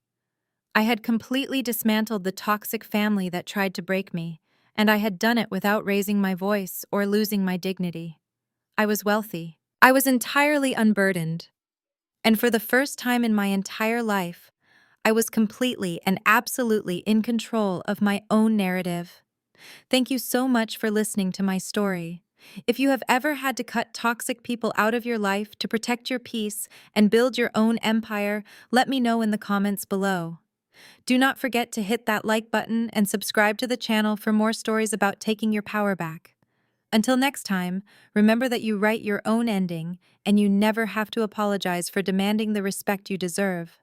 I had completely dismantled the toxic family that tried to break me, and I had done it without raising my voice or losing my dignity. I was wealthy. I was entirely unburdened. And for the first time in my entire life, I was completely and absolutely in control of my own narrative. Thank you so much for listening to my story. If you have ever had to cut toxic people out of your life to protect your peace and build your own empire, let me know in the comments below. Do not forget to hit that like button and subscribe to the channel for more stories about taking your power back. Until next time, remember that you write your own ending, and you never have to apologize for demanding the respect you deserve.